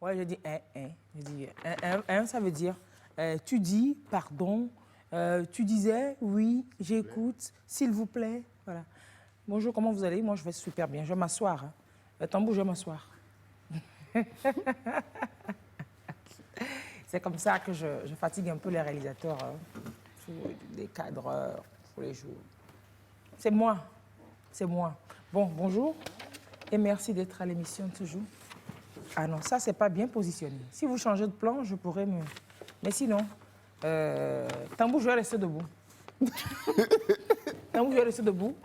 Ouais, je dis Je dis ça veut dire tu dis pardon, tu disais oui, j'écoute, s'il vous plaît. Voilà. Bonjour, comment vous allez? Moi, je vais super bien. Je vais m'asseoir. Tambour, je vais m'asseoir. C'est comme ça que je fatigue un peu les réalisateurs, les cadreurs, tous les jours. C'est moi. C'est moi. Bon, bonjour et merci d'être à l'émission toujours. Ah non, ça, c'est pas bien positionné. Si vous changez de plan, je pourrais me... Mais sinon, Tambour, je vais rester debout. Tambour, je vais rester debout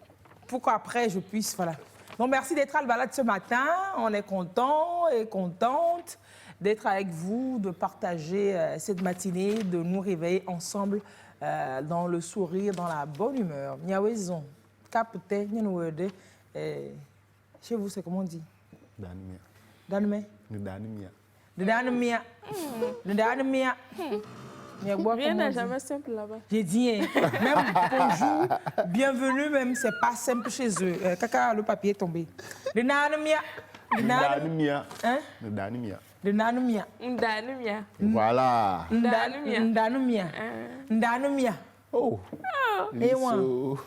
pour qu'après, je puisse... Voilà. Donc, merci d'être à la balade ce matin. On est content et contente d'être avec vous, de partager cette matinée, de nous réveiller ensemble dans le sourire, dans la bonne humeur. Niawezon, capte, niawede. Chez vous, c'est comment on dit? Danmia. Danmé? Danmia. Danmia. Danmia. Rien n'est jamais simple là-bas. J'ai dit, hein, même bonjour, bienvenue, même, c'est pas simple chez eux. Caca, le papier est tombé. De Nanumia. Danmia. Hein? De Danmia. De Nanumia. Ndanumia. Voilà. Ndanumia. Ndanumia. Oh. Et moi. Oh,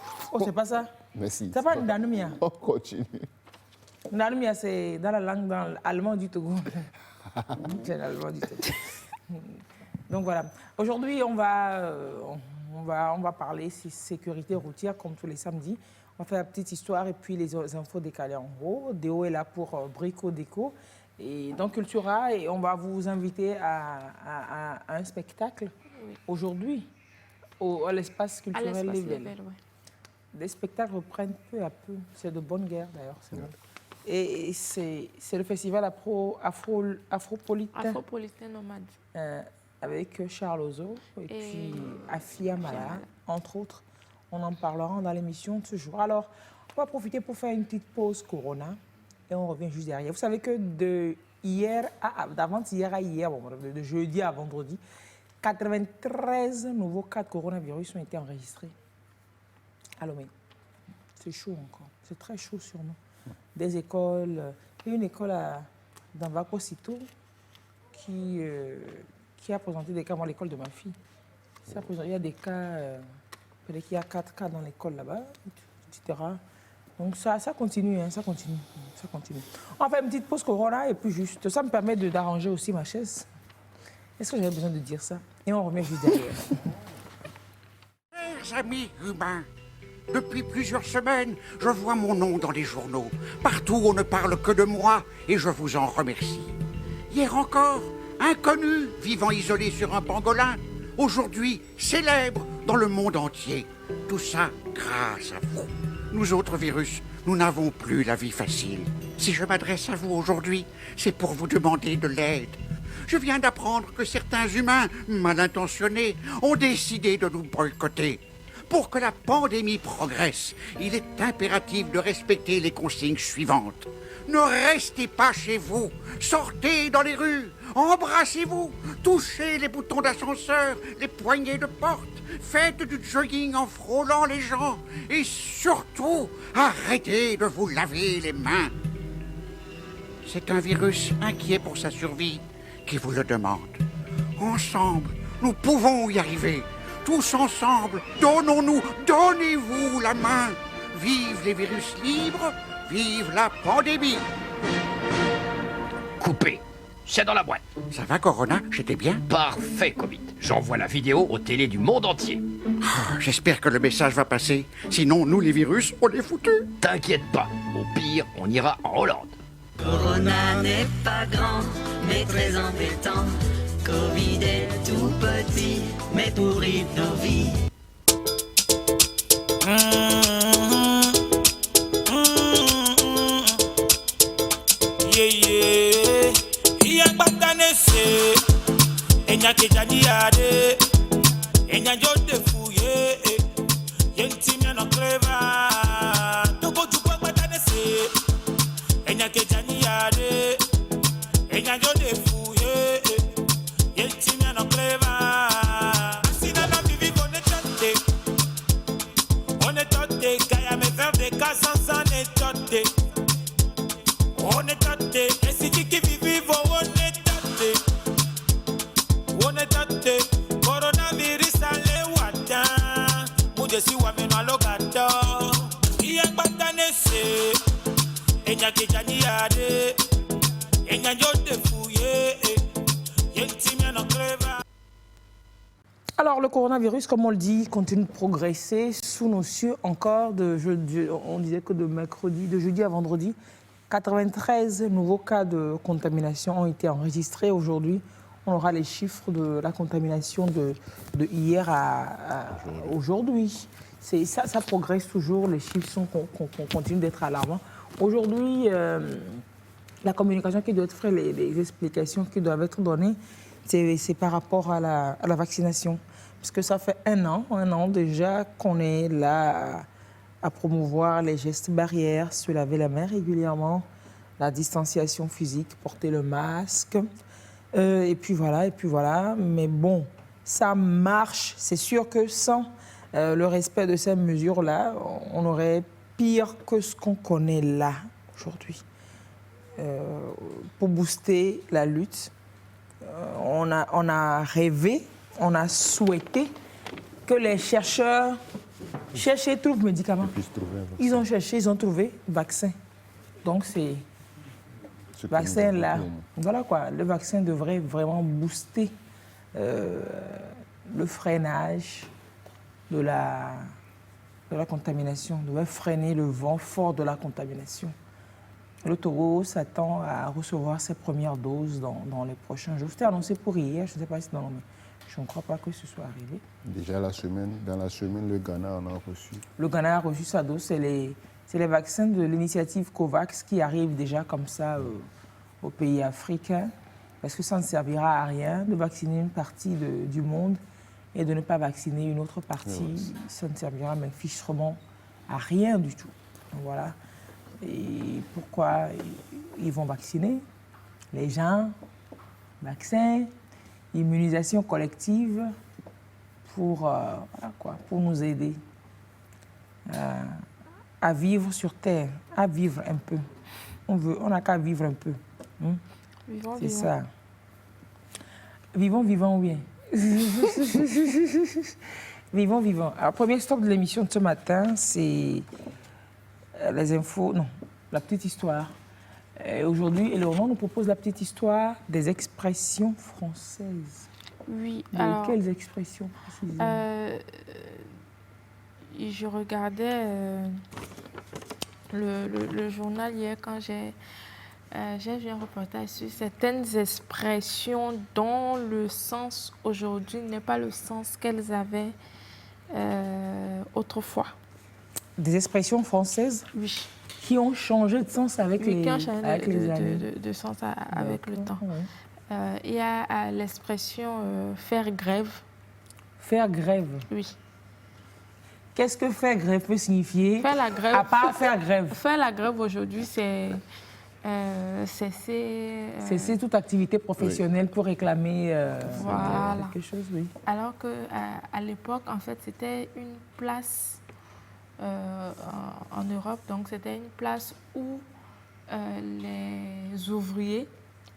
c'est pas ça? Merci. C'est pas Ndanumia. Oh, continue. Ndanumia, c'est dans la langue dans l'allemand du Togo. C'est l'allemand du Togo. Donc voilà. Aujourd'hui, on va parler sécurité routière comme tous les samedis. On va faire la petite histoire et puis les infos décalées en haut. Déo est là pour Brico Déco. Et dans Cultura, et on va vous inviter à un spectacle aujourd'hui à l'espace culturel Level. Ouais. Les spectacles reprennent peu à peu. C'est de bonne guerre d'ailleurs. Bon. Et c'est le festival afropolitain. Afropolitain nomade. Avec Charles Ozo et puis Afia Mala, entre autres. On en parlera dans l'émission de ce jour. Alors, on va profiter pour faire une petite pause Corona et on revient juste derrière. Vous savez que d'avant-hier à hier, de jeudi à vendredi, 93 nouveaux cas de coronavirus ont été enregistrés à Lomé. C'est chaud encore. C'est très chaud sur nous. Des écoles, il y a une école dans Vakosito qui a présenté des cas, moi, l'école de ma fille. Il y a des cas, peut-être qu'il y a 4 cas dans l'école là-bas, etc. Donc ça continue, hein, ça continue. On va faire une petite pause Corona et puis juste, ça me permet d'arranger aussi ma chaise. Est-ce que j'avais besoin de dire ça? Et on remet juste derrière. Chers amis humains, depuis plusieurs semaines, je vois mon nom dans les journaux. Partout, on ne parle que de moi et je vous en remercie. Hier encore, inconnu, vivant isolé sur un pangolin, aujourd'hui célèbre dans le monde entier. Tout ça grâce à vous. Nous autres virus, nous n'avons plus la vie facile. Si je m'adresse à vous aujourd'hui, c'est pour vous demander de l'aide. Je viens d'apprendre que certains humains mal intentionnés ont décidé de nous boycotter. Pour que la pandémie progresse, il est impératif de respecter les consignes suivantes. Ne restez pas chez vous, sortez dans les rues, embrassez-vous, touchez les boutons d'ascenseur, les poignées de porte, faites du jogging en frôlant les gens et surtout, arrêtez de vous laver les mains. C'est un virus inquiet pour sa survie qui vous le demande. Ensemble, nous pouvons y arriver. Tous ensemble, donnez-vous la main. Vive les virus libres, vive la pandémie. Coupé. C'est dans la boîte. Ça va, Corona? J'étais bien? Parfait, Covid. J'envoie la vidéo aux télés du monde entier. J'espère que le message va passer. Sinon, nous, les virus, on est foutus. T'inquiète pas. Au pire, on ira en Hollande. Corona n'est pas grand, mais très embêtant. Covid est tout petit, mais pourrit nos vies. Enya kejani ade, enya jote fouye, yenti mia no clever. Toko chukwa batane se, enya kejani ade, enya jote fouye, yenti mia no clever. Asina la vivi on est toté, kaya me faire des cas sans on est toté, et si tu qui vivi vos Alors, le coronavirus, comme on le dit, continue de progresser sous nos cieux encore. On disait que de jeudi à vendredi, 93 nouveaux cas de contamination ont été enregistrés. Aujourd'hui, on aura les chiffres de la contamination de hier à aujourd'hui. Ça progresse toujours, les chiffres continuent d'être alarmants. Aujourd'hui, la communication qui doit être faite, les explications qui doivent être données, c'est par rapport à la vaccination. Parce que ça fait un an déjà qu'on est là à promouvoir les gestes barrières, se laver la main régulièrement, la distanciation physique, porter le masque. Et puis voilà. Mais bon, ça marche. C'est sûr que sans le respect de ces mesures-là, on aurait pire que ce qu'on connaît là, aujourd'hui. Pour booster la lutte, on a rêvé, on a souhaité que les chercheurs cherchent et trouvent médicaments. Ils ont cherché, ils ont trouvé vaccin. Donc c'est vaccin là. Voilà quoi, le vaccin devrait vraiment booster le freinage de la contamination, devrait freiner le vent fort de la contamination. Le Togo s'attend à recevoir ses premières doses dans les prochains jours. C'était annoncé pour hier, je ne sais pas si je ne crois pas que ce soit arrivé. Déjà dans la semaine, le Ghana en a reçu. Le Ghana a reçu sa dose. C'est les vaccins de l'initiative COVAX qui arrivent déjà comme ça aux pays africains. Parce que ça ne servira à rien de vacciner une partie du monde et de ne pas vacciner une autre partie. Oui. Ça ne servira même fichtrement à rien du tout. Donc, voilà. Et pourquoi ils vont vacciner les gens? Vaccins, immunisation collective pour nous aider à vivre sur Terre, à vivre un peu. On n'a qu'à vivre un peu. C'est ça. Vivons, vivons, oui. Vivons, vivons. Alors, premier stop de l'émission de ce matin, c'est les infos, non, la petite histoire. Aujourd'hui, Éléonore nous propose la petite histoire des expressions françaises. Oui. Alors, quelles expressions précisément? Je regardais le journal hier quand j'ai vu un reportage sur certaines expressions dont le sens aujourd'hui n'est pas le sens qu'elles avaient autrefois. Des expressions françaises? Oui. Qui ont changé de sens avec les années. De sens avec le temps. Oui. Il y a l'expression faire grève. Faire grève? Oui. Qu'est-ce que faire grève peut signifier? Faire la grève. À part faire grève. Faire la grève aujourd'hui, c'est cesser toute activité professionnelle pour réclamer voilà. quelque chose, oui. Alors qu'à l'époque, en fait, c'était une place en Europe, donc c'était une place où les ouvriers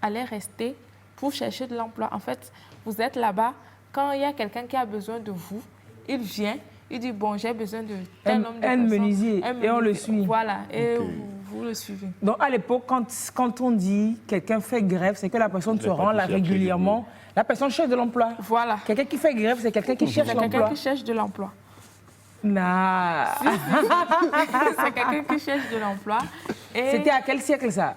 allaient rester pour chercher de l'emploi. En fait, vous êtes là-bas, quand il y a quelqu'un qui a besoin de vous, il vient, il dit, bon, j'ai besoin de tel nombre de personnes. Menuisier, et on le suit. Voilà, et vous le suivez. Donc, à l'époque, quand on dit quelqu'un fait grève, c'est que la personne se rend là régulièrement. La personne cherche de l'emploi. Voilà. Quelqu'un qui fait grève, c'est quelqu'un qui cherche l'emploi. C'est quelqu'un qui cherche de l'emploi. Nah. C'est quelqu'un qui cherche de l'emploi. C'était à quel siècle, ça?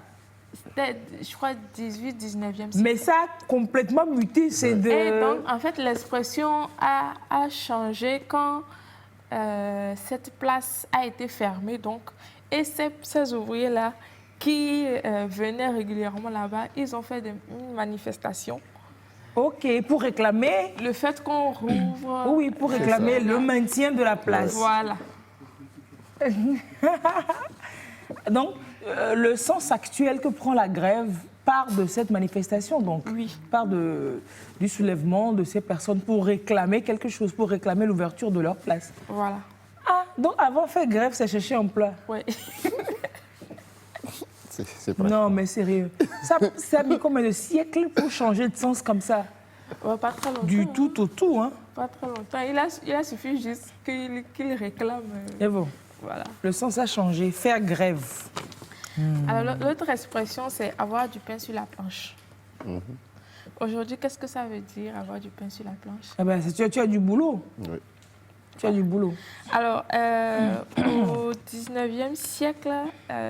C'était, je crois, 18-19e siècle. Mais ça a complètement muté. Et donc, en fait, l'expression a changé quand cette place a été fermée. Donc, et ces ouvriers-là qui venaient régulièrement là-bas, ils ont fait une manifestation. OK, pour réclamer... Le fait qu'on rouvre... Oui, pour réclamer le maintien de la place. Voilà. Donc, le sens actuel que prend la grève part de cette manifestation, donc, oui. Part du soulèvement de ces personnes pour réclamer quelque chose, pour réclamer l'ouverture de leur place. Voilà. Ah, donc avant faire grève, c'est chercher emploi. Oui. C'est pas non, mais sérieux. Ça a mis combien de siècles pour changer de sens comme ça? Ouais, pas très longtemps. Du tout au tout, hein? Pas très longtemps. Il a suffi juste qu'il réclame. Et bon, voilà. Le sens a changé. Faire grève. Alors, l'autre expression, c'est avoir du pain sur la planche. Aujourd'hui, qu'est-ce que ça veut dire avoir du pain sur la planche? Eh ben, tu as du boulot. Oui. Tu as du boulot. Alors, au 19e siècle,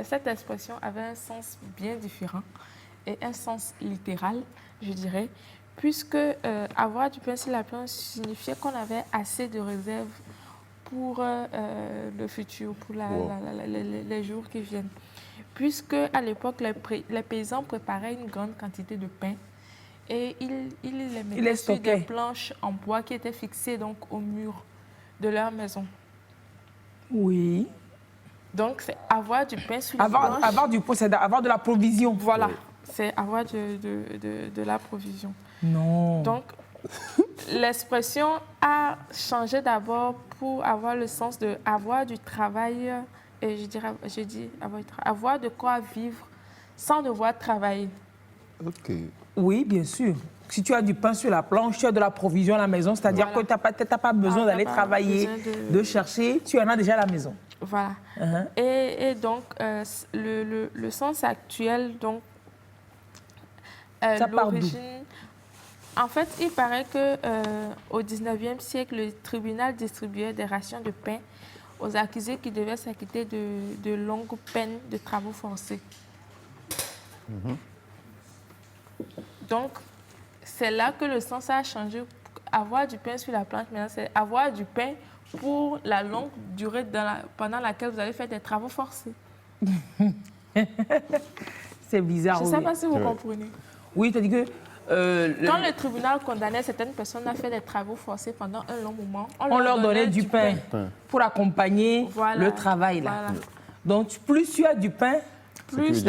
cette expression avait un sens bien différent et un sens littéral, je dirais, puisque avoir du pain sur la planche signifiait qu'on avait assez de réserves pour le futur, pour les jours qui viennent. Puisque à l'époque, les paysans préparaient une grande quantité de pain et ils les mettaient sur des planches en bois qui étaient fixées donc au mur de leur maison. Oui. Donc, c'est avoir du pain sur la planche. Avoir du pain, c'est avoir de la provision. Voilà, c'est avoir de la provision. Non. Donc, l'expression a changé d'abord pour avoir le sens de avoir du travail, et je dis avoir de quoi vivre sans devoir travailler. Ok. Oui, bien sûr. Si tu as du pain sur la planche, tu as de la provision à la maison, c'est-à-dire que tu n'as pas besoin d'aller travailler, de chercher, tu en as déjà à la maison. Voilà. Et donc, le sens actuel, donc, ça part d'où? l'origine... En fait, il paraît qu'au 19e siècle, le tribunal distribuait des rations de pain aux accusés qui devaient s'acquitter de longues peines de travaux forcés. Donc, c'est là que le sens a changé. Avoir du pain sur la planche, maintenant, c'est avoir du pain pour la longue durée pendant laquelle vous allez faire des travaux forcés. C'est bizarre. Je ne sais pas si vous comprenez. Oui, tu as dit que... Quand le tribunal condamnait certaines personnes à faire des travaux forcés pendant un long moment, on leur donnait du pain pour accompagner le travail. Là. Voilà. Donc, plus tu as du pain, plus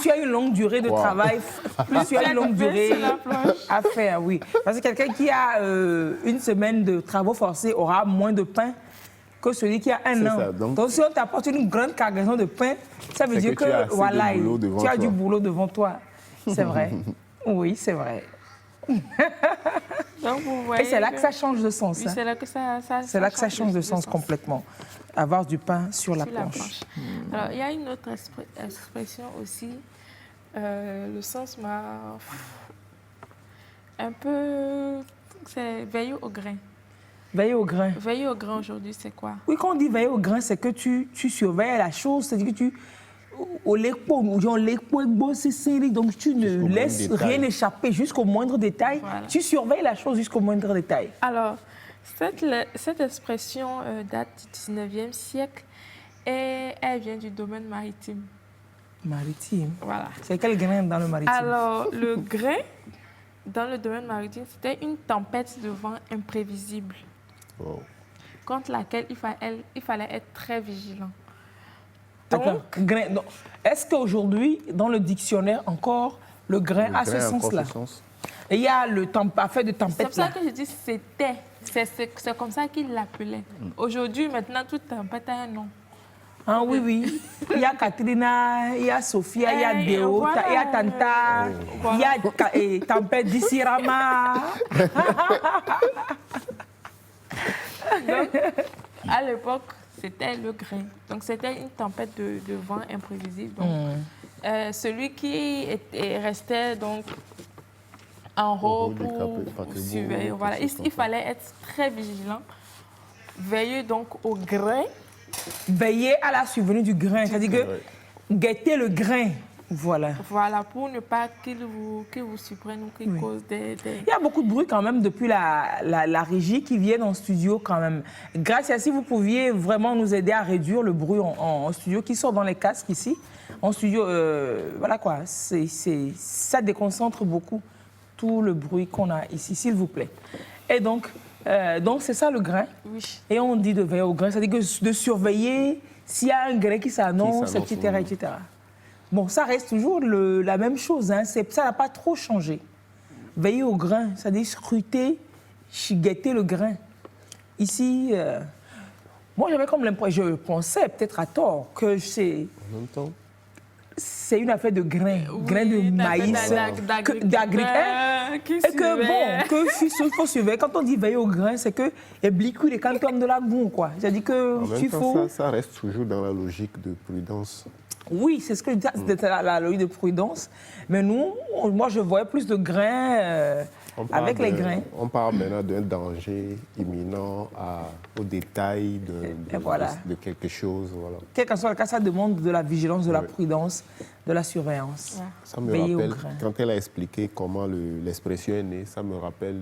tu as une longue durée de travail, plus tu as une longue durée à faire, oui. Parce que quelqu'un qui a une semaine de travaux forcés aura moins de pain que celui qui a un an. Ça, donc, si on t'apporte une grande cargaison de pain, ça veut dire que voilà, tu as du boulot devant toi. C'est vrai. Oui, c'est vrai. Donc, vous voyez, et c'est là que ça change de sens. Oui, c'est là que ça change de sens complètement. Avoir du pain sur la planche. Alors, il y a une autre expression aussi. Le sens m'a un peu... C'est veiller au grain. Veiller au grain. Veiller au grain aujourd'hui, c'est quoi? Oui, quand on dit veiller au grain, c'est que tu surveilles la chose, c'est-à-dire que tu... Donc tu ne laisses rien échapper jusqu'au moindre détail. Voilà. Tu surveilles la chose jusqu'au moindre détail. Alors, cette expression date du 19e siècle et elle vient du domaine maritime. Maritime? Voilà. C'est quel grain dans le maritime? Alors, le grain dans le domaine maritime, c'était une tempête de vent imprévisible contre laquelle il fallait être très vigilant. Donc, est-ce qu'aujourd'hui, dans le dictionnaire encore, le grain a ce sens-là? Et il y a le affaire de tempête. C'est pour ça que je dis c'était. C'est comme ça qu'il l'appelait. Aujourd'hui, maintenant, toute tempête a un nom. Ah oui, oui. Il y a Katrina, il y a Sophia, il y a Déo, il y a Tanta, il y a tempête d'Isirama. Donc, à l'époque, c'était le grain. Donc, c'était une tempête de vent imprévisible. Donc, celui qui restait donc en haut pour surveiller. Voilà. Il fallait être très vigilant. Veiller donc au grain. Veiller à la survenue du grain. C'est-à-dire que guetter le grain. Voilà. Voilà, pour ne pas qu'il vous surprenne ou qu'il cause des... Il y a beaucoup de bruit quand même depuis la régie qui viennent en studio quand même. Grâce à si vous pouviez vraiment nous aider à réduire le bruit en studio qui sort dans les casques ici. En studio, voilà quoi, ça déconcentre beaucoup tout le bruit qu'on a ici, s'il vous plaît. Et donc c'est ça le grain. Oui. Et on dit de veiller au grain, c'est-à-dire de surveiller s'il y a un grain qui s'annonce, etc., etc. Bon, ça reste toujours la même chose, hein. Ça n'a pas trop changé. Veiller au grain, c'est-à-dire scruter, guetter le grain. Ici, moi j'avais comme l'impression, je pensais peut-être à tort que c'est une affaire de grain, grain de maïs, et que bon, il faut surveiller. Quand on dit veiller au grain, c'est que et blicu les cantons de la goût, quoi. C'est-à-dire que ça reste toujours dans la logique de prudence. Oui, c'est ce que je dis, c'était la loi de prudence. Mais nous, moi, je voyais plus de grains avec les grains. On parle maintenant d'un danger imminent au détail de quelque chose. Voilà. Quel que soit le cas, ça demande de la vigilance, de la prudence, de la surveillance. Ouais. Ça me Veiller aux rappelle, grains. quand elle a expliqué comment l'expression est née, ça me rappelle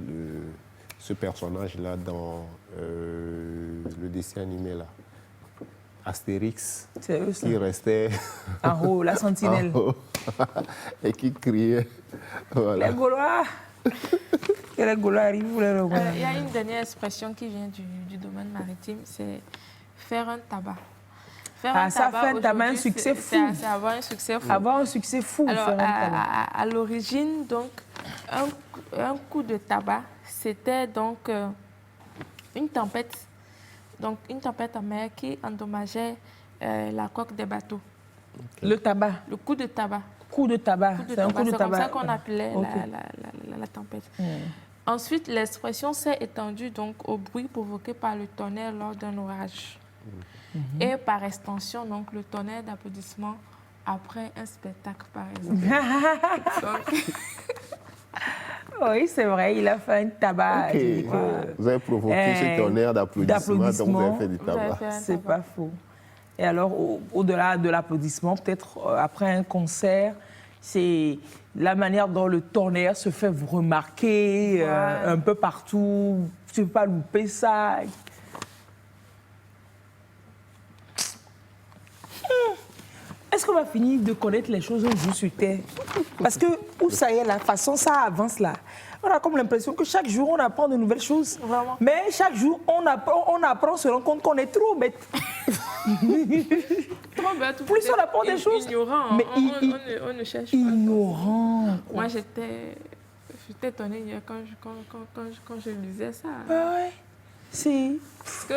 ce personnage-là dans le dessin animé, là. Astérix, C'est eux, ça. qui restait En haut, la sentinelle. en haut et qui criait. Voilà. Les Gaulois. Que les Gaulois arrivent, vous les Il reconnaissez. y a une dernière expression qui vient du domaine maritime, c'est faire un tabac. Faire Ah, ça fait un tabac, un aujourd'hui, succès c'est fou. c'est avoir un succès fou. Avoir un succès fou. Alors, faire un tabac. à l'origine, donc, un coup de tabac, c'était donc une tempête. Donc, une tempête en mer qui endommageait la coque des bateaux. Le tabac. Le coup de tabac. Coup de tabac. C'est un coup de C'est comme tabac. ça qu'on appelait Ok. la tempête. Ensuite, l'expression s'est étendue donc au bruit provoqué par le tonnerre lors d'un orage. Et par extension, donc, le tonnerre d'applaudissements après un spectacle, par exemple. Donc, Oui, c'est vrai, il a fait un tabac. Ok. Je dis que- Vous avez provoqué ce tonnerre d'applaudissements, donc vous avez fait du vous avez tabac. fait un C'est tabac. pas faux. Et alors, au-delà de l'applaudissement, peut-être après un concert, c'est la manière dont le tonnerre se fait remarquer Voilà. un peu partout. Tu ne peux pas louper ça. Est-ce qu'on va finir de connaître les choses un jour sur Terre? Parce que, où ça y est, la façon, ça avance là. On a comme l'impression que chaque jour, on apprend de nouvelles choses. Vraiment. Mais chaque jour, on apprend, on se rend compte qu'on est trop bête. Trop bête, Plus on peut-être apprend des choses. Ignorant, Mais on ne cherche pas. Ignorant. quoi. Moi, j'étais étonnée hier quand je lisais ça. Ah ouais. C'est... Parce que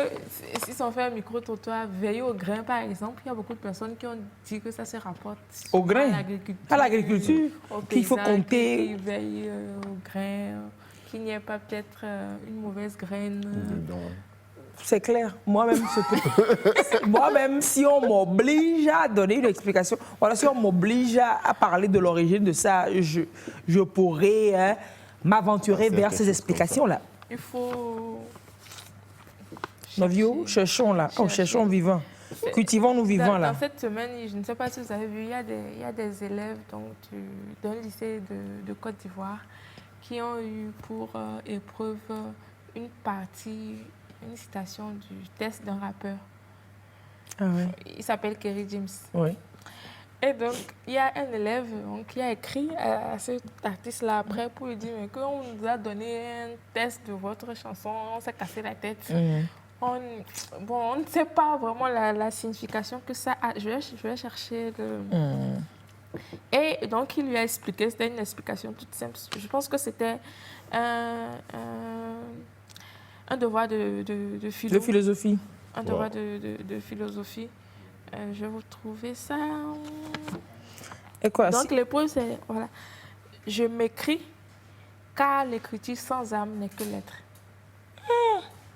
si on fait un micro-trottoir, veiller au grain, par exemple, il y a beaucoup de personnes qui ont dit que ça se rapporte Au grain, à l'agriculture, aux qu'il faut paysans compter. Qui veillent au grain, qu'il n'y ait pas peut-être une mauvaise graine. C'est clair. Moi-même, moi-même, si on m'oblige à donner une explication, voilà, si on m'oblige à parler de l'origine de ça, je pourrais m'aventurer Faire vers quelque ces chose explications-là. Il faut... Nos vieux, cherchons là. Oh, cherchons vivants. Cultivons-nous vivants là. Dans cette semaine, je ne sais pas si vous avez vu, il y a des élèves d'un lycée de Côte d'Ivoire qui ont eu pour épreuve une citation du test d'un rappeur. Ah ouais. Il s'appelle Kerry James. Oui. Et donc, il y a un élève qui a écrit à cet artiste-là après pour lui dire qu'on nous a donné un test de votre chanson, on s'est cassé la tête. On ne sait pas vraiment la signification que ça a. Je vais chercher Et donc, il lui a expliqué, c'était une explication toute simple. Je pense que c'était un devoir de philo. De philosophie. Un devoir de philosophie. Je vais vous trouver ça. Et quoi? Donc, l'épreuve, c'est... Voilà. Je m'écris, car l'écriture sans âme n'est que lettre.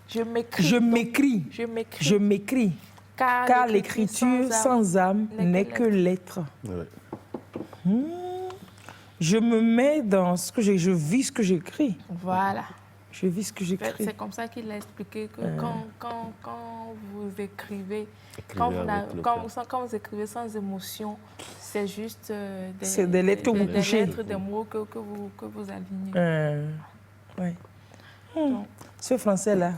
Je m'écris. Je m'écris. Je m'écris. Je m'écris. Car l'écriture sans âme n'est que lettre. Ouais. Je me mets dans ce que je vis ce que j'écris. Voilà. Je vis ce que En fait, j'écris. c'est comme ça qu'il a expliqué que quand vous écrivez, avec quand vous écrivez sans émotion, c'est juste C'est des lettres que vous couchez. Des lettres, des mots que vous alignez. Ouais. Ce français-là.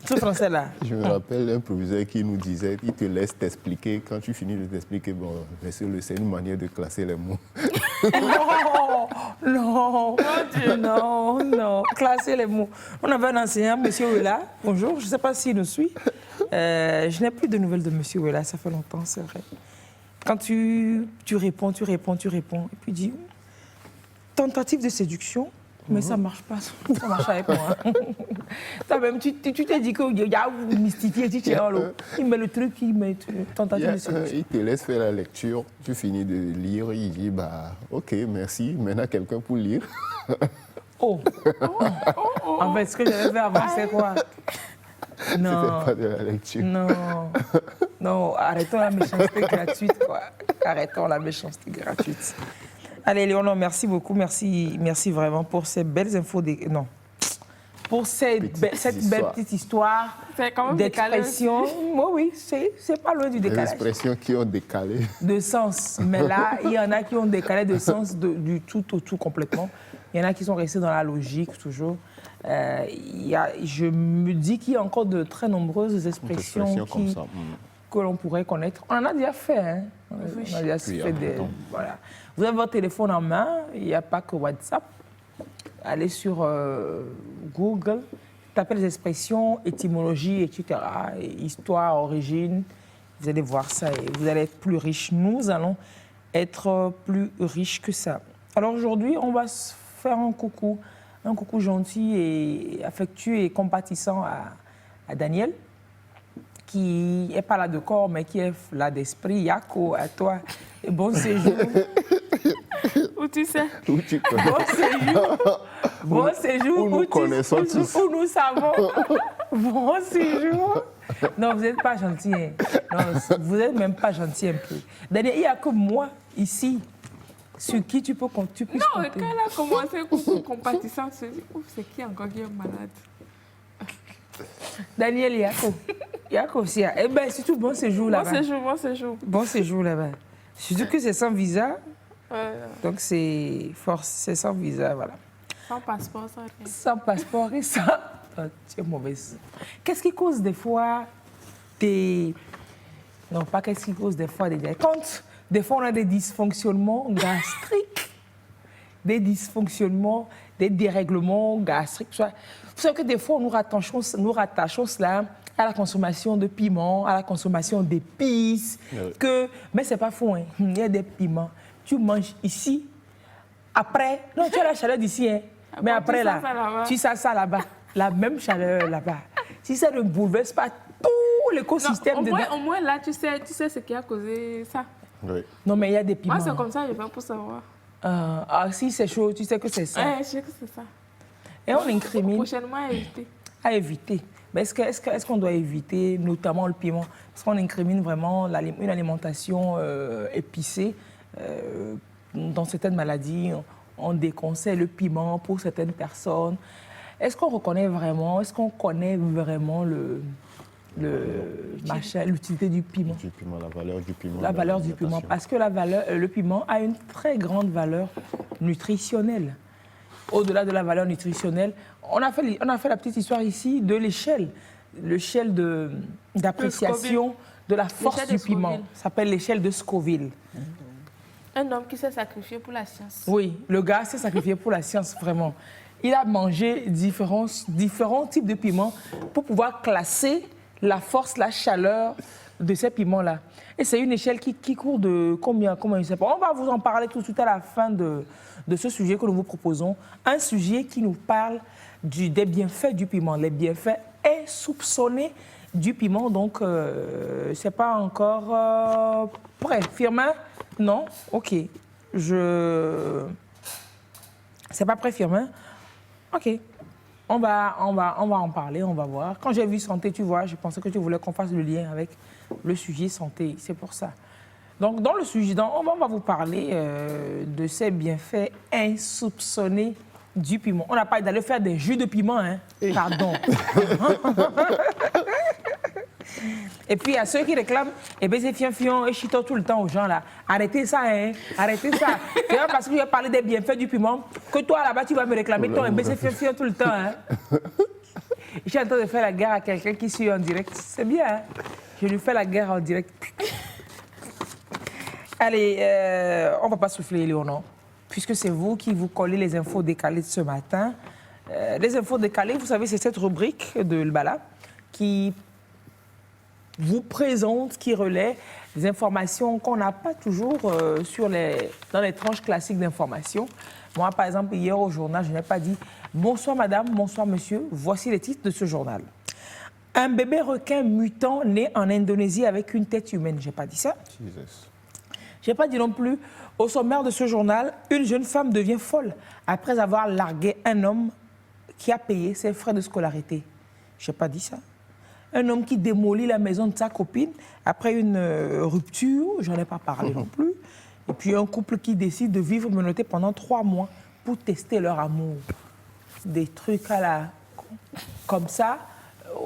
Ce français-là. Je me rappelle d'un proviseur qui nous disait, il te laisse t'expliquer. Quand tu finis de t'expliquer, bon, c'est une manière de classer les mots. Non, non. Classer les mots. On avait un enseignant, M. Wella. Bonjour, je ne sais pas s'il nous suit. Je n'ai plus de nouvelles de M. Wella, ça fait longtemps, c'est vrai. Quand tu réponds, et puis il dit, tentative de séduction, mais ça ne marche pas, ça marche avec moi. Toi-même, tu t'es dit qu'il y a mystifié, il met le truc, il met tentative de séduction. Il te laisse faire la lecture, tu finis de lire, il dit, bah, ok, merci, maintenant quelqu'un pour lire. Oh. En fait, ce que j'avais fait avant, c'est quoi? Non. C'était pas de la lecture. Non. Non, arrêtons la méchanceté gratuite, quoi. Arrêtons la méchanceté gratuite. Allez, Léonore, merci beaucoup. Merci vraiment pour ces belles infos. Non. Pour cette belle petite histoire d'expression. Oui, c'est pas loin du décalage. Des expressions qui ont décalé. De sens. Mais là, il y en a qui ont décalé de sens du tout au tout complètement. Il y en a qui sont restés dans la logique toujours. Je me dis qu'il y a encore de très nombreuses expressions comme ça. Que l'on pourrait connaître. On en a déjà fait. Hein? On a déjà fait des... Voilà. Vous avez votre téléphone en main, il n'y a pas que WhatsApp. Allez sur Google, tapez les expressions, étymologie, etc., histoire, origine. Vous allez voir ça et vous allez être plus riche. Nous allons être plus riches que ça. Alors aujourd'hui, on va se faire un coucou gentil et affectueux et compatissant à Daniel, qui n'est pas là de corps, mais qui est là d'esprit. Yako, à toi, et bon séjour. Où tu sais? Où tu connais. Bon séjour. Où nous connaissons tous. Où nous savons. Bon séjour. Non, vous n'êtes pas gentil. Hein. Non, vous n'êtes même pas gentil un peu. Daniel, il n'y a que moi, ici, sur qui tu puisses compter. Non, quand elle a commencé coucou compatissant, je me dis, c'est qui encore qui est malade? Daniel, Yako aussi. Eh bien, surtout bon séjour là-bas. Bon séjour. Bon séjour là-bas. Surtout que c'est sans visa. Donc c'est sans visa, voilà. Sans passeport, sans rien. Sans passeport et sans... Oh, tu es mauvaise. Qu'est-ce qui cause des fois des... Non, pas qu'est-ce qui cause des fois des... Quand des fois on a des dysfonctionnements gastriques, des dysfonctionnements, des dérèglements gastriques, vous savez que des fois nous rattachons cela à la consommation de piments, à la consommation d'épices, mais c'est pas faux, hein. Il y a des piments. Tu manges ici, après, non, tu as la chaleur d'ici, hein. Mais après là, tu sens ça là-bas, la même chaleur là-bas. Si ça ne bouleverse pas tout l'écosystème dedans. Au moins là, tu sais ce qui a causé ça. Oui. Non, mais il y a des piments. Moi, c'est comme ça, je fais pour savoir. Si c'est chaud, tu sais que c'est ça. Oui, je sais que c'est ça. Et on incrimine. Prochainement, à éviter. À éviter. Mais est-ce qu'on doit éviter, notamment le piment? Parce qu'on incrimine vraiment une alimentation épicée. Dans certaines maladies, on déconseille le piment pour certaines personnes. Est-ce qu'on connaît vraiment l'utilité du piment? La valeur du piment. La valeur du piment. Parce que le piment a une très grande valeur nutritionnelle. Au-delà de la valeur nutritionnelle, on a fait la petite histoire ici de l'échelle d'appréciation de la force du piment. Ça s'appelle l'échelle de Scoville. Un homme qui s'est sacrifié pour la science. Oui, le gars s'est sacrifié pour la science, vraiment. Il a mangé différents types de piments pour pouvoir classer la force, la chaleur de ces piments-là. Et c'est une échelle qui court de combien, je sais pas. On va vous en parler tout de suite à la fin de ce sujet que nous vous proposons. Un sujet qui nous parle des bienfaits du piment, les bienfaits insoupçonnés du piment. Donc, c'est pas encore prêt. Firmin? Non? OK. C'est pas prêt, Firmin? OK. On va en parler, on va voir. Quand j'ai vu santé, tu vois, je pensais que tu voulais qu'on fasse le lien avec le sujet santé. C'est pour ça. Donc, dans le sujet, on va vous parler de ces bienfaits insoupçonnés du piment. On n'a pas d'aller faire des jus de piment, hein? Pardon. Et puis, à ceux qui réclament, c'est fion et chito tout le temps aux gens, là. Arrêtez ça, hein? Arrêtez ça. C'est pas parce que je vais parler des bienfaits du piment que toi, là-bas, tu vas me réclamer ton c'est fion tout le temps, hein? Je suis en train de faire la guerre à quelqu'un qui suit en direct. C'est bien, hein? Je lui fais la guerre en direct. Allez, on ne va pas souffler, Léonore, puisque c'est vous qui vous collez les infos décalées de ce matin. Les infos décalées, vous savez, c'est cette rubrique de L'Bala qui vous présente, qui relaie des informations qu'on n'a pas toujours dans les tranches classiques d'informations. Moi, par exemple, hier au journal, je n'ai pas dit « Bonsoir madame, bonsoir monsieur, voici les titres de ce journal ». Un bébé requin mutant né en Indonésie avec une tête humaine. Je n'ai pas dit ça. Je n'ai pas dit non plus, au sommaire de ce journal, une jeune femme devient folle après avoir largué un homme qui a payé ses frais de scolarité. Je n'ai pas dit ça. Un homme qui démolit la maison de sa copine après une rupture, j'en ai pas parlé non plus. Et puis un couple qui décide de vivre menotté pendant 3 mois pour tester leur amour. Des trucs à la... comme ça.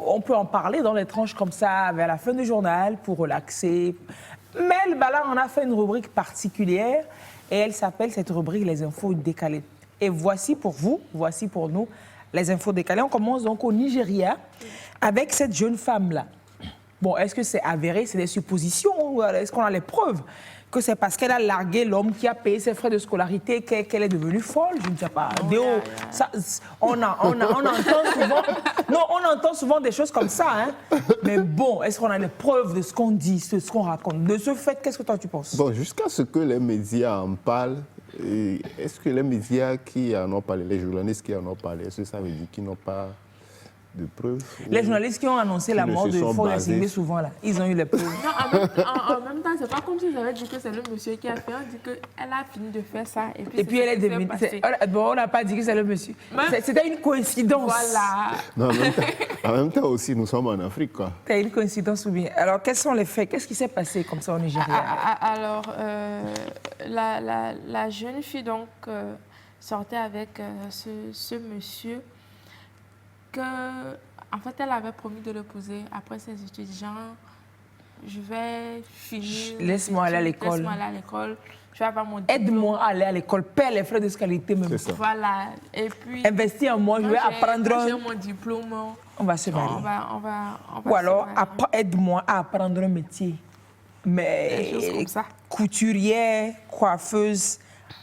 On peut en parler dans les tranches comme ça, vers la fin du journal, pour relaxer. Mais là, on a fait une rubrique particulière et elle s'appelle, cette rubrique, les infos décalées. Et voici pour vous, voici pour nous, les infos décalées. On commence donc au Nigeria avec cette jeune femme-là. Bon, est-ce que c'est avéré, c'est des suppositions, est-ce qu'on a les preuves que c'est parce qu'elle a largué l'homme qui a payé ses frais de scolarité qu'elle est devenue folle? Je ne sais pas. Ça, on entend souvent... Non, on entend souvent des choses comme ça, hein. Mais bon, est-ce qu'on a les preuves de ce qu'on dit, de ce qu'on raconte? De ce fait, qu'est-ce que toi tu penses? Bon, jusqu'à ce que les médias en parlent, est-ce que les médias qui en ont parlé, les journalistes qui en ont parlé, est-ce que ça veut dire qu'ils n'ont pas de preuves? Les journalistes qui ont annoncé la mort de Foy souvent là, ils ont eu les preuves. Non, en même temps, c'est pas comme s'ils avaient dit que c'est le monsieur qui a fait. On dit qu'elle a fini de faire ça. Et puis elle est devenue. Bon, on n'a pas dit que c'est le monsieur. C'était une coïncidence. Voilà. Non, en même temps aussi, nous sommes en Afrique, quoi. C'est une coïncidence ou bien? Alors, quels sont les faits? Qu'est-ce qui s'est passé comme ça au Nigeria? Alors, la jeune fille donc sortait avec ce monsieur que, en fait, elle avait promis de l'épouser après ses études. Genre, je vais finir. Laisse-moi aller à l'école. Laisse-moi aller à l'école. Je vais avoir mon diplôme. Aide-moi à aller à l'école. Paie les frais de scolarité même. Voilà. Et puis. Investis en moi, je vais apprendre. Quand j'ai mon diplôme. On va se marier. On va ou alors, aide-moi à apprendre un métier. Mais. Des choses comme ça. Couturière, coiffeuse.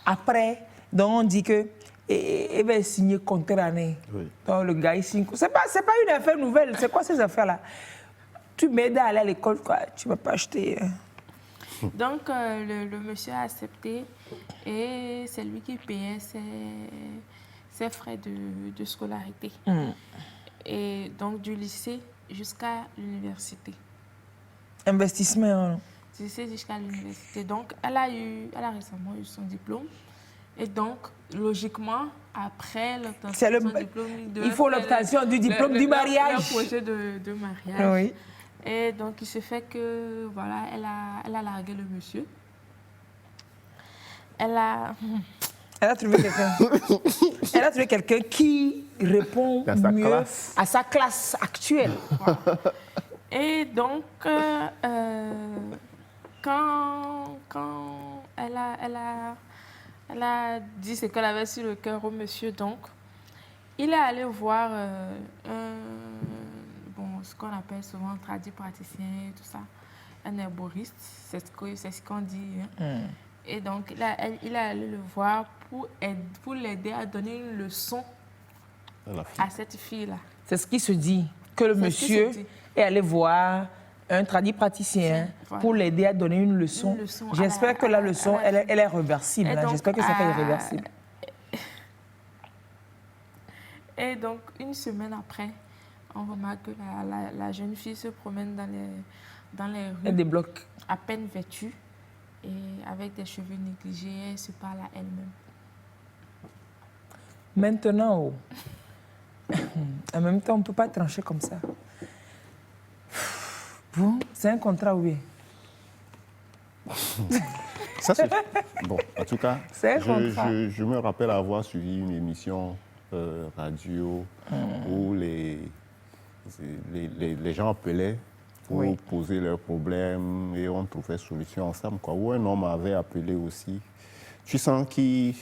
Après, donc on dit que. Et va signer contrat année. Oui. Donc le gars, il signe. C'est pas une affaire nouvelle. C'est quoi ces affaires-là? Tu m'aides à aller à l'école, quoi. Tu ne vas pas acheter. Donc le monsieur a accepté et c'est lui qui payait ses frais de scolarité. Et donc du lycée jusqu'à l'université. Investissement. Hein? Du lycée jusqu'à l'université. Donc elle a récemment eu son diplôme. Et donc, logiquement, après l'obtention de son diplôme... Il faut l'obtention du diplôme du mariage. Le projet de mariage. Oui. Et donc, il se fait que, voilà, elle a largué le monsieur. Elle a trouvé quelqu'un. Elle a trouvé quelqu'un qui répond mieux à sa classe actuelle. Voilà. Et donc, quand elle a dit ce qu'elle avait sur le cœur au monsieur, donc, il est allé voir ce qu'on appelle souvent tradit praticien et tout ça, un herboriste, c'est ce qu'on dit. Hein. Et donc, il est allé le voir pour l'aider à donner une leçon à cette fille-là. C'est ce qui se dit, que le monsieur est allé voir un tradit praticien pour l'aider à donner une leçon. J'espère que la leçon, elle est réversible. J'espère que ça fait irréversible. Et donc, une semaine après, on remarque que la jeune fille se promène dans les rues. Elle débloque. À peine vêtue et avec des cheveux négligés, elle se parle à elle-même. Maintenant, en même temps, on ne peut pas trancher comme ça. Bon, c'est un contrat, oui. Ça, c'est... Bon, en tout cas, je me rappelle avoir suivi une émission radio où les gens appelaient pour poser leurs problèmes et on trouvait solution ensemble, quoi. Où un homme avait appelé aussi. Tu sens qu'il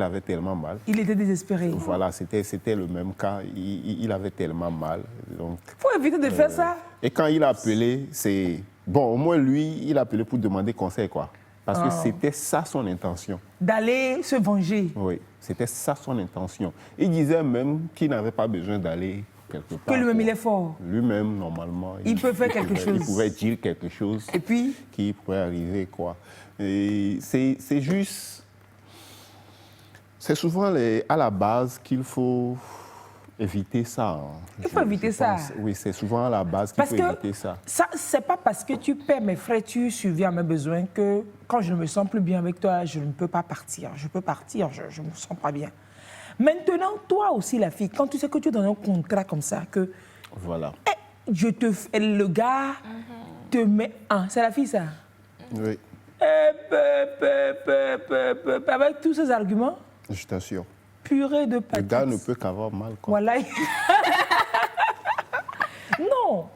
avait tellement mal. Il était désespéré. Voilà, c'était le même cas. Il avait tellement mal. Il faut éviter de faire ça. Et quand il a appelé, c'est... Bon, au moins, lui, il a appelé pour demander conseil, quoi. Parce que c'était ça son intention. D'aller se venger. Oui, c'était ça son intention. Il disait même qu'il n'avait pas besoin d'aller quelque part. Que lui-même, il est fort. Lui-même, normalement. Il peut faire quelque chose. Il pouvait dire quelque chose. Et puis qui pourrait arriver, quoi. Et c'est juste... C'est souvent à la base qu'il faut éviter ça. Il faut éviter ça. Oui, c'est souvent à la base qu'il faut éviter ça. Ça, c'est pas parce que tu paies mes frais, tu subviens à mes besoins que quand je ne me sens plus bien avec toi, je ne peux pas partir. Je peux partir, je ne me sens pas bien. Maintenant, toi aussi, la fille, quand tu sais que tu es dans un contrat comme ça, que... Voilà. le gars te met un. C'est la fille, ça? Oui, Avec tous ces arguments, je t'assure. purée de Le patates. gars ne peut qu'avoir mal, quoi. Voilà. Non.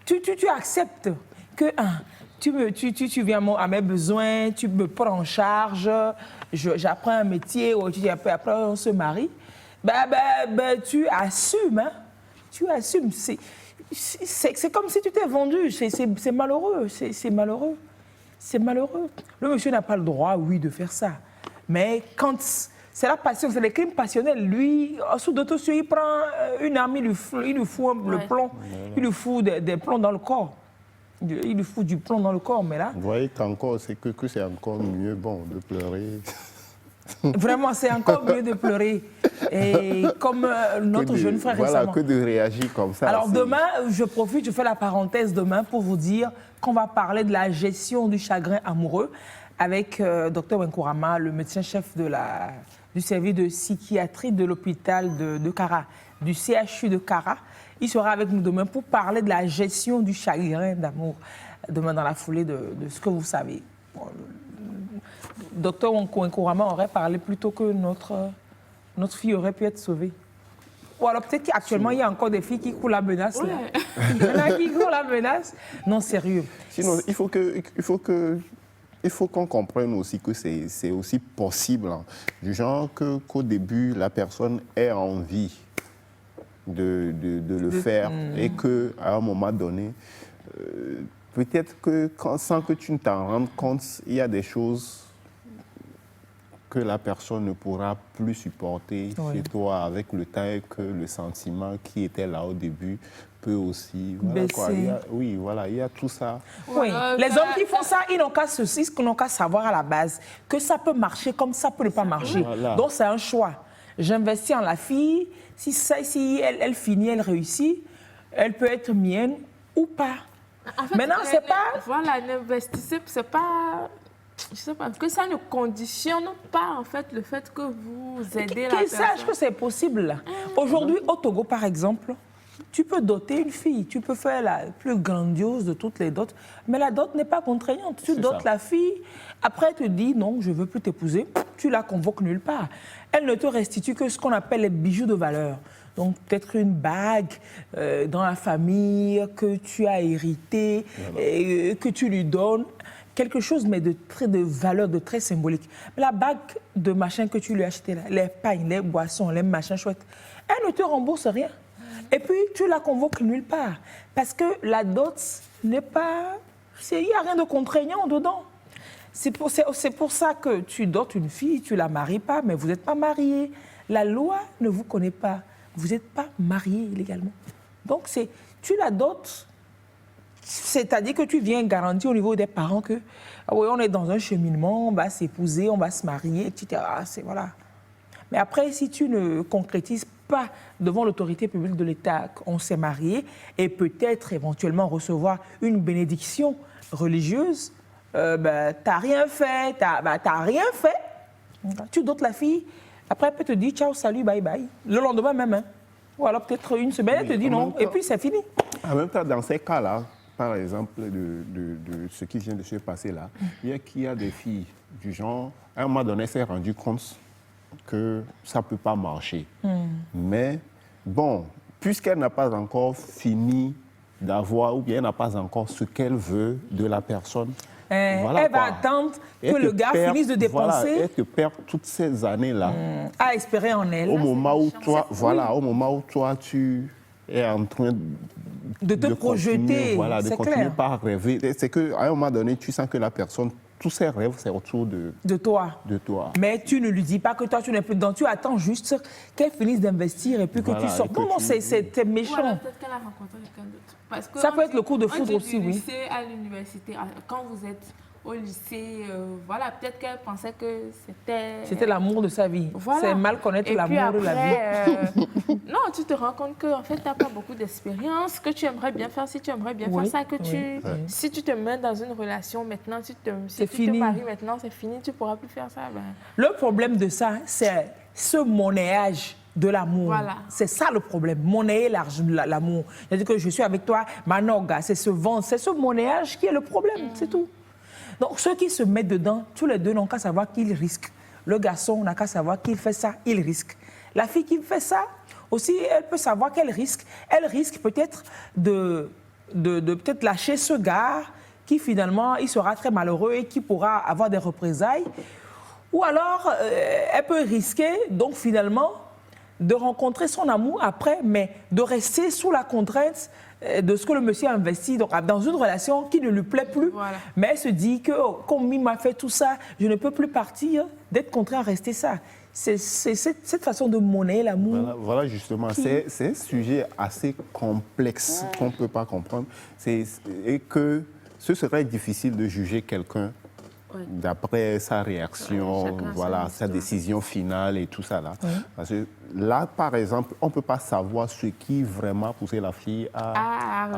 Tu acceptes que tu viens à mes besoins, tu me prends en charge, j'apprends un métier, ou après on se marie. Tu assumes. Hein? Tu assumes. C'est comme si tu t'es vendu. C'est malheureux. C'est malheureux. C'est malheureux. Le monsieur n'a pas le droit, oui, de faire ça. Mais quand c'est la passion, c'est les crimes passionnels. Lui, sous d'autres cieux, il prend une arme, il lui fout le plomb. Il lui fout des plombs dans le corps. Il lui fout du plomb dans le corps, mais là... Vous voyez qu'encore, c'est que c'est encore mieux, bon, de pleurer. Vraiment, c'est encore mieux de pleurer. Et comme notre jeune frère voilà, récemment. que de réagir comme ça. Alors demain, je profite, je fais la parenthèse demain pour vous dire qu'on va parler de la gestion du chagrin amoureux avec Dr Wenkourama, le médecin-chef du service de psychiatrie de l'hôpital de Kara, du CHU de Kara. Il sera avec nous demain pour parler de la gestion du chagrin d'amour, demain dans la foulée de ce que vous savez. Bon, Dr Wenkourama aurait parlé plutôt que notre fille aurait pu être sauvée. Ou alors peut-être qu'actuellement, il y a encore des filles qui courent la menace. Là. Il y en a qui courent la menace. Non, sérieux. Sinon, il faut qu'on comprenne aussi que c'est aussi possible, hein, du genre qu'au début, la personne ait envie de le faire et qu'à un moment donné, peut-être que sans que tu ne t'en rendes compte, il y a des choses que la personne ne pourra plus supporter chez toi avec le temps et que le sentiment qui était là au début peut aussi... Voilà, quoi. Il y a tout ça. Oui, les hommes qui font ça, ils n'ont qu'à ceci, ils n'ont qu'à savoir à la base que ça peut marcher comme ça peut ne pas marcher. Voilà. Donc c'est un choix. J'investis en la fille, si elle finit, elle réussit, elle peut être mienne ou pas. En fait, maintenant, c'est pas... Voilà, n'investissez, c'est pas... Je sais pas, que ça ne conditionne pas en fait le fait que vous aidez la personne. Sache que c'est possible. Aujourd'hui, au Togo, par exemple, tu peux doter une fille, tu peux faire la plus grandiose de toutes les dots, mais la dot n'est pas contraignante. Tu dotes la fille, après elle te dit non, je ne veux plus t'épouser, tu la convoques nulle part. Elle ne te restitue que ce qu'on appelle les bijoux de valeur. Donc peut-être une bague dans la famille que tu as hérité, et que tu lui donnes. Quelque chose, mais de valeur, de très symbolique. La bague de machin que tu lui as acheté, là, les pailles, les boissons, les machins chouettes, elle ne te rembourse rien. Et puis, tu la convoques nulle part. Parce que la dot n'est pas... Il n'y a rien de contraignant dedans. C'est pour ça que tu dotes une fille, tu ne la maries pas, mais vous n'êtes pas mariés. La loi ne vous connaît pas. Vous n'êtes pas mariés légalement. Donc, tu la dotes... C'est-à-dire que tu viens garantir au niveau des parents que on est dans un cheminement, on va s'épouser, on va se marier, etc. Voilà. Mais après, si tu ne concrétises pas devant l'autorité publique de l'État qu'on s'est marié et peut-être éventuellement recevoir une bénédiction religieuse, t'as rien fait, t'as rien fait. Tu dotes la fille, après elle peut te dire ciao, salut, bye bye. Le lendemain même, hein. Ou alors peut-être une semaine, elle te dit non, et puis c'est fini. En même temps, dans ces cas-là, par exemple, de ce qui vient de se passer là, il y a des filles du genre, à un moment donné, elle s'est rendue compte que ça ne peut pas marcher. Mais bon, puisqu'elle n'a pas encore fini d'avoir, ou bien elle n'a pas encore ce qu'elle veut de la personne, voilà, elle va attendre que le gars finisse de dépenser. Voilà, elle te perd toutes ces années-là. À espérer en elle. Au moment où toi, tu es en train de te projeter, voilà, de continuer clair. par rêver. C'est qu'à un moment donné, tu sens que la personne, tous ses rêves, c'est autour de toi. Mais tu ne lui dis pas que toi, tu n'es plus dedans. Tu attends juste qu'elle finisse d'investir et puis que tu sortes. Non, c'est méchant. Voilà, peut-être qu'elle a rencontré quelqu'un d'autre. Parce que ça peut être le coup de foudre aussi, oui. Lycée à l'université, quand vous êtes au lycée, voilà, peut-être qu'elle pensait que c'était... C'était l'amour de sa vie. Voilà. C'est mal connaître l'amour de la vie. Non, tu te rends compte qu'en fait, tu n'as pas beaucoup d'expérience, que tu aimerais bien faire, si tu aimerais bien faire ça, que si tu te mets dans une relation maintenant, si tu te maries maintenant, c'est fini, tu ne pourras plus faire ça. Le problème de ça, c'est ce monnaieage de l'amour. Voilà. C'est ça le problème, monnayer l'amour. C'est-à-dire que je suis avec toi, Manoga, c'est ce vent, c'est ce monnayage qui est le problème, c'est tout. Donc ceux qui se mettent dedans, tous les deux n'ont qu'à savoir qu'ils risquent. Le garçon n'a qu'à savoir qu'il fait ça, il risque. La fille qui fait ça, aussi, elle peut savoir qu'elle risque. Elle risque peut-être de peut-être lâcher ce gars qui finalement, il sera très malheureux et qui pourra avoir des représailles. Ou alors, elle peut risquer, donc finalement, de rencontrer son amour après, mais de rester sous la contrainte de ce que le monsieur a investi donc, dans une relation qui ne lui plaît plus. Voilà. Mais elle se dit que, comme il m'a fait tout ça, je ne peux plus partir, d'être contraint à rester ça. C'est cette façon de monnayer l'amour. Voilà justement, c'est un sujet assez complexe qu'on ne peut pas comprendre. Et que ce serait difficile de juger quelqu'un d'après sa réaction, voilà, sa décision finale et tout ça là. Parce que là, par exemple, on ne peut pas savoir ce qui vraiment poussait la fille à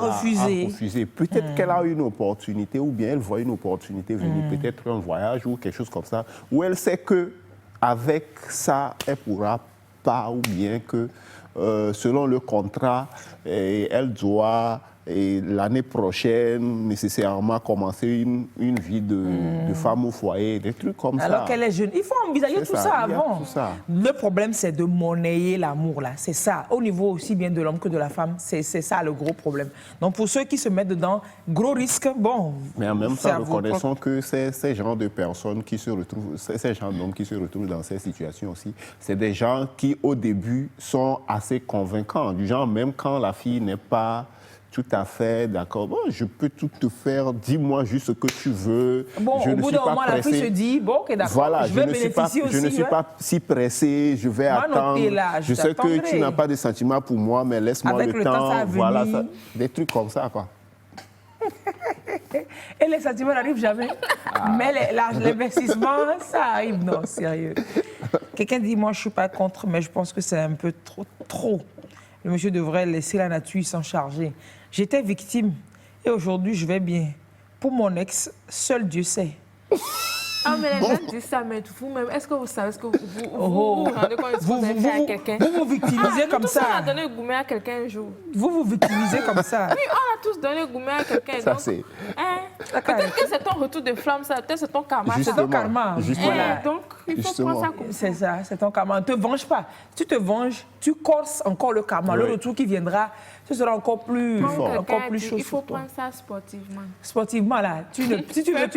refuser. Peut-être qu'elle a une opportunité ou bien elle voit une opportunité venir, peut-être un voyage ou quelque chose comme ça, où elle sait que avec ça, elle ne pourra pas, ou bien que selon le contrat, elle doit l'année prochaine nécessairement commencer une vie de femme au foyer, des trucs comme ça. Alors qu'elle est jeune. Il faut envisager tout ça avant. Tout ça. Le problème, c'est de monnayer l'amour, là. C'est ça. Au niveau aussi bien de l'homme que de la femme, c'est ça le gros problème. Donc pour ceux qui se mettent dedans, gros risque, bon. Mais en même temps, reconnaissons que ces genres de personnes qui se retrouvent, ces genres d'hommes qui se retrouvent dans ces situations aussi, c'est des gens qui au début sont assez convaincants. Du genre, même quand la fille n'est pas tout à fait d'accord. Bon, je peux tout te faire. Dis-moi juste ce que tu veux. Bon, au bout d'un moment, la fille se dit, bon, ok, d'accord, voilà, je vais bénéficier aussi. Je ne suis pas si pressé, je vais attendre. Là, je sais que tu n'as pas de sentiments pour moi, mais laisse-moi le temps. Ça voilà, des trucs comme ça, quoi. Et les sentiments n'arrivent jamais. Mais l'investissement, ça arrive. Non, sérieux. Quelqu'un dit, moi, je ne suis pas contre, mais je pense que c'est un peu trop. Le monsieur devrait laisser la nature s'en charger. J'étais victime et aujourd'hui, je vais bien. Pour mon ex, seul Dieu sait. Ah, mais les gens disent ça, mais vous-même, est-ce que vous savez ce que vous rendez compte de ce que vous avez fait à quelqu'un? Vous victimisez comme ça. On a donné gourmet à quelqu'un un jour. Vous victimisez comme ça. Oui, on a tous donné gourmet à quelqu'un. Ça, c'est... Peut-être que c'est ton retour de flamme, ça. Peut-être c'est ton karma. C'est ton karma. Voilà. Donc, il faut prendre ça comme ça. C'est ça, c'est ton karma. Ne te venge pas. Tu te venges, tu corses encore le karma. Le retour qui viendra, ce sera encore plus fort, encore plus chaud. Il faut prendre ça sportivement. Sportivement, là. Si tu veux,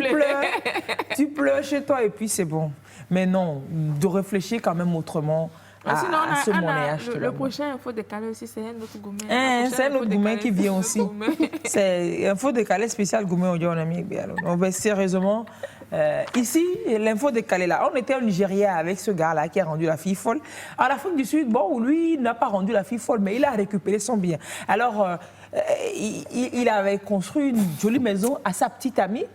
tu pleures chez toi et puis c'est bon. Mais non, de réfléchir quand même autrement à ce monnayage. Le prochain Info Décalé aussi, c'est un autre gourmet. C'est un autre gourmet qui vient aussi. C'est Info Décalé spécial gourmet au Dieu, on sérieusement, ici, l'Info Décalé là, on était au Nigeria avec ce gars-là qui a rendu la fille folle. En Afrique du Sud, bon, lui, il n'a pas rendu la fille folle, mais il a récupéré son bien. Alors, il avait construit une jolie maison à sa petite amie.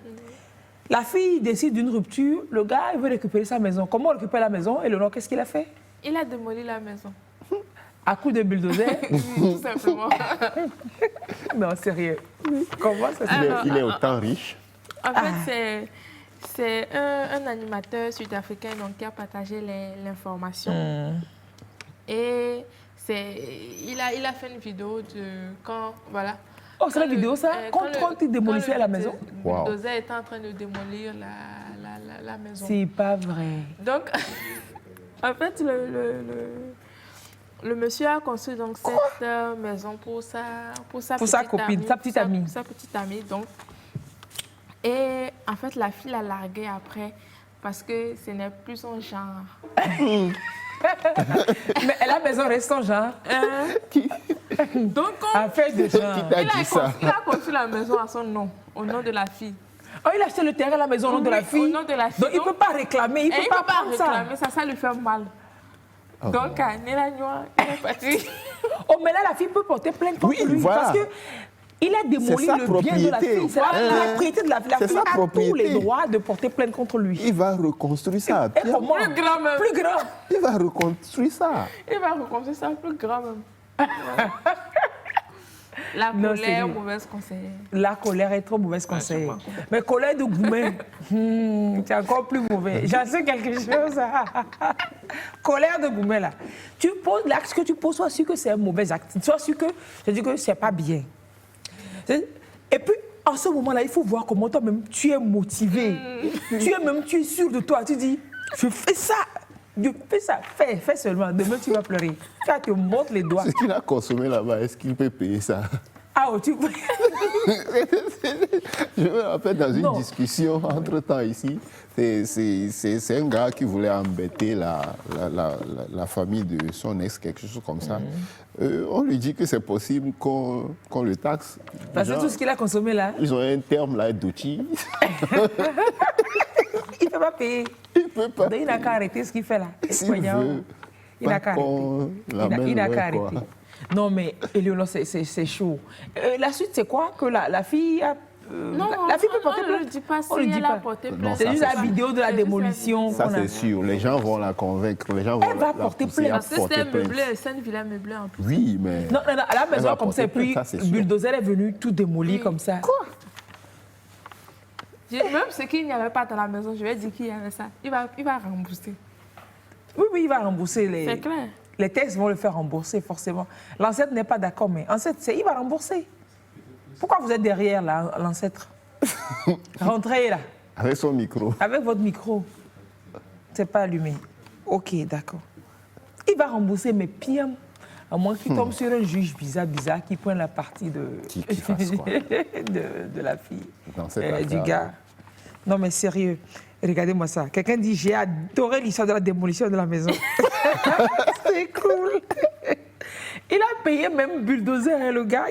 La fille décide d'une rupture, le gars il veut récupérer sa maison. Comment on récupère la maison? Et le Nord, qu'est-ce qu'il a fait? Il a démoli la maison. À coup de bulldozer? Tout simplement. Non, sérieux. Comment ça se fait? Il est autant riche. En fait, c'est un animateur sud-africain donc, qui a partagé l'information. Et il a fait une vidéo de quand... Voilà. Oh, c'est la vidéo, ça? Quand il démolissait la maison? Le bulldozer était en train de démolir la maison. C'est pas vrai. Donc, en fait, le monsieur a construit donc cette maison pour sa copine, sa petite amie. Sa petite amie, donc. Et en fait, la fille l'a largué après parce que ce n'est plus son genre. Mais la maison reste son genre. Donc, affaire de genre. Il a construit la maison à son nom, au nom de la fille. Oh, il a acheté le terrain à la maison au nom de la fille. Au nom de la fille. Donc, il ne peut pas réclamer, il ne peut pas prendre réclamer, ça lui fait mal. Donc, Nela Noir, il est parti. Oh, mais là, la fille peut porter plainte contre lui. Voilà. Parce qu'il a démoli le bien de la fille. C'est la propriété de la fille. La fille a tous les droits de porter plainte contre lui. Il va reconstruire ça. Et comment? Plus grand même. Plus grand. Il va reconstruire ça. Il va reconstruire ça plus grand même. La Non, colère, sérieux. mauvaise conseillère. La colère est trop mauvaise conseillère. je sais Mais colère de Goumet, c'est encore plus mauvais. J'en sais quelque chose. Colère de Goumet, là. Tu poses l'acte que tu poses, sois sûr que c'est un mauvais acte. Sois sûr que, je dis que c'est pas bien. Et puis, en ce moment-là, il faut voir comment toi-même, tu es motivé. Tu es sûr de toi. Tu dis, je fais ça. Je fais ça. Fais seulement. Demain, tu vas pleurer. Tu vas te montres les doigts. Ce qu'il a consommé là-bas, est-ce qu'il peut payer ça? Ah, oh, tu... Je me rappelle dans une Non. discussion entre-temps ici, c'est un gars qui voulait embêter la famille de son ex, quelque chose comme ça. On lui dit que c'est possible qu'on le taxe. Parce que Genre, tout ce qu'il a consommé là, ils ont un terme là d'outil. il ne peut pas payer. Il peut pas. Donc, il n'a qu'à arrêter ce qu'il fait là. S'il Poignard. veut Il n'a pas qu'à arrêter. qu'on Il l'amène n'a loin, qu'à quoi. arrêter. Non, mais Éléonore, c'est chaud. La suite, c'est quoi? Que la fille a... Non, la fille peut porter on ne le plainte. dit pas si On le dit elle pas. a porté Non, plainte. C'est ça, juste c'est la vidéo de la C'est juste la démolition. Ça, qu'on a. c'est sûr. Les gens vont la convaincre. Les gens vont Elle va la porter pousser plainte. à Parce que porter c'était plainte. meublé, c'est une villa meublée en plus. Oui, mais... Non, à la Elle maison, va comme ça, et porter puis plainte, ça, c'est le sûr. bulldozer est venu tout démolir comme ça. Quoi? Même ce qu'il n'y avait pas dans la maison, je vais dire qu'il y avait ça. Il va rembourser. Oui, il va rembourser les... C'est clair. Les textes vont le faire rembourser, forcément. L'ancêtre n'est pas d'accord, mais l'ancêtre, il va rembourser. Pourquoi vous êtes derrière, là, l'ancêtre? Rentrez, là, Avec son micro. avec votre micro. C'est pas allumé. OK, d'accord. Il va rembourser, mais pire, à moins qu'il tombe sur un juge bizarre qui prenne la partie de, Qui fasse quoi? de la fille, Dans cette du affaire-là. gars. Non, mais sérieux, regardez-moi ça. Quelqu'un dit, j'ai adoré l'histoire de la démolition de la maison. C'est cool. Il a payé même bulldozer, hein, le gars,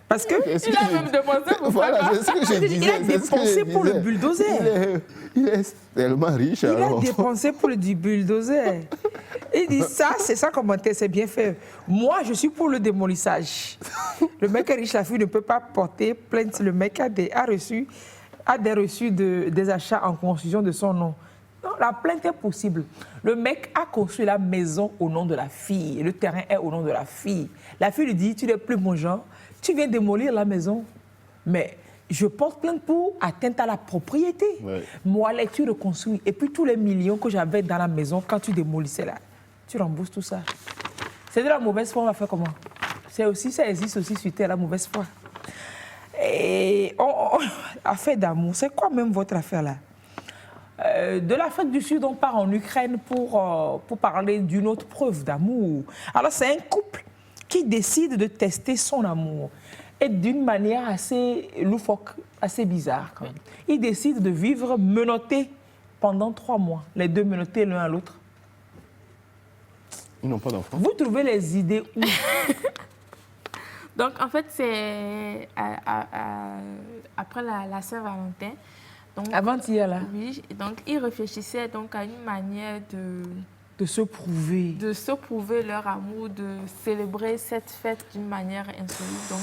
parce que... C'est ce Il que a je- même dépensé pour Voilà, ça. c'est ce que je disais. Il a c'est ce que je dépensé pour le disais. bulldozer. Il est tellement riche, Il a alors. dépensé pour le du bulldozer. Il dit ça, c'est ça commentaire, c'est bien fait. Moi, je suis pour le démolissage. Le mec est riche, la fille ne peut pas porter plainte. Le mec a des reçus des achats en construction de son nom. Non, la plainte est possible. Le mec a construit la maison au nom de la fille. Et le terrain est au nom de la fille. La fille lui dit, tu n'es plus mon genre, tu viens démolir la maison. Mais je porte plainte pour atteinte à la propriété. Ouais. Moi, là, tu reconstruis. Et puis tous les millions que j'avais dans la maison, quand tu démolissais là, tu rembourses tout ça. C'est de la mauvaise foi, on va faire comment? Ça existe aussi sur Terre, la mauvaise foi. Et affaire d'amour, c'est quoi même votre affaire là? De l'Afrique du Sud, on part en Ukraine pour parler d'une autre preuve d'amour. Alors, c'est un couple qui décide de tester son amour. Et d'une manière assez loufoque, assez bizarre quand même. Ils décident de vivre menottés pendant 3 mois. Les deux menottés l'un à l'autre. Ils n'ont pas d'enfants. Vous trouvez les idées où? Donc, en fait, c'est après la Saint-Valentin. Donc, Avant-hier, là, oui, donc ils réfléchissaient donc à une manière de se prouver. de se prouver leur amour, de célébrer cette fête d'une manière insolite. Donc,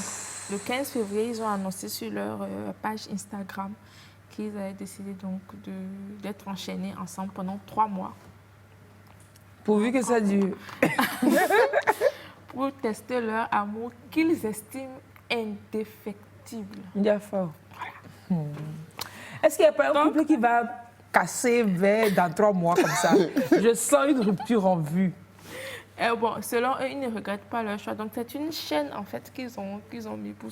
le 15 février, ils ont annoncé sur leur page Instagram qu'ils avaient décidé donc d'être enchaînés ensemble pendant 3 mois Pourvu que ça dure. pour tester leur amour qu'ils estiment indéfectible. Il y a fort. Est-ce qu'il n'y a pas un couple qui va casser dans 3 mois comme ça? Je sens une rupture en vue. Et bon, selon eux, ils ne regrettent pas leur choix. Donc, c'est une chaîne, en fait, qu'ils ont mis pour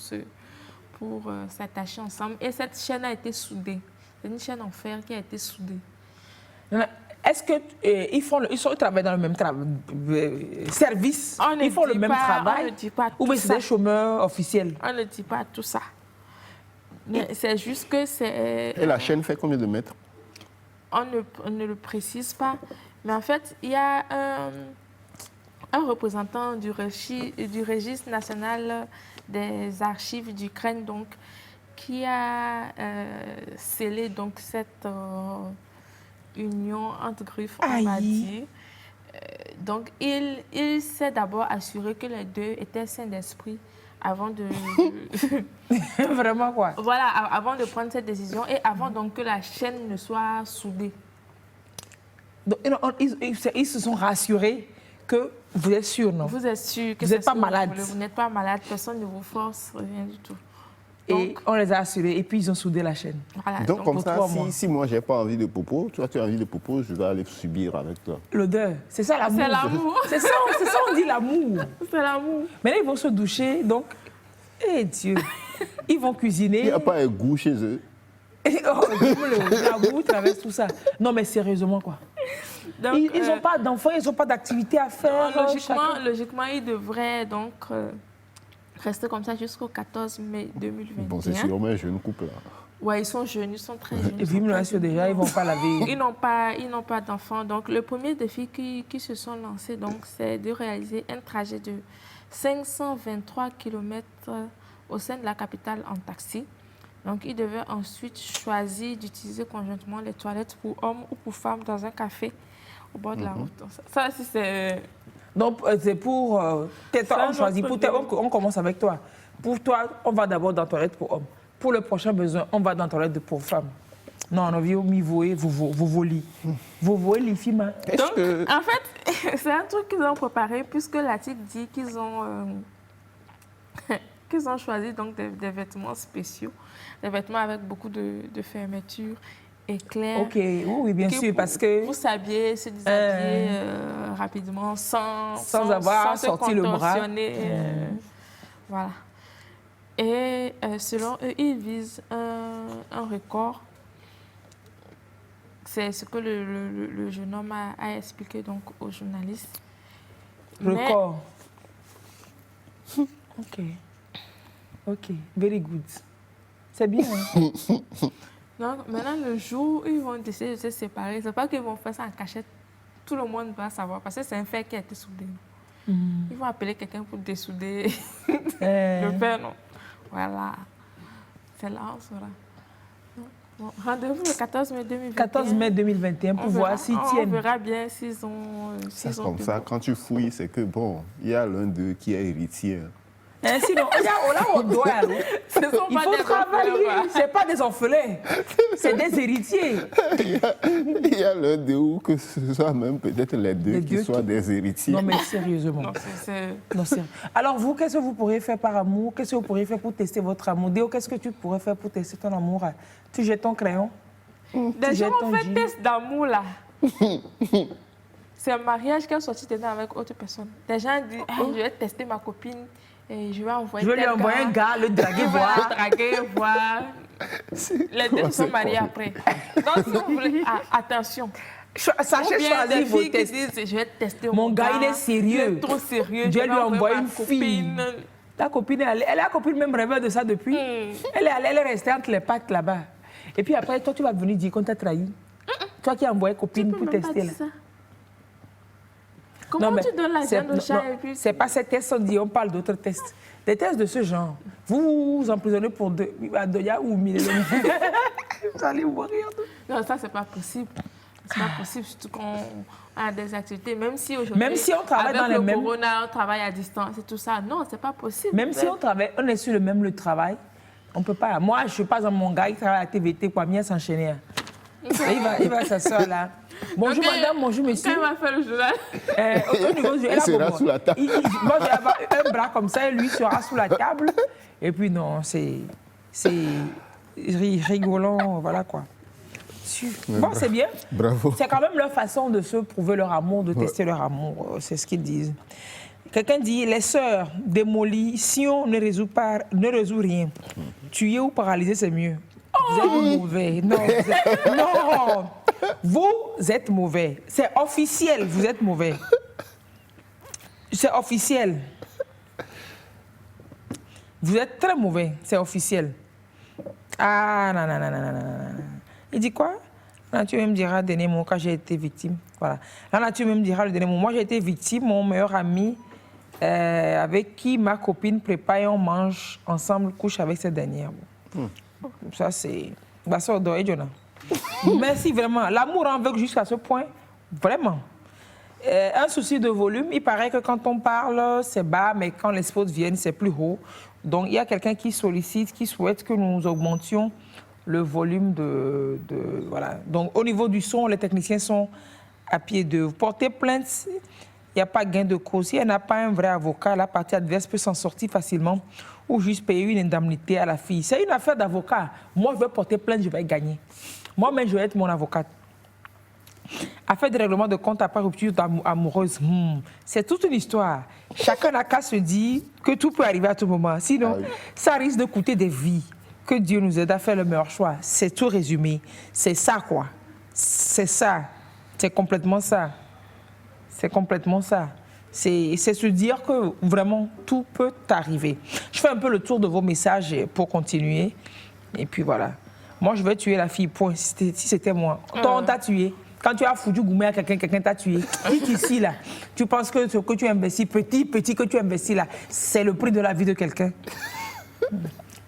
s'attacher ensemble. Et cette chaîne a été soudée. C'est une chaîne en fer qui a été soudée. Est-ce qu'ils travaillent dans le même service? On ne Ils font le dit même pas- travail? On ne dit pas Ou tout bien c'est ça. des chômeurs officiels? On ne dit pas tout ça. Mais c'est juste que c'est... Et la chaîne fait combien de mètres? On ne le précise pas. Mais en fait, il y a un représentant du registre national des archives d'Ukraine donc, qui a scellé donc, cette union entre griffes, on va Aïe. dire. Donc, il s'est d'abord assuré que les deux étaient sains d'esprit avant de Vraiment quoi? voilà, avant de prendre cette décision et avant donc que la chaîne ne soit soudée. Donc, ils se sont rassurés que vous êtes sûr, non? Vous êtes sûr que Vous c'est n'êtes pas ce que vous malade. voulez. Vous n'êtes pas malade, personne ne vous force, rien du tout. Et Donc, on les a assurés et puis ils ont soudé la chaîne. voilà. Donc, comme pour ça, 3 mois. si moi, j'ai pas envie de popo, toi, tu as envie de popo, je vais aller subir avec toi. L'odeur, c'est ça l'amour. C'est l'amour. C'est ça on dit l'amour. C'est l'amour. Maintenant, ils vont se doucher, donc, Dieu, ils vont Il cuisiner. n'y a pas un goût chez eux. Oh, l'amour traverse tout ça. Non, mais sérieusement, quoi. Donc, Ils n'ont pas d'enfants, ils n'ont pas d'activité à faire. chacun. logiquement, ils devraient donc rester comme ça jusqu'au 14 mai 2021. Bon, c'est sûrement un jeune couple, là. Ouais, ils sont jeunes, ils sont très jeunes. Et Vim là, déjà, ils ne vont pas laver. Ils n'ont pas d'enfants. Donc, le premier défi qui se sont lancés, donc, c'est de réaliser un trajet de 523 km au sein de la capitale en taxi. Donc, ils devaient ensuite choisir d'utiliser conjointement les toilettes pour hommes ou pour femmes dans un café au bord de la route. Donc, ça aussi, c'est... Donc, c'est pour... on choisit. On commence avec toi. Pour toi, on va d'abord dans la toilette pour hommes. Pour le prochain besoin, on va dans la toilette pour femmes. Non, on vient au mi-voé, vous volez. Vous voyez les filles. Donc, en fait, c'est un truc qu'ils ont préparé puisque l'article dit qu'ils ont, qu'ils ont choisi donc des vêtements spéciaux, des vêtements avec beaucoup de fermeture, éclairs. Ok, oui, bien sûr, parce que... Pour s'habiller, se déshabiller rapidement sans avoir sorti le bras. Voilà. Et selon eux, ils visent un record. C'est ce que le jeune homme a expliqué donc aux journalistes. Record. Ok, very good. C'est bien. Hein? Donc maintenant, le jour où ils vont décider de se séparer, c'est pas qu'ils vont faire ça en cachette. Tout le monde va savoir parce que c'est un fer qui a été soudé. Ils vont appeler quelqu'un pour dessouder le fer, non? Voilà. C'est là, on saura. Bon, rendez-vous le 14 mai 2021. 14 mai 2021 pour voir s'ils tiennent. On verra bien s'ils ont... Comme ça, quand tu fouilles, c'est que, bon, il y a l'un d'eux qui est héritier. Sinon, là, on doit aller. Il faut travailler. Ce n'est pas des orphelins, c'est des héritiers. Il y a l'un d'eux ou que ce soit même peut-être les deux qui soient des héritiers. Non, mais sérieusement. Non, sérieux. Alors, vous, qu'est-ce que vous pourriez faire par amour? Qu'est-ce que vous pourriez faire pour tester votre amour? Déo, qu'est-ce que tu pourrais faire pour tester ton amour? Tu jettes ton crayon? Des gens ont fait test d'amour, là. C'est un mariage qui a sorti dedans avec autre personne. Des gens disent, je vais tester ma copine. Et je vais envoyer lui envoyer un gars, le draguer, voir. Le draguer, voir. Les deux se sont mariés après. Donc, si vous voulez, attention. Sachez choisir vos tests. Disent, je vais tester mon gars. Il est sérieux. Il est trop sérieux. Je vais lui envoyer une fille. Ta copine, elle est la copine même rêveur de ça depuis. Elle est restée entre les pattes là-bas. Et puis après, toi, tu vas venir dire qu'on t'a trahi. Toi qui as envoyé copine pour tester là. Comment tu donnes la viande au chat et puis... C'est pas ces tests, on parle d'autres tests. Des tests de ce genre. Vous vous emprisonnez pour deux. Doya ou mille. Vous allez mourir. Non, ça, c'est pas possible. C'est pas possible, surtout qu'on a des activités. Même si aujourd'hui, même si on travaille dans les mêmes... Avec le corona, on travaille à distance et tout ça. Non, c'est pas possible. Même si on travaille, on est sur le travail, on peut pas. Moi, je suis pas dans mon gars, il travaille à la TVT, quoi, bien s'enchaîner. Il va s'asseoir là. Bonjour madame, bonjour monsieur. Quand il va faire le journal. Il sera sous la table. Moi, je vais avoir un bras comme ça et lui sera sous la table. Et puis non, c'est rigolant, voilà quoi. Bon, c'est bien. Bravo. C'est quand même leur façon de se prouver leur amour, de tester leur amour. C'est ce qu'ils disent. Quelqu'un dit, les sœurs, démolition ne résout rien. Tuer ou paralyser, c'est mieux. Vous êtes mauvais. Non, non. Vous êtes mauvais. C'est officiel, vous êtes mauvais. C'est officiel. Vous êtes très mauvais, c'est officiel. Ah, non. Il dit quoi? La nature même dira le dernier mot quand j'ai été victime. Voilà. La nature même dira le dernier mot. Moi, j'ai été victime, mon meilleur ami, avec qui ma copine prépare et on mange ensemble, couche avec cette dernière. Ça, c'est... Merci vraiment. L'amour en veut jusqu'à ce point. Vraiment. Un souci de volume. Il paraît que quand on parle, c'est bas, mais quand les spots viennent, c'est plus haut. Donc, il y a quelqu'un qui sollicite, qui souhaite que nous augmentions le volume de... Voilà. Donc, au niveau du son, les techniciens sont à pied d'œuvre. Porter plainte il n'y a pas gain de cause. Si elle n'a pas un vrai avocat, la partie adverse peut s'en sortir facilement ou juste payer une indemnité à la fille. C'est une affaire d'avocat. Moi, je vais porter plainte, je vais gagner. Moi-même, je vais être mon avocate. Affaire de règlement de compte après rupture amoureuse, c'est toute une histoire. Chacun n'a qu'à se dire que tout peut arriver à tout moment. Sinon, ça risque de coûter des vies. Que Dieu nous aide à faire le meilleur choix. C'est tout résumé. C'est ça, quoi. C'est ça. C'est complètement ça. C'est complètement ça. C'est se dire que vraiment tout peut arriver. Je fais un peu le tour de vos messages pour continuer. Et puis voilà. Moi, je vais tuer la fille, point. Si c'était moi. Toi, on t'a tué. Quand tu as foutu goumé à quelqu'un, quelqu'un t'a tué. Qui ici, là, tu penses que ce que tu investis, petit que tu investis, là, c'est le prix de la vie de quelqu'un.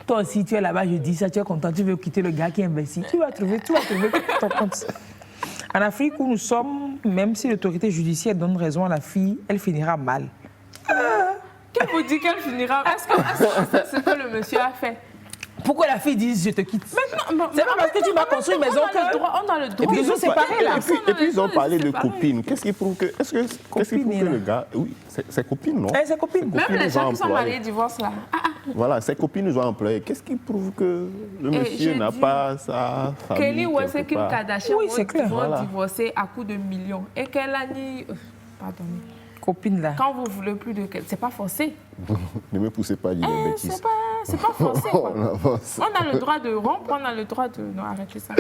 Toi aussi, tu es là-bas, je dis ça, tu es content, tu veux quitter le gars qui investit. Tu vas trouver ton compte. En Afrique où nous sommes, même si l'autorité judiciaire donne raison à la fille, elle finira mal. Qui vous dit qu'elle finira? Est-ce que c'est ce que le monsieur a fait? Pourquoi la fille dit je te quitte? Maintenant, c'est pas parce que tu m'as construit une maison que... On a le droit. Et puis ils ont séparé là. Et puis ils ont parlé de copines. Qu'est-ce qui prouve que... Est-ce qu'il prouve que le gars... Oui, c'est copine, non? C'est copine. Même les gens qui sont mariés divorcent là. Voilà, ses copines nous ont employés. Qu'est-ce qui prouve que le monsieur n'a pas sa famille? Kelly West et Kim Kardashian vont divorcer à coups de millions. Et qu'elle a dit... Pardon. Copine là. Quand vous voulez plus de... C'est pas forcé. Ne me poussez pas à dire des bêtises. C'est pas forcé, quoi. On a le droit de rompre, on a le droit de... Non, arrêtez ça.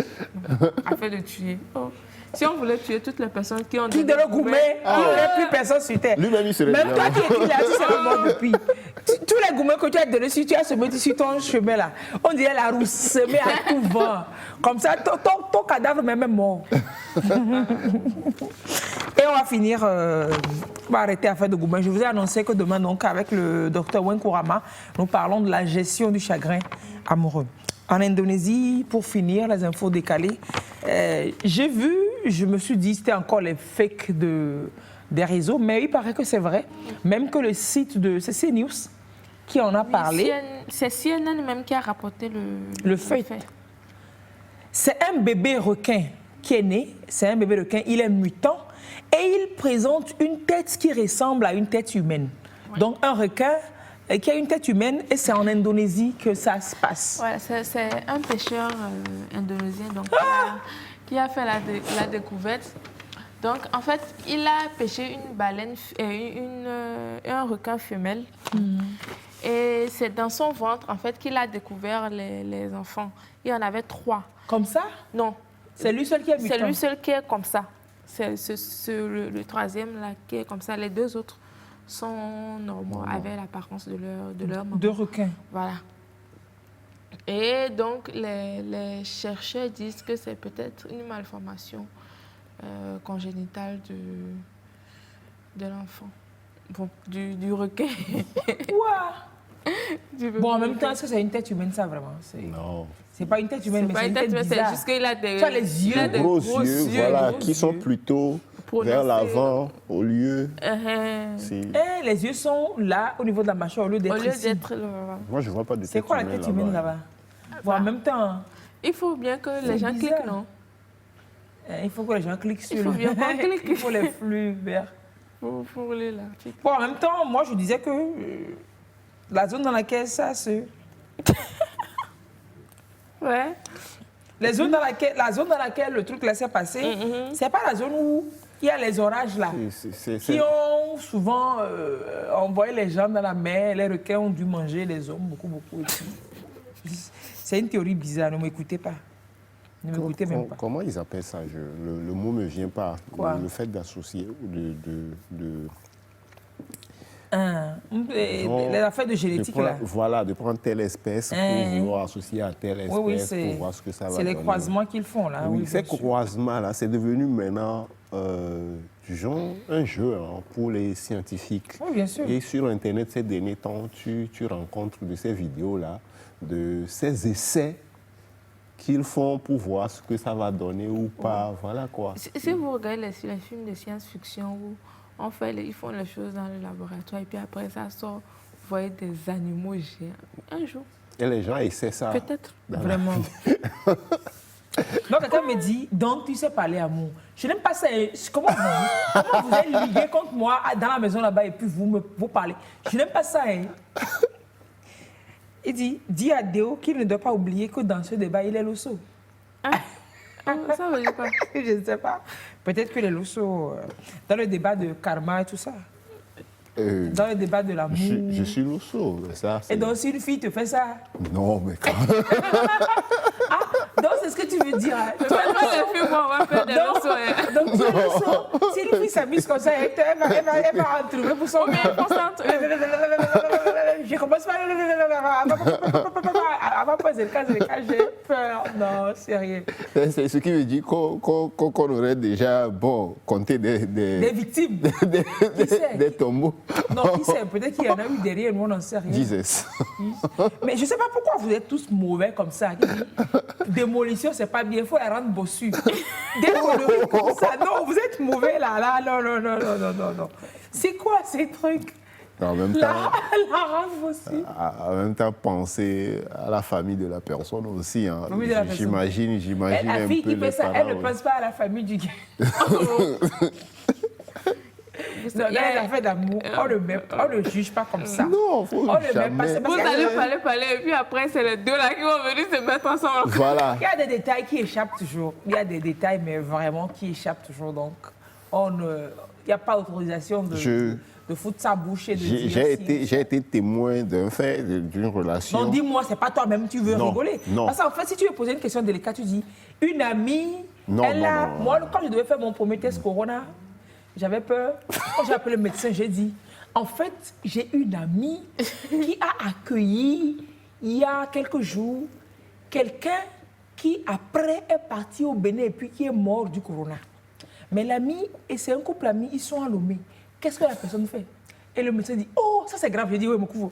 Afin de tuer. Oh. Si on voulait tuer toutes les personnes qui ont... Qui de le gourmet, il n'y aurait plus personne sur terre. Lui-même, il serait... Même toi qui es là, tu serais mort depuis. Tous les gourmets que tu as donnés, si tu as semé sur ton chemin là, on dirait la roue semée à tout vent. Comme ça, ton cadavre même est mort. Et on va finir, on va arrêter l'affaire de gourmet. Je vous ai annoncé que demain, donc, avec le docteur Wenkurama, nous parlons de la gestion du chagrin amoureux. En Indonésie, pour finir, les infos décalées, j'ai vu, je me suis dit, c'était encore les fakes des réseaux, mais il paraît que c'est vrai, même que le site de CNews qui en a parlé. C'est CNN même qui a rapporté le fait. C'est un bébé requin qui est né, c'est un bébé requin, il est mutant et il présente une tête qui ressemble à une tête humaine. Oui. Donc un requin qui a une tête humaine et c'est en Indonésie que ça se passe. Ouais, c'est un pêcheur indonésien donc, qui a fait la découverte. Donc, en fait, il a pêché une baleine, un requin femelle. Et c'est dans son ventre, en fait, qu'il a découvert les enfants. Il y en avait 3. Comme ça? Non. C'est lui seul qui est mutant? C'est lui seul qui est comme ça. C'est le troisième, là, qui est comme ça. Les 2 autres sont normaux, avec l'apparence de leur maman. 2 requins. Voilà. Et donc, les chercheurs disent que c'est peut-être une malformation congénitale de l'enfant. Bon, du requin. Bon, en même temps, est-ce que c'est une tête humaine, ça, vraiment? Non. C'est pas une tête humaine, mais c'est une tête bizarre. C'est juste qu'il a des... Tu as les yeux. Des gros yeux, voilà, qui sont plutôt vers l'avant, au lieu... Les yeux sont là, au niveau de la mâchoire, au lieu d'être ici. Moi, je ne vois pas de tête humaine. C'est quoi la tête humaine là-bas? Bon, en même temps... Il faut bien que les gens cliquent, non? Il faut que les gens cliquent sur Il faut bien qu'on clique. Il faut les flux verts. Pour les là. Bon, en même temps, moi, je disais que la zone dans laquelle ça se... Ouais. La zone dans laquelle le truc là s'est passé, c'est pas la zone où il y a les orages là, qui ont souvent envoyé les gens dans la mer, les requins ont dû manger les hommes, beaucoup. C'est une théorie bizarre, ne m'écoutez pas. Ne m'écoutez même pas. Comment ils appellent ça? Le mot ne me vient pas. Quoi? Le fait d'associer les affaires de génétique là. Voilà, de prendre telle espèce pour vouloir associer à telle espèce pour voir ce que ça va donner. C'est les croisements qu'ils font là. Oui, ces croisements là, c'est devenu maintenant du genre un jeu pour les scientifiques. Oui, bien sûr. Et sur Internet, ces derniers temps, tu rencontres de ces vidéos là, de ces essais qu'ils font pour voir ce que ça va donner ou pas. Voilà quoi. Si vous regardez les films de science-fiction où ils font les choses dans le laboratoire et puis après ça sort, vous voyez des animaux géants. Un jour. Et les gens essaient ça. Peut-être. Vraiment. Donc, quelqu'un me dit, donc, tu sais parler amour. Je n'aime pas ça. Comment vous êtes ligué contre moi dans la maison là-bas et puis vous parlez. Je n'aime pas ça. Hein. Il dit, dis à Déo qu'il ne doit pas oublier que dans ce débat, il est l'osso. Ça veut dire quoi? Je ne sais pas. Peut-être que les Losso, dans le débat de karma et tout ça, dans le débat de l'amour. Je suis l'osso. Et donc, si une fille te fait ça. Non, mais quand Donc, c'est ce que tu veux dire. Hein. Toi, les filles, on va faire des Losso. Donc, tu es Losso. Si une fille s'amuse comme ça, elle va en trouver pour son bien. Je commence par. Avant de poser le cas, j'ai peur. Non, sérieux. c'est ce qui veut dire qu'on aurait déjà compté Des victimes. des tombeaux. Non, qui sait? Peut-être qu'il y en a eu derrière, nous, on n'en sait rien. Jesus. Mais je ne sais pas pourquoi vous êtes tous mauvais comme ça. Démolition, c'est pas bien, il faut la rendre bossue. Démolition comme ça. Non, vous êtes mauvais là. Non. C'est quoi ces trucs? En même temps, La rendre bossue. en même temps, penser à la famille de la personne aussi. Hein. Famille de la personne. J'imagine La un fille peu qui les fait ça, parents, elle ne oui. pense pas à la famille du gars. Dans les affaires d'amour, on ne juge pas comme ça. Non, faut On ne met jamais. pas. C'est parce Vous qu'il y a- allez, et puis après, c'est les deux là qui vont venir se mettre ensemble. Voilà. il y a des détails qui échappent toujours. Il y a des détails, mais vraiment qui échappent toujours. Donc, il n'y a pas d'autorisation de foutre sa bouche et de dire... J'ai été témoin d'un fait, d'une relation. Non, dis-moi, c'est pas toi-même, tu veux Non, rigoler. non. Parce qu'en fait, si tu veux poser une question délicate, tu dis, une amie, Non, elle non, a... non, non. Moi, quand je devais faire mon premier test Corona, j'avais peur. Quand j'ai appelé le médecin, j'ai dit, en fait, j'ai une amie qui a accueilli, il y a quelques jours, quelqu'un qui, après, est parti au Bénin et puis qui est mort du Corona. Mais l'ami, et c'est un couple ami, ils sont à Lomé. Qu'est-ce que la personne fait? Et le médecin dit, oh, ça c'est grave. Je dis, oui, mon couvre.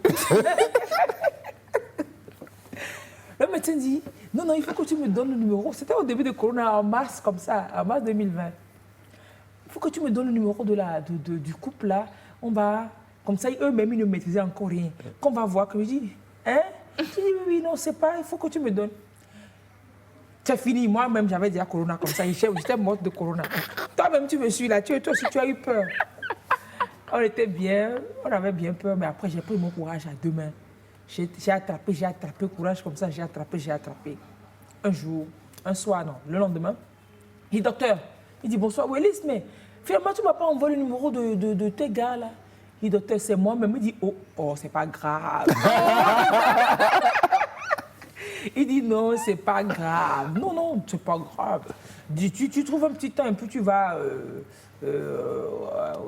Le médecin dit, non, il faut que tu me donnes le numéro. C'était au début de Corona, en mars, comme ça, en mars 2020. Il faut que tu me donnes le numéro du couple là. On va, comme ça, eux-mêmes, ils ne maîtrisaient encore rien. Qu'on va voir. Que je dis, hein? Je dis, oui, non, c'est pas, il faut que tu me donnes. C'est fini, moi-même, j'avais déjà Corona comme ça. J'étais morte de Corona. Toi-même, tu me suis là. Toi aussi, tu as eu peur. On était bien, on avait bien peur, mais après, j'ai pris mon courage à deux mains. J'ai attrapé courage comme ça, j'ai attrapé. Un jour, un soir, non, le lendemain, il dit, docteur, il dit, bonsoir, Willis, mais finalement, tu ne m'as pas envoyé le numéro de tes gars, là. Il dit, docteur, c'est moi, mais il me dit, oh, c'est pas grave. Il dit, non, c'est pas grave. Non, c'est pas grave. Tu trouves un petit temps, un peu, tu vas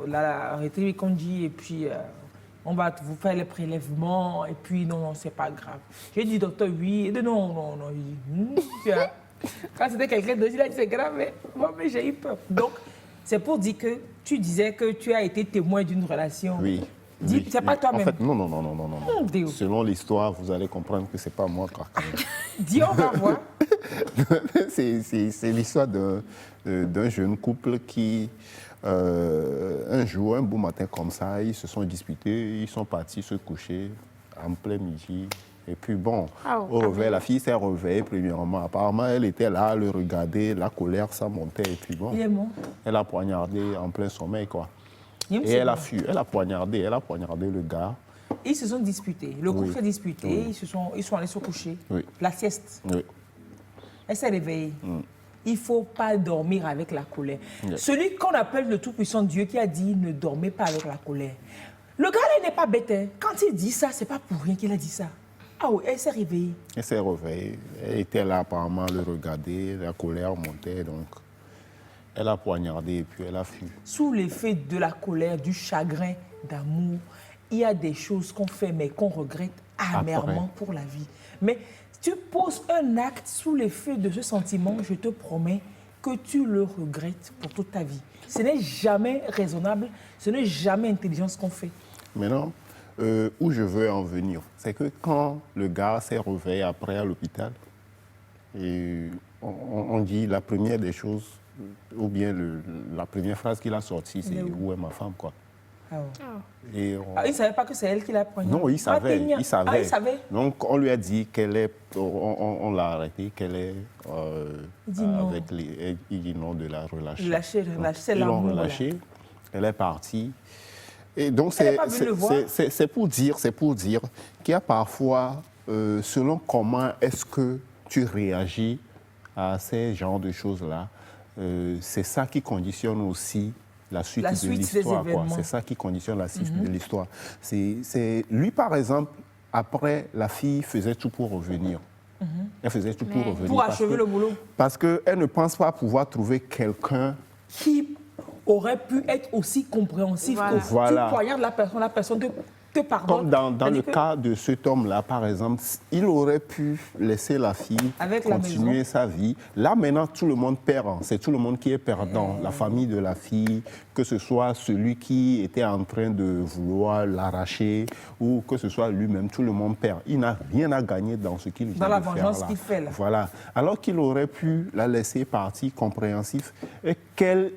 la retraite qu'on dit, et puis on va vous faire les prélèvements, et puis non, c'est pas grave. J'ai dit, docteur, oui. Il dit, non. Il dit, quand c'était quelqu'un d'autre, il a dit, c'est grave, mais moi, j'ai eu peur. Donc, c'est pour dire que tu disais que tu as été témoin d'une relation. Oui. Dis, c'est pas toi-même. En fait, non. Dieu. Selon l'histoire, vous allez comprendre que c'est pas moi. Dis, on va voir. C'est l'histoire d'un jeune couple qui, un jour, un beau matin comme ça, ils se sont disputés, ils sont partis se coucher en plein midi. Et puis bon, au réveil, la fille s'est réveillée premièrement. Apparemment, elle était là, elle le regardait, la colère, ça montait. Et puis bon, Il est mort. elle a poignardé en plein sommeil, quoi. Et elle a fui, elle a poignardé le gars. Ils se sont disputés. Le couple Oui. s'est disputé. Oui. Ils sont allés se coucher. Oui. La sieste. Oui. Elle s'est réveillée. Il ne faut pas dormir avec la colère. Oui. Celui qu'on appelle le Tout-Puissant Dieu qui a dit ne dormez pas avec la colère. Le gars là n'est pas bête. Hein. Quand il dit ça, ce n'est pas pour rien qu'il a dit ça. Ah oui, elle s'est réveillée. Elle s'est réveillée. Elle était là apparemment à le regarder. La colère montait, donc elle a poignardé et puis elle a fui. Sous l'effet de la colère, du chagrin, d'amour, il y a des choses qu'on fait mais qu'on regrette amèrement pour la vie. Mais tu poses un acte sous l'effet de ce sentiment, je te promets que tu le regrettes pour toute ta vie. Ce n'est jamais raisonnable, ce n'est jamais intelligent ce qu'on fait. Maintenant, où je veux en venir, c'est que quand le gars s'est réveillé après à l'hôpital, et on dit la première des choses, ou bien la première phrase qu'il a sortie, c'est « Où est ma femme ?» quoi. Ah ouais. Et Ah, il ne savait pas que c'est elle qui l'a poignardé. non, il savait, Ténia. il savait. Ah, il savait. Donc, on lui a dit qu'elle est... On l'a arrêté, qu'elle est... Il dit non. Il dit non, de la relâcher. Relâcher, Donc, c'est ils l'ont l'amour, là. relâchée, elle est partie. Et donc, Elle est pas venue le voir. c'est pour dire qu'il y a parfois, selon comment est-ce que tu réagis à ces genres de choses-là, c'est ça qui conditionne aussi la suite La de suite des l'histoire. quoi. événements. C'est ça qui conditionne la suite de l'histoire. Lui, par exemple, après, la fille faisait tout pour revenir. Elle faisait tout pour revenir. Pour achever le boulot. Parce qu'elle ne pense pas pouvoir trouver quelqu'un. Qui aurait pu être aussi compréhensif Voilà. que Voilà. tu poignardes la personne te pardonne. Comme dans le C'est-à-dire que- cas de cet homme-là, par exemple, il aurait pu laisser la fille Avec la continuer maison. sa vie. Là, maintenant, tout le monde perd. C'est tout le monde qui est perdant. La famille de la fille, que ce soit celui qui était en train de vouloir l'arracher ou que ce soit lui-même, tout le monde perd. Il n'a rien à gagner dans ce qu'il vient Dans la de faire vengeance là. qu'il fait, là. Voilà. Alors qu'il aurait pu la laisser partir compréhensif et qu'elle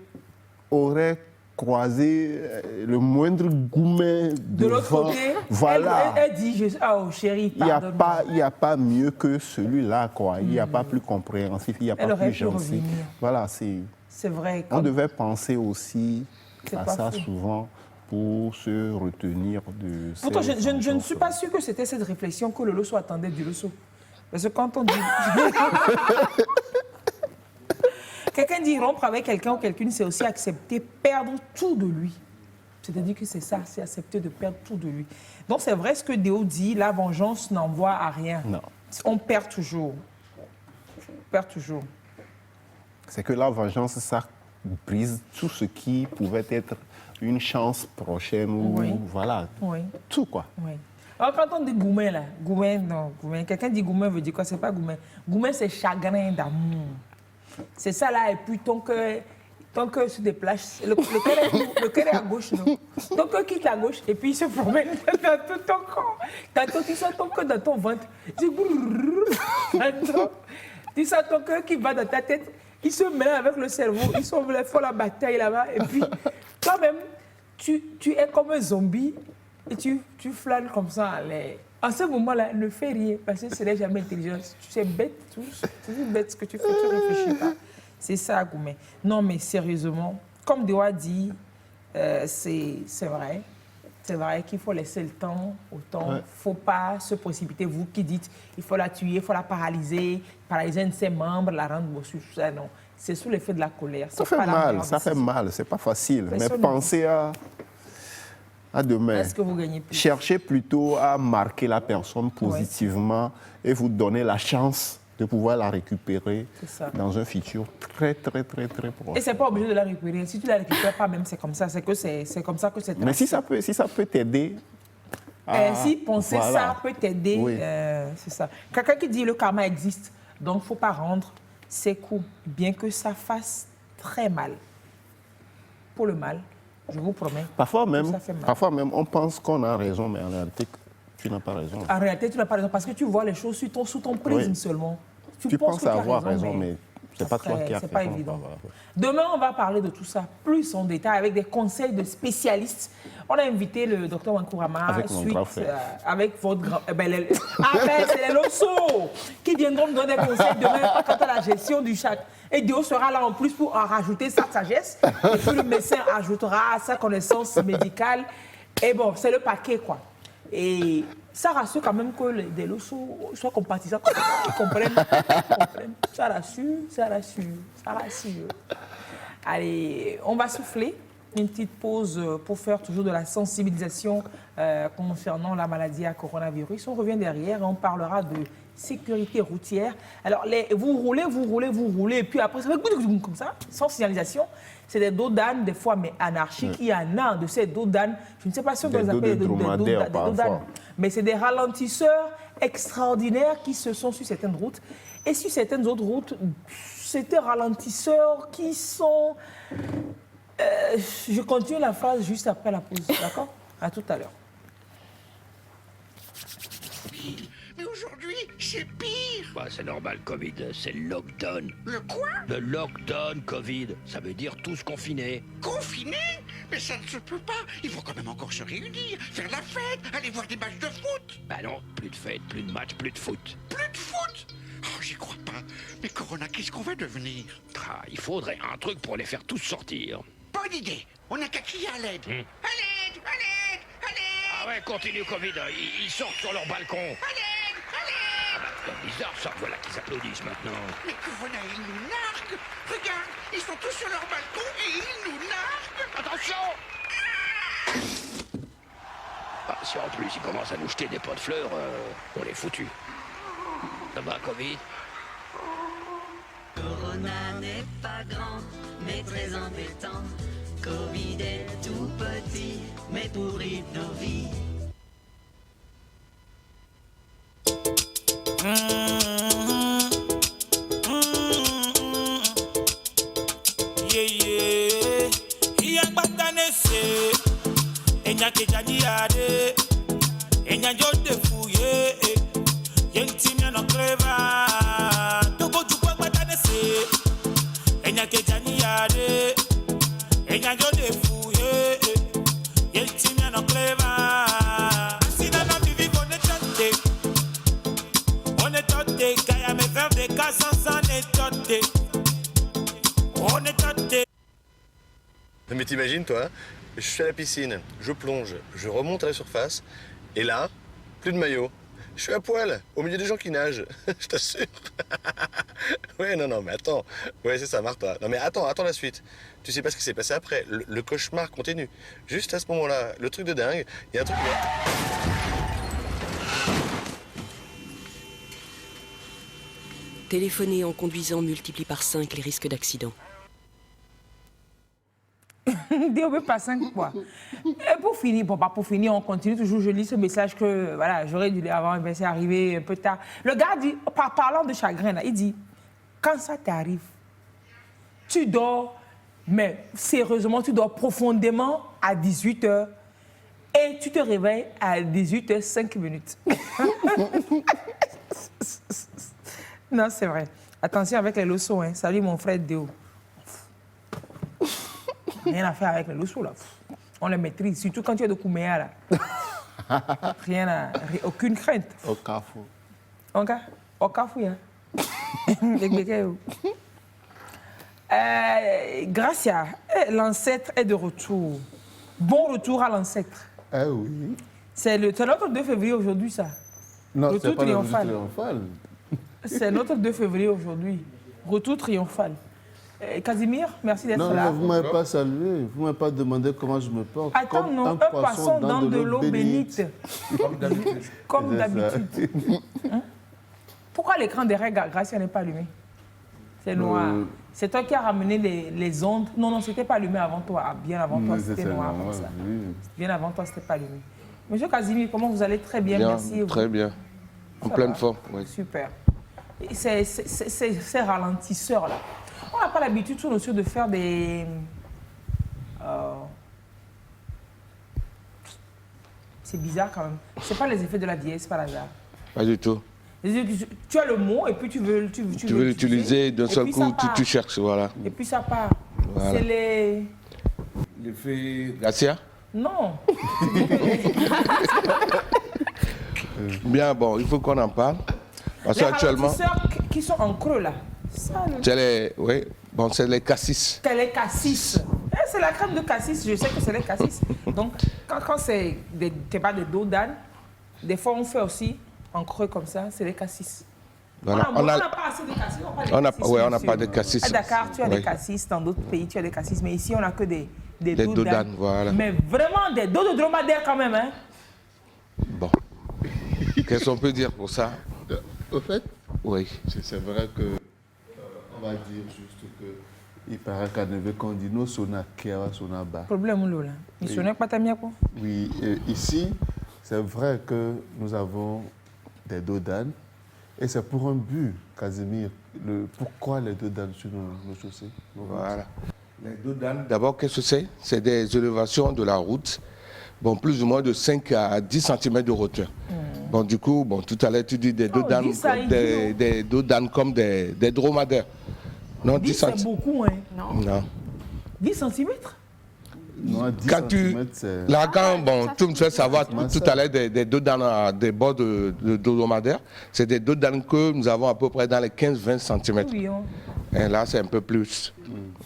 aurait croisé le moindre goumet De l'autre devant. côté, Voilà. elle dit oh chérie, Il n'y a pardonne-moi. pas mieux que celui-là, quoi. Il n'y a pas plus compréhensif, il n'y a Elle pas aurait plus pu gentil. revenir. Voilà, C'est vrai. on comme- devait penser aussi C'est à pas ça faux. souvent pour se retenir de ces Pourtant, je ne suis vengeances. pas sûre que c'était cette réflexion que le Loso attendait du Loso. Parce que quand on dit... Quelqu'un dit rompre avec quelqu'un ou quelqu'une, c'est aussi accepter perdre tout de lui. C'est-à-dire que c'est ça, c'est accepter de perdre tout de lui. Donc c'est vrai ce que Déo dit, la vengeance n'envoie à rien. Non. On perd toujours. On perd toujours. C'est que la vengeance, ça brise tout ce qui pouvait être une chance prochaine ou Oui. voilà, Oui. tout quoi. Oui. Alors quand on dit Goumen, là, Goumen, non, Goumen, quelqu'un dit Goumen veut dire quoi? C'est pas Goumen. Goumen, c'est chagrin d'amour. C'est ça là, et puis ton cœur se déplace. Le cœur est à gauche, non? Ton cœur quitte la gauche et puis il se promène dans tout ton corps. Tantôt, tu sens ton cœur dans ton ventre. Tantôt, tu sens ton cœur qui va dans ta tête. Il se mêle avec le cerveau. Ils font la bataille là-bas. Et puis, toi-même, tu es comme un zombie et tu flânes comme ça en l'air. En ce moment-là, ne fais rien parce que ce n'est jamais intelligent. Tu es bête, c'est bête ce que tu fais, tu ne réfléchis pas. C'est ça, Goumen. Non, mais sérieusement, comme Dewa dit, c'est vrai. C'est vrai qu'il faut laisser le temps au temps. Il ne faut pas se précipiter. Vous qui dites il faut la tuer, il faut la paralyser un de ses membres, la rendre bossu, tout ça, non. C'est sous l'effet de la colère. Ça C'est fait pas la mal, meilleure ça fait décision. mal, c'est pas facile. Mais Personne ne pensez à demain. Est-ce que vous gagnez plus? Cherchez plutôt à marquer la personne positivement et vous donner la chance de pouvoir la récupérer C'est ça. dans un futur très, très, très, très proche. Et c'est pas obligé de la récupérer. Si tu la récupères pas, même c'est comme ça. C'est comme ça que c'est. Mais si ça peut t'aider. Si penser voilà. ça peut t'aider, Oui. c'est ça. Quelqu'un qui dit le karma existe, donc faut pas rendre ses coups, bien que ça fasse très mal. Pour le mal, je vous promets. Parfois ça même, fait mal. on pense qu'on a raison, mais en réalité, tu n'as pas raison. En réalité, tu n'as pas raison parce que tu vois les choses sous ton prisme Oui. seulement. Tu penses que tu as avoir raison, mais c'est pas après, toi qui as c'est raison. pas évident. Voilà. Demain, on va parler de tout ça plus en détail avec des conseils de spécialistes. On a invité le docteur Wankourama Avec mon grand frère. avec votre grand... c'est les Loso qui viendront nous donner des conseils demain quant à la gestion du chat. Et Dio sera là en plus pour en rajouter sa sagesse. Et puis le médecin ajoutera sa connaissance médicale. Et bon, c'est le paquet, quoi. Et ça rassure quand même que des Loso soient compatissants, qu'ils comprennent. Ça rassure. Allez, on va souffler. Une petite pause pour faire toujours de la sensibilisation concernant la maladie à coronavirus. On revient derrière et on parlera de sécurité routière. Alors, vous roulez, et puis après, ça fait comme ça, sans signalisation. C'est des dos d'âne, des fois, mais anarchiques. Il y en a de ces dos d'âne. Je ne sais pas si on Des doit les dos appeler de dromadaire, des dos d'âne. parfois. Mais c'est des ralentisseurs extraordinaires qui se sont sur certaines routes. Et sur certaines autres routes, c'est des ralentisseurs qui sont... je continue la phrase juste après la pause, d'accord? À tout à l'heure. Mais aujourd'hui, c'est pire. Bah, c'est normal, Covid, c'est le lockdown. Le quoi? Le lockdown, Covid, ça veut dire tous confinés. Confiné? Mais ça ne se peut pas. Il faut quand même encore se réunir, faire la fête, aller voir des matchs de foot. Bah non, plus de fête, plus de match, plus de foot. Plus de foot? Oh, j'y crois pas. Mais Corona, qu'est-ce qu'on va devenir? Ah, il faudrait un truc pour les faire tous sortir. Bonne idée. On n'a qu'à crier à l'aide. À l'aide, à l'aide, à l'aide. Ah ouais, continue Covid, ils sortent sur leur balcon. À l'aide, à l'aide. Ah bah, c'est bizarre ça, voilà qu'ils applaudissent maintenant. Mais Corona, ils nous narguent. Regarde, ils sont tous sur leur balcon et ils nous narguent. Attention! Ah, si en plus ils commencent à nous jeter des pots de fleurs, on est foutus. Ça va, Covid? Corona n'est pas grand, mais très embêtant. Covid est tout petit, mais pourrit nos vies. Mais t'imagines, toi, je suis à la piscine, je plonge, je remonte à la surface, et là, plus de maillot. Je suis à poil, au milieu des gens qui nagent, je t'assure. Ouais, non, mais attends. Ouais, c'est ça, marre-toi. Non, mais attends la suite. Tu sais pas ce qui s'est passé après. Le cauchemar continue. Juste à ce moment-là, le truc de dingue, il y a un truc... Téléphoner en conduisant multiplie par 5 les risques d'accident. DOB par 5 quoi. Et pour finir, bon, pas pour finir, on continue toujours. Je lis ce message que voilà, j'aurais dû lire avant, mais c'est arrivé un peu tard. Le gars dit, parlant de chagrin, là, il dit, quand ça t'arrive, tu dors, mais sérieusement, tu dors profondément à 18h et tu te réveilles à 18h05. Non, c'est vrai. Attention avec les leçons. Hein. Salut mon frère Déo. Rien à faire avec les leçons, là. On les maîtrise, surtout quand tu es de Kouméa, là. Aucune crainte. Au carrefour. Au carrefour, hein. Gracia, l'ancêtre est de retour. Bon retour à l'ancêtre. Ah oui. C'est notre 2 février aujourd'hui, ça. Non, Retour c'est pas triomphal. le triomphal. C'est notre 2 février aujourd'hui. Retour triomphal. Casimir, merci d'être là. Non, vous ne m'avez pas salué, vous ne m'avez pas demandé comment je me porte. Attends, comme non, un poisson dans de l'eau bénite. Comme d'habitude. Hein? Pourquoi l'écran derrière Gracia n'est pas allumé? C'est noir. C'est toi qui as ramené les ondes. Non, c'était pas allumé avant toi. Bien avant toi, c'était noir comme ça. Oui. Bien avant toi, c'était pas allumé. Monsieur Casimir, comment vous allez? Très bien, merci. Très bien. En pleine forme. Oui. Super. Ces ralentisseurs-là. On n'a pas l'habitude sur nos de faire des... C'est bizarre quand même. C'est pas les effets de la vieillesse par hasard. Pas du tout. Tu as le mot et puis tu veux l'utiliser, d'un seul coup, tu cherches, voilà. Et puis ça part. Voilà. C'est les... L'effet... Gracia? Non. Bien, bon, il faut qu'on en parle. Parce les qu'actuellement... ralentisseurs qui sont en creux, là. C'est les... Oui, bon, c'est les cassis. C'est les cassis. C'est la crème de cassis, je sais que c'est les cassis. Donc, quand c'est pas des dos d'âne, des fois on fait aussi en creux comme ça, c'est les cassis. Voilà. On n'a pas assez de cassis, on n'a pas de cassis. On n'a pas de cassis. À Dakar, tu as des cassis, dans d'autres pays, tu as des cassis, mais ici, on n'a que des dos d'âne. Voilà. Mais vraiment des dos de dromadaire quand même. Hein? Bon. Qu'est-ce qu'on peut dire pour ça? Au fait, oui. C'est vrai que, on va dire juste que, il paraît qu'à Neve Condino, Sona Kewa, Sona Ba. Problème, là. Il sonne pas ta mienne, quoi? Oui, ici, c'est vrai que nous avons des dos d'âne. Et c'est pour un but, Casimir. Pourquoi les dos d'âne sur nos chaussées? Voilà. Les dos d'âne, d'abord, qu'est-ce que c'est? C'est des élévations de la route, bon, plus ou moins de 5 à 10 cm de hauteur. Bon, du coup, bon, tout à l'heure, tu dis des dos d'âne des dos d'âne comme des dromadaires. Non, 10 c'est beaucoup, hein? Non. 10 cm? Non, 10 quand tu me fais savoir tout à l'heure des dos dans des bords de dromadaire, c'est des dos dans que nous avons à peu près dans les 15-20 cm. Oui, Et là, c'est un peu plus.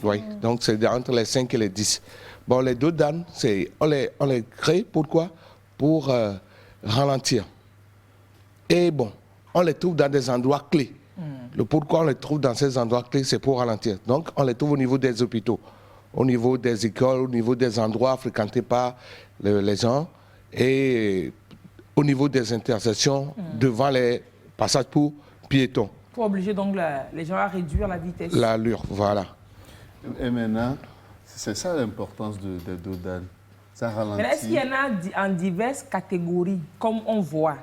Oui, donc c'est entre les 5 et les 10. Bon, les dos d'âne, on les crée, pourquoi? Pour ralentir. Et bon, on les trouve dans des endroits clés. Le pourquoi on les trouve dans ces endroits clés, c'est pour ralentir. Donc, on les trouve au niveau des hôpitaux, au niveau des écoles, au niveau des endroits fréquentés par les gens et au niveau des intersections devant les passages pour piétons. Pour obliger donc les gens à réduire la vitesse. L'allure, voilà. Et maintenant, c'est ça l'importance des dos d'âne. Ça ralentit. Mais est-ce qu'il y en a en diverses catégories, comme on voit?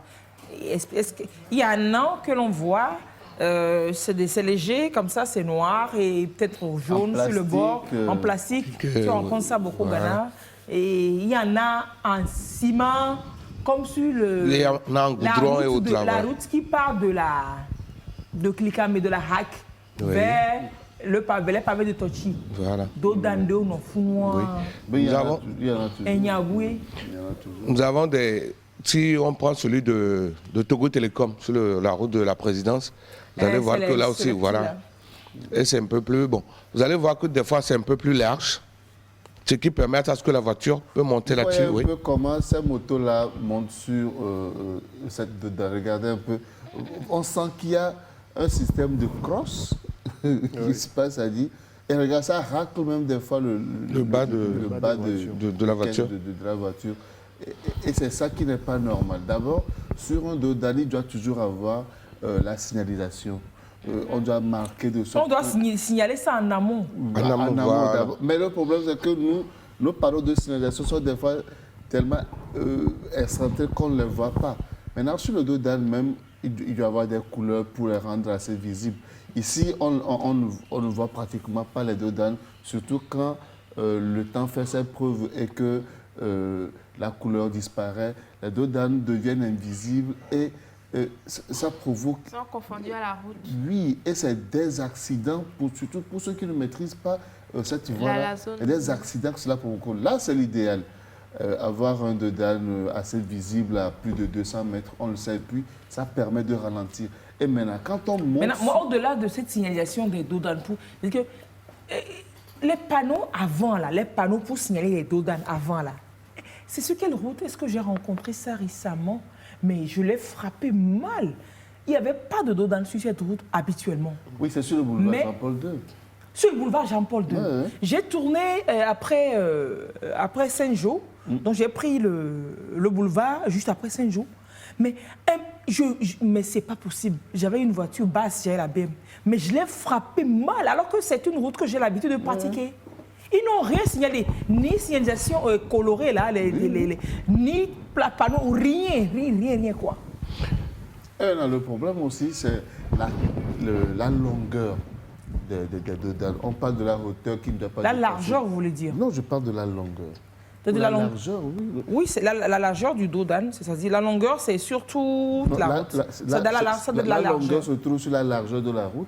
Est-ce qu'il y en a que l'on voit, c'est léger, comme ça, c'est noir et peut-être jaune sur le bord, en plastique. Tu rencontres ça beaucoup au Ghana. Et il y en a en ciment, comme sur la route qui part de Klikam et de la Hack vers les pavés de Tochi. Voilà. Oui. Mais nous avons des... Si on prend celui de Togo Télécom, sur la route de la présidence, vous allez voir que là aussi, voilà. Et c'est un peu plus... Bon, vous allez voir que des fois, c'est un peu plus large, ce qui permet à ce que la voiture peut monter là-dessus. Voyez un peu comment ces motos-là montent sur cette dedans. Regardez un peu. On sent qu'il y a un système de cross qui se passe, ça dit. Et regarde, ça racle même des fois le bas de la voiture. De la voiture. Et c'est ça qui n'est pas normal. D'abord, sur un dos d'âne, il doit toujours avoir la signalisation. On doit marquer de sorte. On doit signaler ça en amont. En amont d'abord. Mais le problème, c'est que nos panneaux de signalisation sont des fois tellement excentrés qu'on ne les voit pas. Maintenant, sur le dos d'âne même, il doit y avoir des couleurs pour les rendre assez visibles. Ici, on ne voit pratiquement pas les dos d'âne, surtout quand le temps fait ses preuves et que la couleur disparaît, les dos d'âne deviennent invisibles et ça provoque... Ils sont confondus à la route. Oui, et c'est des accidents, surtout pour ceux qui ne maîtrisent pas cette voie-là. Il y a des accidents que cela provoque. Là, c'est l'idéal. Avoir un dos d'âne assez visible à plus de 200 mètres, on le sait, puis ça permet de ralentir. Et maintenant, quand on monte... Maintenant, moi, au-delà de cette signalisation des dos d'âne, c'est que les panneaux avant, là, les panneaux pour signaler les dos d'âne avant, là, c'est sur quelle route est-ce que j'ai rencontré ça récemment? Mais je l'ai frappé mal. Il n'y avait pas de dos d'âne sur cette route habituellement. Oui, c'est sur le boulevard Jean-Paul II. Sur le boulevard Jean-Paul II. Ouais. J'ai tourné après Saint-Jean. Donc j'ai pris le boulevard juste après Saint-Jean. Mais c'est pas possible. J'avais une voiture basse, j'avais la BM. Mais je l'ai frappé mal, alors que c'est une route que j'ai l'habitude de pratiquer. Ils n'ont rien signalé, ni signalisation colorée, là, ni panneau, rien, quoi. Et là, le problème aussi, c'est la longueur des dos d'âne. On parle de la hauteur qui ne doit pas... La largeur, vous voulez dire? Non, je parle de la longueur. De la largeur, oui. Oui, c'est la largeur du dos d'âne, c'est-à-dire la longueur, c'est surtout la route. La longueur se trouve sur la largeur de la route.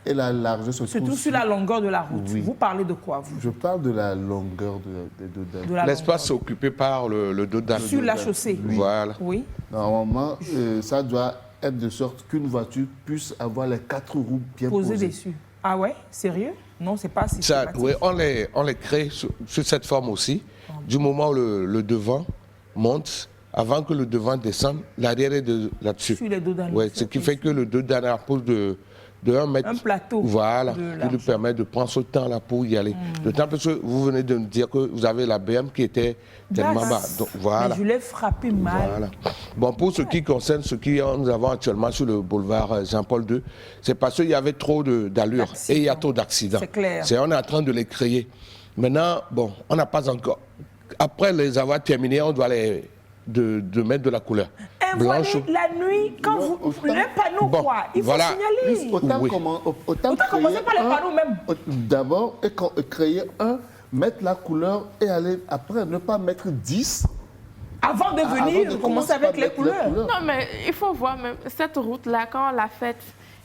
Et la largeur se trouve sur la longueur de la route. Oui. Vous parlez de quoi, vous? Je parle de la longueur des dos d'âne. L'espace occupé par le dos d'âne. Sur la chaussée. Oui. Voilà. Oui. Normalement, ça doit être de sorte qu'une voiture puisse avoir les 4 roues bien posées. Dessus. Ah ouais? Sérieux? Non, c'est pas systématique. Oui, on les crée sur cette forme aussi. Du moment où le devant monte, avant que le devant descende, l'arrière est là-dessus. Sur les dos d'âne. Oui, ce qui fait que le dos d'âne a pose de 1 mètre. Un plateau. Voilà, qui lui permet de prendre ce temps-là pour y aller. D'autant plus que vous venez de nous dire que vous avez la BM qui était tellement bas. Donc, voilà. Mais je l'ai frappé mal. Voilà. Bon, pour ce qui concerne ce que nous avons actuellement sur le boulevard Jean-Paul II, c'est parce qu'il y avait trop d'allure et il y a trop d'accidents. C'est clair. On est en train de les créer. Maintenant, bon, on n'a pas encore... Après les avoir terminés, on doit de mettre de la couleur. Blanche. La nuit, quand les panneaux, quoi, il faut signaler. Autant commencer par les panneaux même. D'abord, créer mettre la couleur et aller après, ne pas mettre 10. Avant de venir, commencer avec les couleurs. Non, mais il faut voir même cette route-là, quand on l'a faite,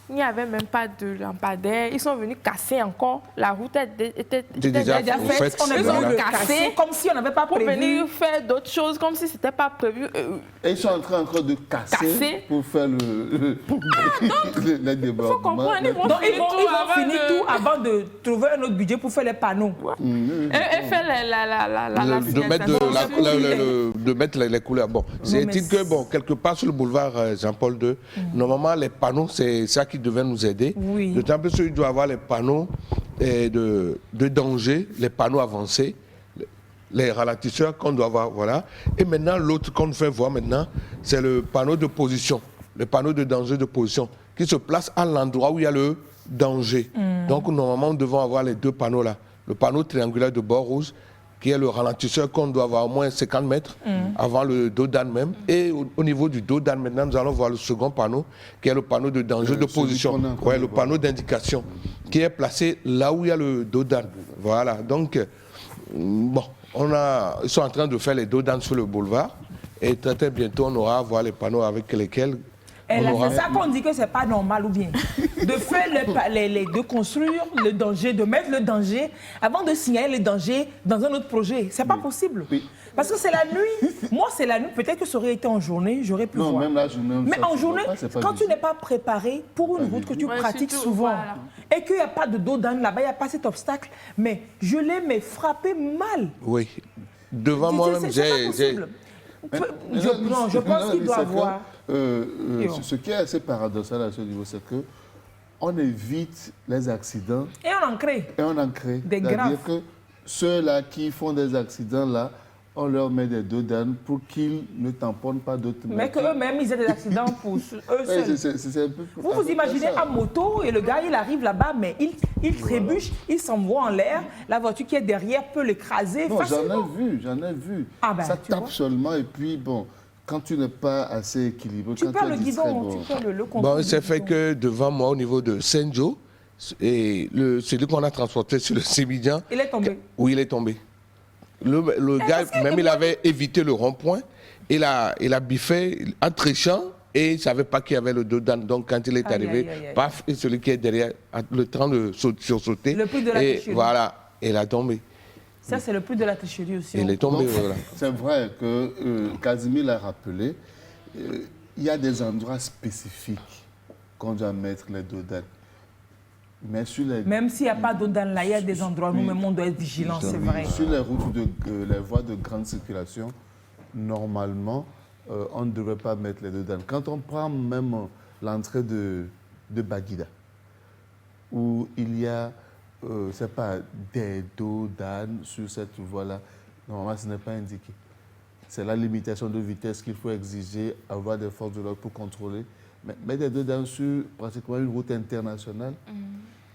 il n'y avait même pas de lampadaire. Ils sont venus casser encore. La route était déjà faite. On est venu casser comme si on n'avait pas prévu. Pour venir faire d'autres choses comme si ce n'était pas prévu. Et ils sont en train encore de casser. Pour faire le débordement. Il faut comprendre. Ils vont finir tout avant de trouver un autre budget pour faire les panneaux. Et faire de mettre les couleurs. Bon, c'est-il que, bon, quelque part sur le boulevard Jean-Paul II, normalement, les panneaux, c'est ça qui devait nous aider. Oui. D'autant plus qu'il doit avoir les panneaux de danger, les panneaux avancés, les ralentisseurs qu'on doit avoir, voilà. Et maintenant, l'autre qu'on fait voir maintenant, c'est le panneau de position, le panneau de danger de position, qui se place à l'endroit où il y a le danger. Donc, normalement, nous devons avoir les deux panneaux là. Le panneau triangulaire de bord rouge, qui est le ralentisseur qu'on doit avoir au moins 50 mètres avant le dos d'âne même. Et au niveau du dos d'âne, maintenant, nous allons voir le second panneau, qui est le panneau de danger de position. Ouais, le panneau d'indication, qui est placé là où il y a le dos d'âne. Voilà, donc, bon, ils sont en train de faire les dos d'âne sur le boulevard. Et très, très bientôt, on aura à voir les panneaux avec lesquels... C'est ça qu'on dit que c'est pas normal ou bien de faire de construire le danger, de mettre le danger avant de signaler le danger dans un autre projet. C'est pas possible. Oui. Parce que c'est la nuit. Moi, c'est la nuit. Peut-être que ça aurait été en journée, j'aurais pu voir. Même la journée, mais en journée, quand tu n'es pas préparé pour une route que tu pratiques souvent et qu'il n'y a pas de dos d'âne là-bas, il n'y a pas cet obstacle, mais je l'ai frappé mal. Oui. Devant moi-même, j'ai... Je pense qu'il doit avoir... ce qui est assez paradoxal à ce niveau, c'est qu'on évite les accidents. Et on en crée. Des graves. C'est-à-dire que ceux-là qui font des accidents-là, on leur met des dos d'âne pour qu'ils ne tamponnent pas d'autres. Mais qu'eux-mêmes, ils aient des accidents pour eux seuls. C'est un peu vous imaginez à moto et le gars, il arrive là-bas, mais il trébuche, il s'envoie en l'air. La voiture qui est derrière peut l'écraser facilement. J'en ai vu. Ça tape seulement et puis bon... Quand tu n'es pas assez équilibré, tu perds le guidon, tu perds le contrôle. Bon, c'est fait que devant moi, au niveau de Saint-Jo, celui qu'on a transporté sur le Sémidian... Il est tombé. Oui, il est tombé. Le gars, même il avait évité le rond-point, il a biffé en trichant et il ne savait pas qu'il y avait le dos d'âne. Donc quand il est arrivé, paf, et celui qui est derrière a le temps de sursauter. Le prix de la tricherie. Voilà, il a tombé. Ça, c'est le plus de la tricherie aussi. Il est tombé, voilà. C'est vrai que Casimir l'a rappelé, il y a des endroits spécifiques qu'on doit mettre les dos d'âne. Même s'il n'y a pas d'eau d'âne là, il y a des endroits où nous-mêmes on doit être vigilants, c'est vrai. Sur les routes, les voies de grande circulation, normalement, on ne devrait pas mettre les dos d'âne. Quand on prend même l'entrée de Baguida, où il y a... c'est pas des dos d'âne sur cette voie-là. Normalement, ce n'est pas indiqué. C'est la limitation de vitesse qu'il faut exiger, avoir des forces de l'ordre pour contrôler. Mais des dos d'âne sur pratiquement une route internationale,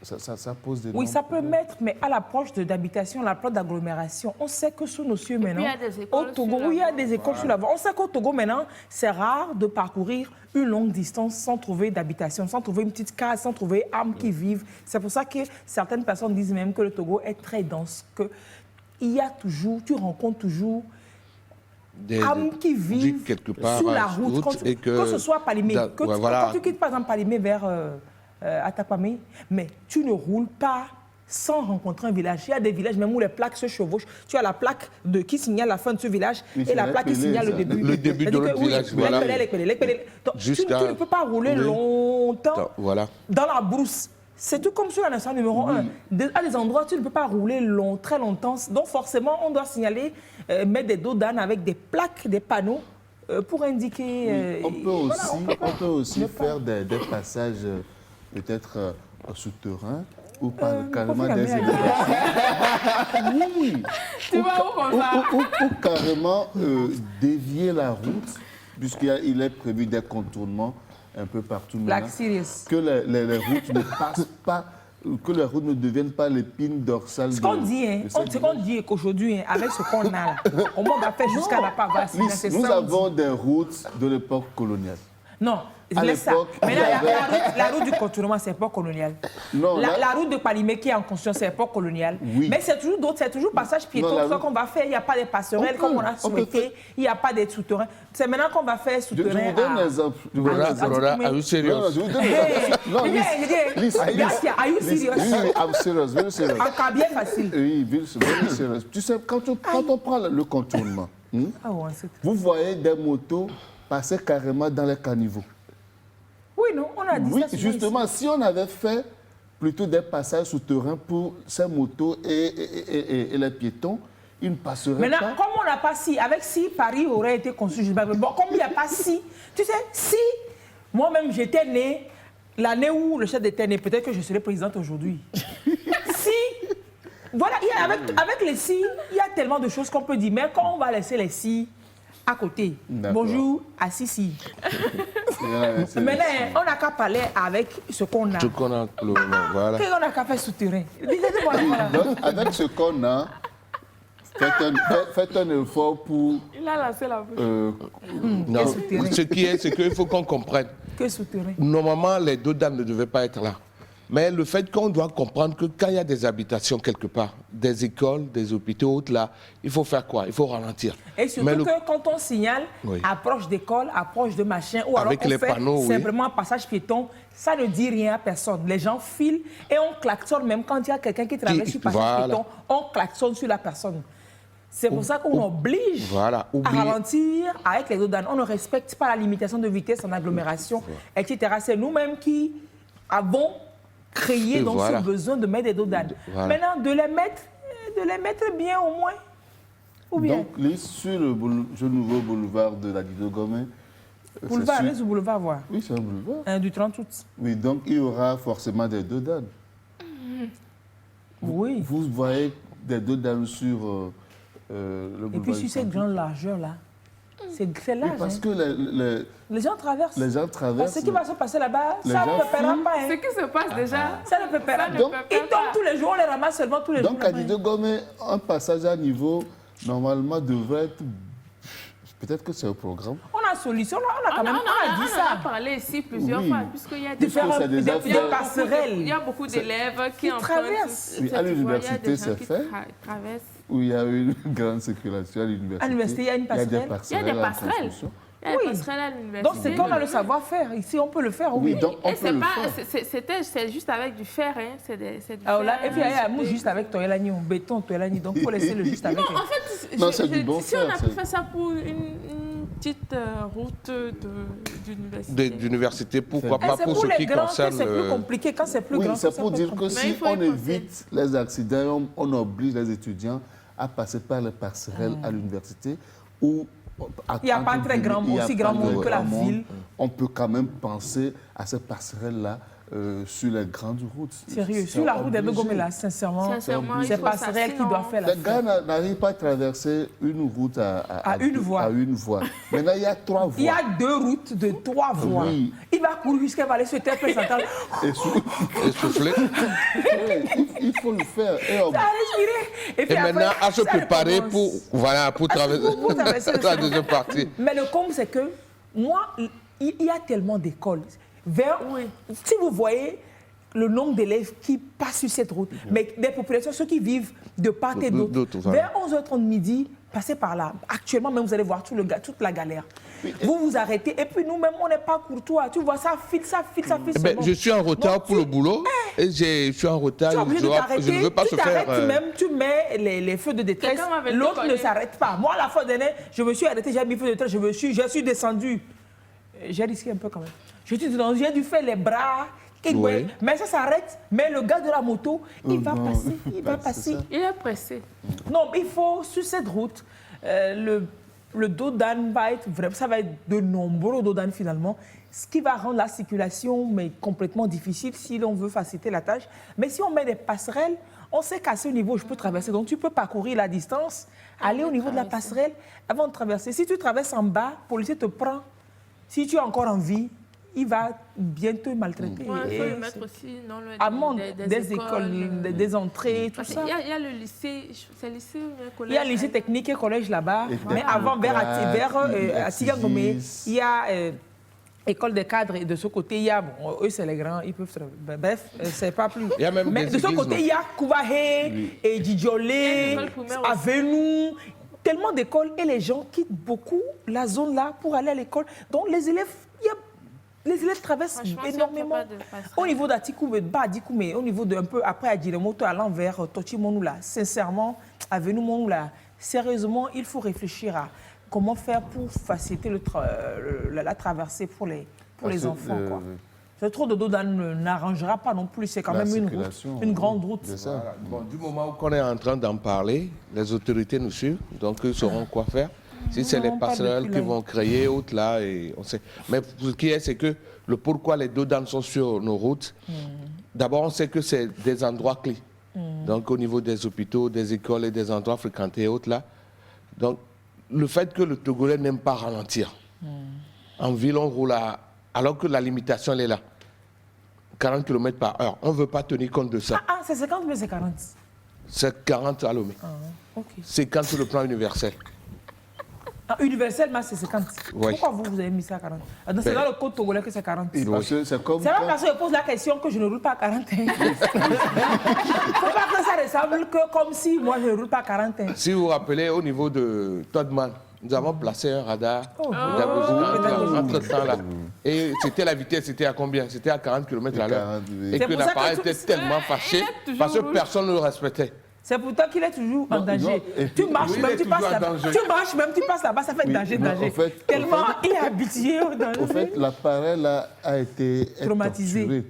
ça pose des... Oui, ça peut mettre, mais à l'approche d'habitation, l'approche d'agglomération, on sait que sous nos cieux maintenant, au Togo, il y a des écoles sur la voie. On sait qu'au Togo maintenant, c'est rare de parcourir une longue distance sans trouver d'habitation, sans trouver une petite case, sans trouver âmes qui vivent. C'est pour ça que certaines personnes disent même que le Togo est très dense, qu'il y a toujours, tu rencontres toujours des âmes qui vivent quelque part sur la route, que ce soit Palimé. Quand tu quittes par exemple Palimé vers Atapamé, mais tu ne roules pas sans rencontrer un village. Il y a des villages même où les plaques se chevauchent. Tu as la plaque qui signale la fin de ce village et la plaque qui signale le début. Le début de l'autre village. Voilà. Donc, tu ne peux pas rouler longtemps dans la brousse. C'est tout comme sur la nationale numéro 1. À des endroits, tu ne peux pas rouler très longtemps. Donc forcément, on doit signaler, mettre des dos d'âne avec des plaques, des panneaux pour indiquer... On peut aussi faire des passages peut-être souterrains ou carrément des élévations. Oui. Ou carrément dévier la route, puisqu'il est prévu des contournements un peu partout maintenant. Que les routes ne passent pas, que les routes ne deviennent pas l'épine dorsale. Ce qu'on dit, est qu'aujourd'hui, avec ce qu'on a là, comment on va faire jusqu'à la Pavas? Nous avons des routes de l'époque coloniale. Non, À laisse ça. l'époque, Maintenant, il y avait- la route du contournement, c'est époque coloniale. Non, La route de Palimé qui est en construction, c'est époque coloniale. Oui. Mais c'est toujours d'autres, c'est toujours passage piéton, Non, la tout ça route- qu'on va faire. Il n'y a pas de passerelles comme on a on peut souhaité. Il n'y a pas de souterrains. C'est maintenant qu'on va faire Je souterrain. vous donne un exemple. Je vous donne un Voilà, exemple. voilà, are you serious? Non, je vous donne un exemple. Non, Hey, listen, Gatia, are you serious? Oui, I'm serious, very serious. En cas bien facile. Oui, very serious. Tu sais, quand on prend le contournement, Ah ouais, c'est- vous voyez des motos passer carrément dans les caniveaux. Oui, non, on a dit Oui, ça. souvent justement, si on avait fait plutôt des passages souterrains pour ces motos et les piétons, ils ne passeraient Maintenant, pas. comme on n'a pas si, avec si Paris aurait été construit, je sais pas, mais bon, comme il n'y a pas si, tu sais, si moi-même j'étais né, l'année où le chef était né, peut-être que je serais présidente aujourd'hui. Si, voilà, avec les si, il y a tellement de choses qu'on peut dire, mais quand on va laisser les si à côté, D'accord. bonjour à si. C'est- Maintenant, on n'a qu'à parler avec ce qu'on a. Ce qu'on a, voilà. Qu'est-ce qu'on a qu'à faire souterrain? Dites-moi, voilà. Donc, avec ce qu'on a, faites un effort pour... Il a lancé la bouche. Non, souterrain. ce qui est, c'est qu'il faut qu'on comprenne. Que souterrain? Normalement, les deux dames ne devaient pas être là. Mais le fait qu'on doit comprendre que quand il y a des habitations quelque part, des écoles, des hôpitaux, autres là, il faut faire quoi? Il faut ralentir. Et surtout Mais que quand on signale Oui. approche d'école, approche de machin, ou Avec alors les on fait panneaux, oui. simplement un passage piéton, ça ne dit rien à personne. Les gens filent et on klaxonne même quand il y a quelqu'un qui traverse sur le passage voilà. piéton, on klaxonne sur la personne. C'est pour ça qu'on oblige voilà, à oubliez- ralentir avec les dodanes. On ne respecte pas la limitation de vitesse en agglomération, etc. C'est nous-mêmes qui avons créé Et donc voilà. ce besoin de mettre des dodanes. Voilà. Maintenant, de les mettre bien au moins. Ou bien Donc, sur le nouveau boulevard de la Dido Gomez, boulevard, c'est allez sûr- au boulevard voir. Oui, c'est un boulevard. Du 30 août. Oui, donc il y aura forcément des dodanes. Oui. Vous voyez des dodanes sur le boulevard. Et puis sur du cette 30 août. grande largeur-là, c'est Oui, large. parce hein. que Les gens traversent. les gens traversent. Ce qui va se passer là-bas, Les ça gens ne peut pas. fuient. Hein. Ce qui se passe déjà, Ça ne peut pas. ça ne Donc, peut Ils pas. tombent tous les jours, on les ramasse seulement tous les jours. Donc, à là-bas. Dido Gomez, un passage à niveau, normalement, devrait être. Peut-être que c'est un programme. On a solution, on a quand même On on a dit en a ça. parlé ici plusieurs Oui. fois, puisqu'il y a De des faire Puisque c'est des des affaires- passerelles. Il y a beaucoup d'élèves qui Qui empruntent traversent. cette Oui, à voie, l'université, il y a des gens c'est qui fait. traversent. Où il y a eu une grande circulation à l'université. À l'université, il y a une passerelle. Il y a des en passerelles. construction. Il y a des Oui. passerelles à Donc l'université. c'est qu'on a le savoir-faire. Ici, on peut le faire. Oui, Oui. donc on Et peut c'est le pas, faire. c'est juste avec du fer, hein. C'est du Alors là, fer. et puis, il y a moi juste avec Toyelani, on béton Toyelani. Donc, il faut laisser le juste avec. Non, en fait, Non, c'est du bon si on fer, a pu c'est- faire ça pour une petite route d'université. D'université, pourquoi Et pas c'est pour pour ce les qui grands que concerne c'est plus compliqué. Quand c'est plus Oui, grand, c'est pour dire que Mais si il faut y on penser. évite les accidents, on oblige les étudiants à passer par les passerelles à l'université où Il n'y a pas très grand, il y a aussi pas grand de monde que la grand monde. ville. On peut quand même penser à ces passerelles-là sur les grandes routes. Sérieux, C'est sur la route des obligé. Gomé, là, sincèrement, Sincèrement, il c'est faut ça, passerelle qui sinon- doit faire la Les gars n'arrivent pas à traverser une route à une voie. à une voie. Maintenant, il y a 3 voies. Il y a 2 routes de 3 voies. Oui. Il va courir jusqu'à aller sur terre centrale. Et sous- essoufflé. Oui, il faut le faire. Et on- Ça a respiré. Et, puis Et après, maintenant, à se ça préparer recommence. pour traverser le la deuxième partie. Mais le comble, c'est que moi, il y a tellement d'écoles. Si vous voyez le nombre d'élèves qui passent sur cette route, mais des populations, ceux qui vivent de part et d'autre, D'autres, voilà. vers 11h30 midi, passez par là. Actuellement, même, vous allez voir toute la galère. Vous vous arrêtez, et puis nous-mêmes, on n'est pas courtois. Tu vois, ça file. Eh ben, je suis en retard Donc, pour le boulot et je suis en retard. tu es obligé de t'arrêter. Je ne veux pas tu se faire. t'arrêtes même, tu mets les feux de détresse. Quelqu'un m'avait L'autre ne déconné. s'arrête pas. Moi, la fois dernière, je me suis arrêté, j'ai mis feu de détresse, je suis descendu. J'ai risqué un peu quand même. J'ai dû faire les bras. Oui. Mais ça s'arrête. Mais le gars de la moto, il va non. passer. Il va C'est passer. ça. Il est pressé. Non, il faut, sur cette route, le dos d'âne va être vraiment, ça va être de nombreux dos d'âne finalement, ce qui va rendre la circulation mais complètement difficile si l'on veut faciliter la tâche. Mais si on met des passerelles, on sait qu'à ce niveau, je peux traverser. Donc tu peux parcourir la distance, aller au niveau de la passerelle avant de traverser. Si tu traverses en bas, le policier te prend. Si tu es encore en vie, il va bien te maltraiter. Ouais, il faut Et le mettre aussi dans le amende des écoles, des entrées, tout Parce ça. qu'il y a le lycée, c'est le lycée ou le collège. Il y a le lycée technique et collège là-bas, Et mais avant, vers Atigangomé, il y a école des cadres, et de ce côté, il y a, bon, eux c'est les grands, ils peuvent... Bref, c'est pas plus. Il y a même mais des de ce églises, côté, il y a Kouvahe, et Djidjolé, Avenou, tellement d'écoles, et les gens quittent beaucoup la zone là pour aller à l'école. Donc les élèves, les élèves traversent énormément. Au niveau d'Atikoumé, Badikoumé, au niveau d'un peu après Adjiremoto, allant vers Tochimonou là, sincèrement, Avenou Monou là, sérieusement, il faut réfléchir à comment faire pour faciliter la traversée pour les enfants. Quoi. Le trop de dos n'arrangera pas non plus, c'est quand même une grande route. Voilà. Bon, du moment où on est en train d'en parler, les autorités nous suivent, donc ils sauront quoi faire. Si c'est les passerelles qui vont créer, autres là, et on sait. Mais ce qui est, c'est que le pourquoi les dos d'âne sont sur nos routes, d'abord on sait que c'est des endroits clés. Donc au niveau des hôpitaux, des écoles et des endroits fréquentés et autres là. Donc le fait que le Togolais n'aime pas ralentir. En ville, on roule alors que la limitation elle est là. 40 km/h. On ne veut pas tenir compte de ça. Ah, c'est 50 mais c'est 40. C'est 40 à Lomé. Okay. C'est 50 sur le plan universel. Universellement, c'est 50. Oui. Pourquoi vous avez mis ça à 40? C'est dans le code togolais que c'est 40. C'est comme... C'est pas parce que je pose la question que je ne roule pas à 40. Il ne faut pas que ça ressemble que comme si moi je ne roule pas à 40. Si vous vous rappelez, au niveau de Todman, nous avons placé un radar entre-temps là. Et c'était la vitesse, c'était à combien? C'était à 40 km/h. Et que l'appareil était tellement fâché parce que personne ne le respectait. C'est pourtant qu'il est toujours en danger. Tu marches même, tu passes là-bas, ça fait danger. En fait, tellement il est habitué au danger. En fait, l'appareil là a été traumatisé.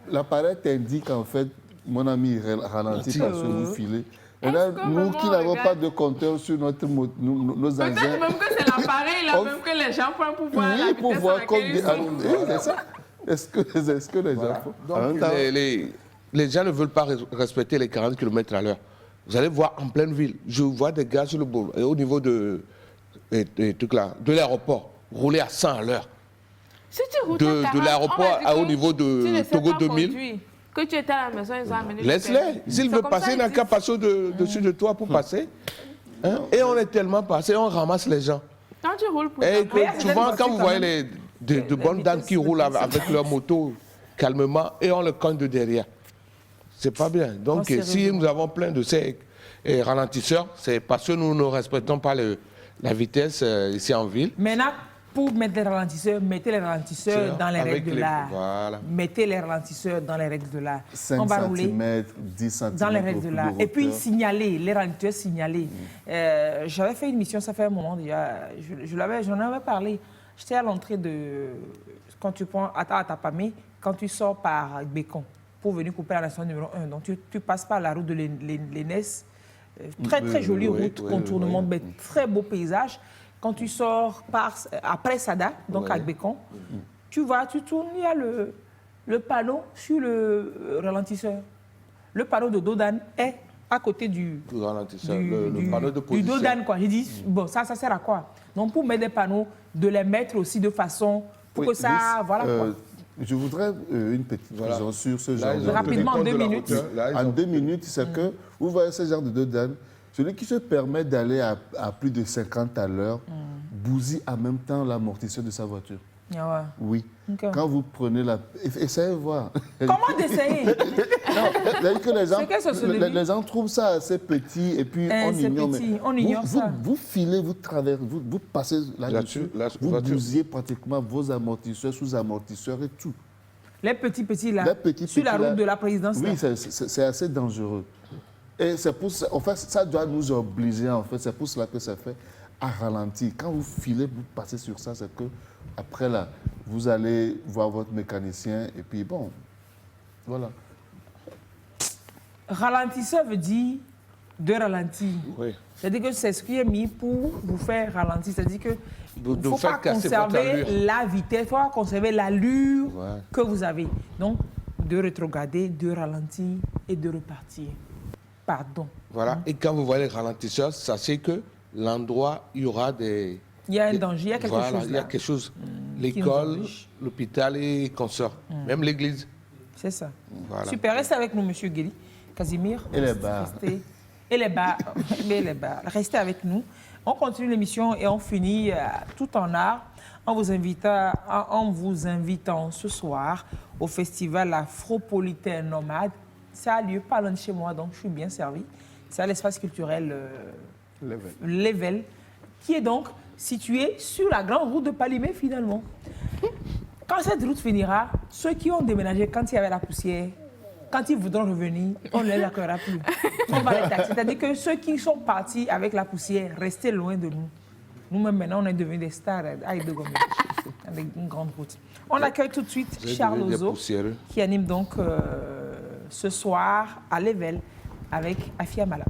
L'appareil t'indique en fait, mon ami ralentit parce que vous filez. Et là, nous qui n'avons pas de compteur sur nos engins... Peut-être même que c'est l'appareil là, même que les gens prennent pour voir la vitesse à laquelle ils sont. C'est ça. Est-ce que les gens font? Donc, les gens ne veulent pas respecter les 40 km/h. Vous allez voir en pleine ville, je vois des gars sur le boulot, et au niveau de l'aéroport, rouler à 100 à l'heure. Si tu roules de l'aéroport au niveau de Togo 2000. Que tu étais à la maison, ils ont amené. Laisse-les. S'il veut passer, il n'a qu'à passer au-dessus de toi pour passer. Hein? Et on est tellement passé, on ramasse les gens. Quand tu roules pour et souvent, quand vous voyez de bonnes dames qui roulent avec leur moto calmement, et on le cogne de derrière. C'est pas bien. Donc, si nous avons plein de ces ralentisseurs, c'est parce que nous ne respectons pas la vitesse ici en ville. Maintenant, pour mettre les ralentisseurs, mettez les ralentisseurs dans les règles de l'art. Voilà. Mettez les ralentisseurs dans les règles de l'art. 5 on va rouler 10 cm dans les règles de l'art. Et puis signaler, les ralentisseurs signalés. J'avais fait une mission, ça fait un moment déjà. J'en avais parlé. J'étais à l'entrée de... Quand tu prends à Tapamé, quand tu sors par Bécon pour venir couper la nationale numéro 1. Donc tu passes par la route de l'Énès. Très jolie route, contournement, très beau paysage. Quand tu sors après Sada, donc à Bécon, tu tournes, il y a le panneau sur le ralentisseur. Le panneau de Dodane est à côté du ralentisseur, le panneau de position. Du Dodane, quoi. J'ai dit, bon, ça sert à quoi? Donc pour mettre des panneaux, de les mettre aussi de façon pour que ça... Voilà quoi. Je voudrais une petite vision sur ce genre de... Rapidement, en 2 minutes. En 2 minutes, c'est que vous voyez ce genre de Dodane, celui qui se permet d'aller à plus de 50 à l'heure bousille en même temps l'amortisseur de sa voiture. Ah ouais. Oui. Okay. Quand vous prenez la... Essayez de voir. Comment d'essayer? Non, que les gens trouvent ça assez petit et puis on ignore. Vous filez, vous traversez, vous passez là-dessus, vous bousillez pratiquement vos amortisseurs, sous-amortisseurs et tout. Les petits là, sur la route de la présidence. Oui, c'est assez dangereux. Et c'est pour ça, en fait, ça doit nous obliger, en fait, c'est pour cela que ça fait à ralentir. Quand vous filez, vous passez sur ça, c'est que après là, vous allez voir votre mécanicien et puis bon, voilà. Ralentisseur veut dire de ralentir. Oui. C'est-à-dire que c'est ce qui est mis pour vous faire ralentir. C'est-à-dire que il ne faut pas conserver la vitesse, il faut pas conserver l'allure que vous avez. Donc, de rétrograder, de ralentir et de repartir. Pardon. Voilà. Et quand vous voyez les ralentisseurs, sachez que l'endroit, il y aura des... Il y a un danger, il y a quelque chose là. Il y a quelque chose. L'école, l'hôpital et consorts. Même l'église. C'est ça. Voilà. Super. Restez avec nous, monsieur Guéli. Casimir. Et les bars. Et les bars. Restez avec nous. On continue l'émission et on finit tout en art en vous invitant ce soir au festival Afropolitain Nomade. Ça a lieu pas loin de chez moi, donc je suis bien servi. C'est à l'espace culturel Level, qui est donc situé sur la grande route de Palimé finalement. Quand cette route finira, ceux qui ont déménagé quand il y avait la poussière, quand ils voudront revenir, on ne les accueillera plus. On va les taxer. C'est-à-dire que ceux qui sont partis avec la poussière, restez loin de nous. Nous-mêmes, maintenant, on est devenus des stars avec une grande route. On accueille tout de suite Charles Ozo, qui anime donc ce soir à Level avec Afia Mala.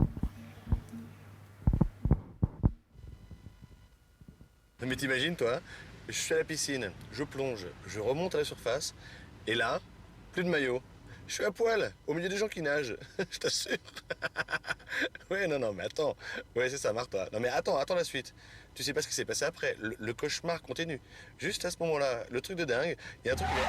Mais t'imagines, toi, je suis à la piscine, je plonge, je remonte à la surface, et là, plus de maillot. Je suis à poil, au milieu des gens qui nagent, je t'assure. Ouais, non, mais attends. Ouais, c'est ça, marre-toi. Non, mais attends la suite. Tu sais pas ce qui s'est passé après. Le cauchemar continue. Juste à ce moment-là, le truc de dingue, il y a un truc qui va...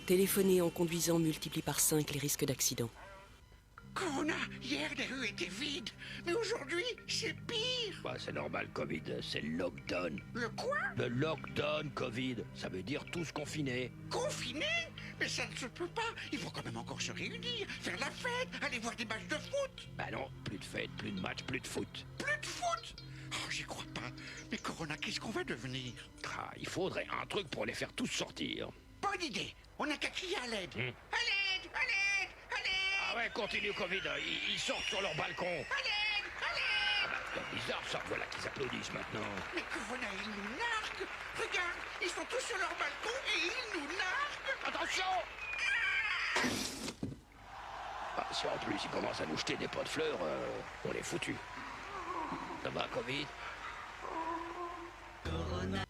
Téléphoner en conduisant multiplie par 5 les risques d'accident. Corona, hier les rues étaient vides, mais aujourd'hui c'est pire. Bah, c'est normal, Covid, c'est le lockdown. Le quoi? Le lockdown, Covid, ça veut dire tous confinés. Confinés? Mais ça ne se peut pas. Il faut quand même encore se réunir, faire la fête, aller voir des matchs de foot. Bah non, plus de fête, plus de match, plus de foot. Plus de foot? Oh, j'y crois pas. Mais Corona, qu'est-ce qu'on va devenir? Ah, il faudrait un truc pour les faire tous sortir. Bonne idée. On n'a qu'à crier à l'aide. À l'aide, à l'aide, à l'aide. Ah ouais, continue, Covid, ils sortent sur leur balcon. À l'aide, à l'aide. Ah bah, c'est bizarre ça, voilà qu'ils applaudissent maintenant. Mais Corona, ils nous narguent. Regarde, ils sont tous sur leur balcon et ils nous narguent. Attention! Ah, si en plus ils commencent à nous jeter des pots de fleurs, on est foutus. Ça va, Covid?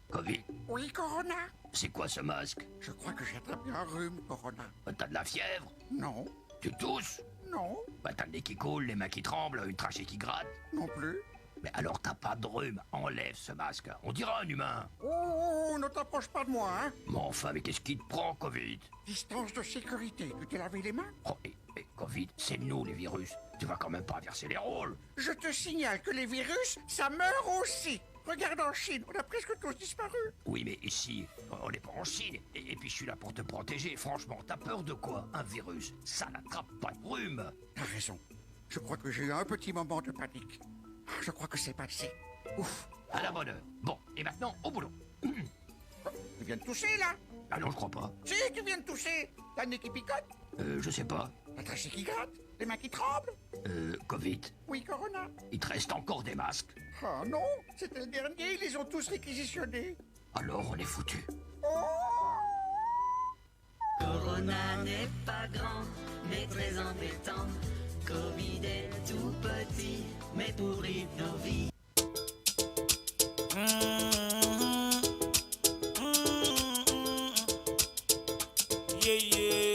Covid? Oui, Corona? C'est quoi ce masque? Je crois que j'ai attrapé un rhume, Corona. T'as de la fièvre? Non. Tu tousses? Non. Bah t'as le nez qui coule, les mains qui tremblent, une trachée qui gratte. Non plus. Mais alors t'as pas de rhume, enlève ce masque. On dirait un humain. Oh, ne t'approche pas de moi, hein. Mais enfin, mais qu'est-ce qui te prend, Covid? Distance de sécurité. Tu t'es lavé les mains? Oh, et Covid, c'est nous les virus. Tu vas quand même pas inverser les rôles. Je te signale que les virus, ça meurt aussi. Regarde en Chine, on a presque tous disparu. Oui, mais ici, on n'est pas en Chine. Et puis je suis là pour te protéger. Franchement, t'as peur de quoi? Un virus, ça n'attrape pas de rhume. T'as raison. Je crois que j'ai eu un petit moment de panique. Je crois que c'est passé. Ouf. À la bonne heure. Bon, et maintenant, au boulot. Tu viens de tousser, là? Ah non, je crois pas. Si, tu viens de tousser. T'as le nez qui picote? Je sais pas. La trachée qui gratte? Les mains qui tremblent? Covid. Oui, Corona. Il te reste encore des masques. Oh non, c'était le dernier, ils les ont tous réquisitionnés. Alors on est foutus. Corona n'est pas grand, mais très embêtant. Covid est tout petit, mais pourrit nos vies. Yeah, yeah.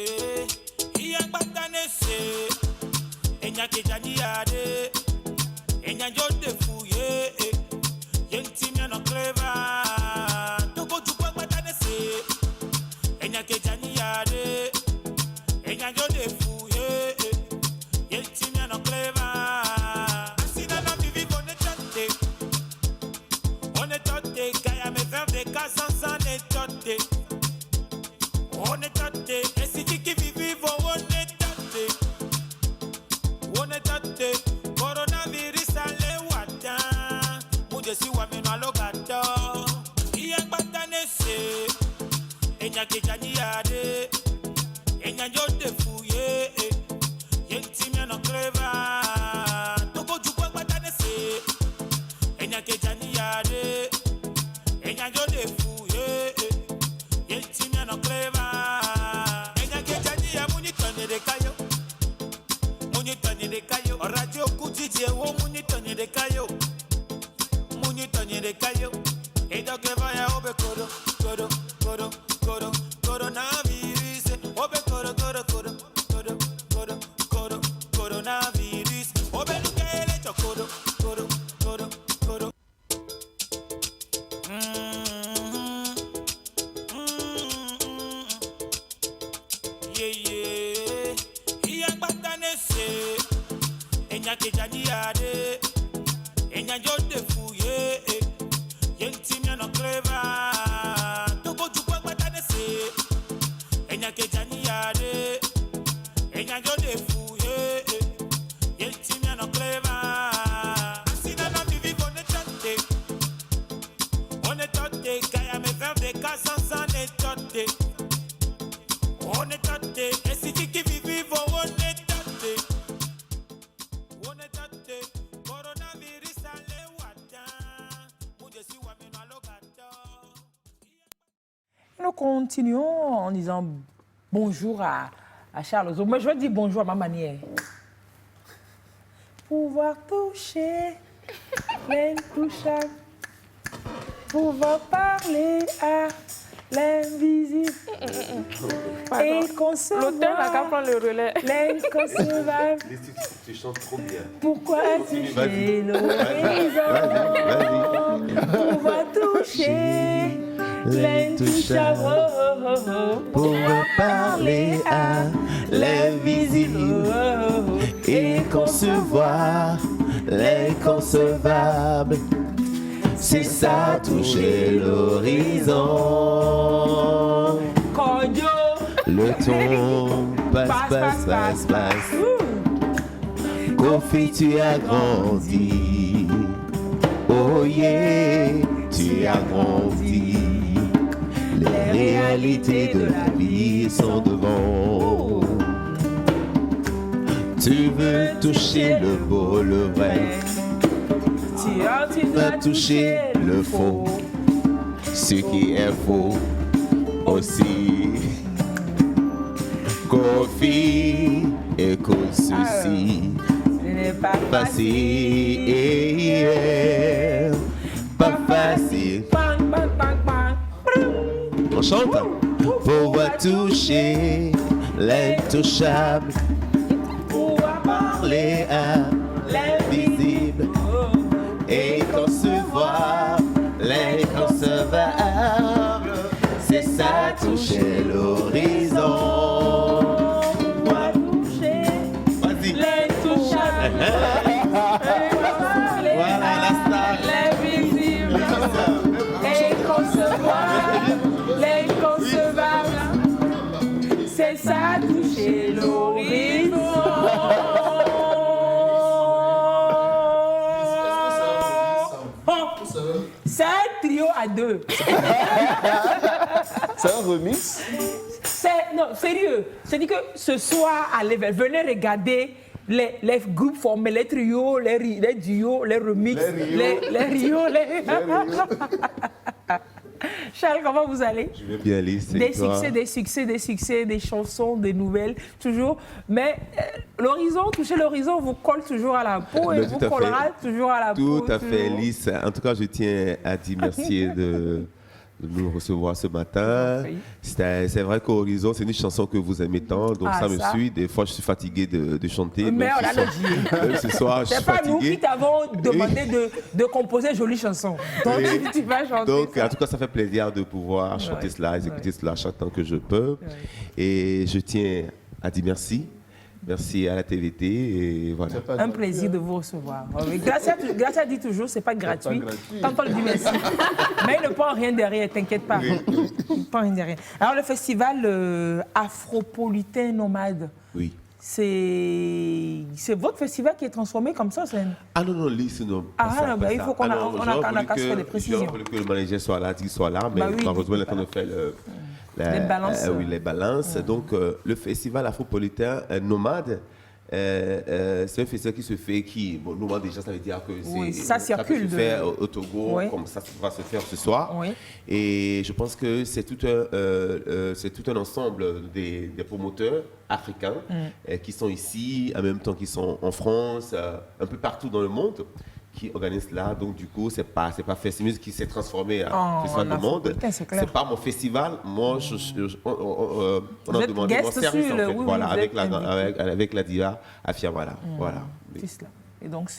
Enya kejani yade, enya jode fouye, yenti mi no clever. Togo jukwa matane se, enya kejani yade, enya jode fouye, yenti mi no clever. Asina na mi vivo ne tante, on est tante, kaya me faire des cas sans est tante. On est tante, et si tu qui vivo, on est tante. Nous continuons en disant bonjour à Charles Ozo. Moi, je vais dire bonjour à ma manière. Pouvoir toucher l'intouchable, pouvoir parler à l'invisible et concevoir l'auteur n'a qu'à prendre le relais. L'inconcevable. Tu chantes trop bien. Pourquoi toucher l'horizon? Pouvoir toucher l'intouchable, Pouvoir parler à l'invisible et concevoir l'inconcevable. C'est ça, toucher l'horizon. Le temps passe. Kofi, tu as grandi. Oh yeah, tu as grandi. Les réalités de la vie sont devant. Tu veux toucher le beau, le vrai. Tu vas toucher le faux, ce qui est faux aussi. Kofi, écoute ceci. Ce n'est pas facile. Pas facile. On chante. Pouvoir toucher l'intouchable. Pouvoir parler à l'invisible. Et concevoir l'inconcevable. C'est ça, toucher l'horizon. Pouvoir toucher l'intouchable. Voilà la star. L'invisible. Et concevoir l'inconcevable. C'est ça, toucher l'horizon. C'est un trio à deux. C'est un remix? Non, sérieux. C'est-à-dire que ce soir, allez, venez regarder les groupes formés, les trios, les duos, les remixes, les rios. Charles, comment vous allez? Je vais bien, Alice. Des succès, des chansons, des nouvelles, toujours. Mais l'horizon, toucher l'horizon vous colle toujours à la peau et vous collera toujours à la peau. Tout à fait, Alice. En tout cas, je tiens à dire merci de nous recevoir ce matin. C'est vrai qu'Horizon, c'est une chanson que vous aimez tant, donc ça me suit. Des fois, je suis fatigué de chanter. Mais on a le dit. Ce soir, je suis fatigué. C'est pas nous qui t'avons demandé de composer une jolie chanson. Donc, tu vas chanter. Donc, ça. en tout cas, ça fait plaisir de pouvoir chanter cela, exécuter cela chaque temps que je peux. Et je tiens à dire merci. Merci à la TVT et voilà. Un plaisir de vous recevoir. Gracia dit toujours, c'est pas gratuit. Tant on le dit merci. Mais il ne prend rien derrière, t'inquiète pas. Il ne prend rien derrière. Alors le festival Afropolitain Nomade. Oui. C'est votre festival qui est transformé comme ça, c'est... Ah non, Lise, non. Il faut qu'on a qu'à se faire des précisions. J'aurais voulu que le manager soit là, qu'il soit là, mais malheureusement, il est en train de faire les balances. Oui, les balances. Donc, le festival Afropolitain Nomade, c'est un festival qui se fait, nomade déjà, ça veut dire que ça circule. Ça peut se faire au Togo, comme ça va se faire ce soir. Oui. Et je pense que c'est tout un ensemble des promoteurs africains qui sont ici, en même temps qu'ils sont en France, un peu partout dans le monde, qui organisent là. Donc, du coup, c'est pas Festimus qui s'est transformé en Festival du Monde. C'est pas mon festival. Moi, on a demandé mon service, en fait. Voilà, avec la diva Afia, voilà. C'est cela. Et donc,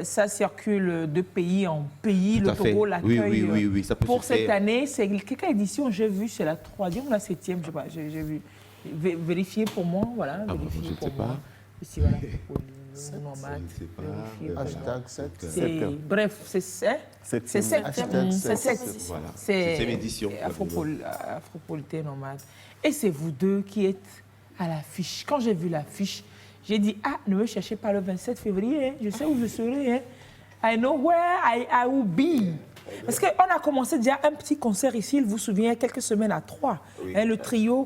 ça circule de pays en pays. Le Togo l'accueille. Oui, ça peut pour se cette faire. année, c'est quelle édition j'ai vu? C'est la 3e ou la 7e? Je sais pas, j'ai vu. Vérifiez pour moi, voilà. Je ne sais pas. Festival nomade. Hashtag 7. Bref, c'est 7. C'est 7. Voilà. C'est 7e édition. Afropolité nomade. Et c'est vous deux qui êtes à l'affiche. Quand j'ai vu l'affiche, j'ai dit, ne me cherchez pas le 27 février. Je sais où je serai. I know where I will be. Parce qu'on a commencé déjà un petit concert ici, vous vous souvenez, il y a quelques semaines à 3. Oui. Le duo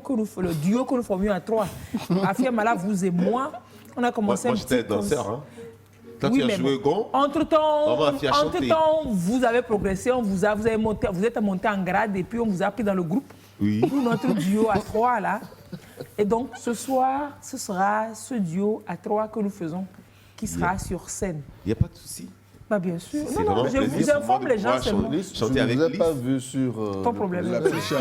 que nous formions à 3. Afia Mala, vous et moi, on a commencé moi, j'étais danseur. Hein. Quand tu as joué au gong, entre-temps, vous avez progressé, vous êtes monté en grade et puis on vous a pris dans le groupe. Oui. Pour notre duo à 3 là. Et donc ce soir, ce sera ce duo à 3 que nous faisons qui sera sur scène. Il n'y a pas de souci. Bah bien sûr. Non, je vous informe les gens seulement. Je ne vous ai pas vu sur ton problème l'affiche.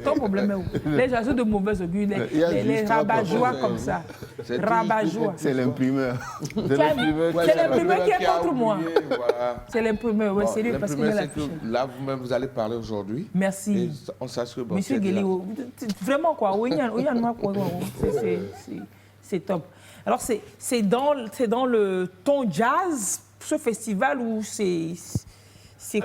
Ton problème est où? Les gens sont de mauvais augure, les rabat-joie comme ça. Rabat-joie. C'est l'imprimeur. C'est l'imprimeur qui est contre moi. C'est l'imprimeur, oui, c'est lui parce qu'il est l'affiche. Là, vous-même, vous allez parler aujourd'hui. Merci. On s'assure. Monsieur Guéli, vraiment quoi, c'est top. Alors, c'est dans le ton jazz, ce festival, ou c'est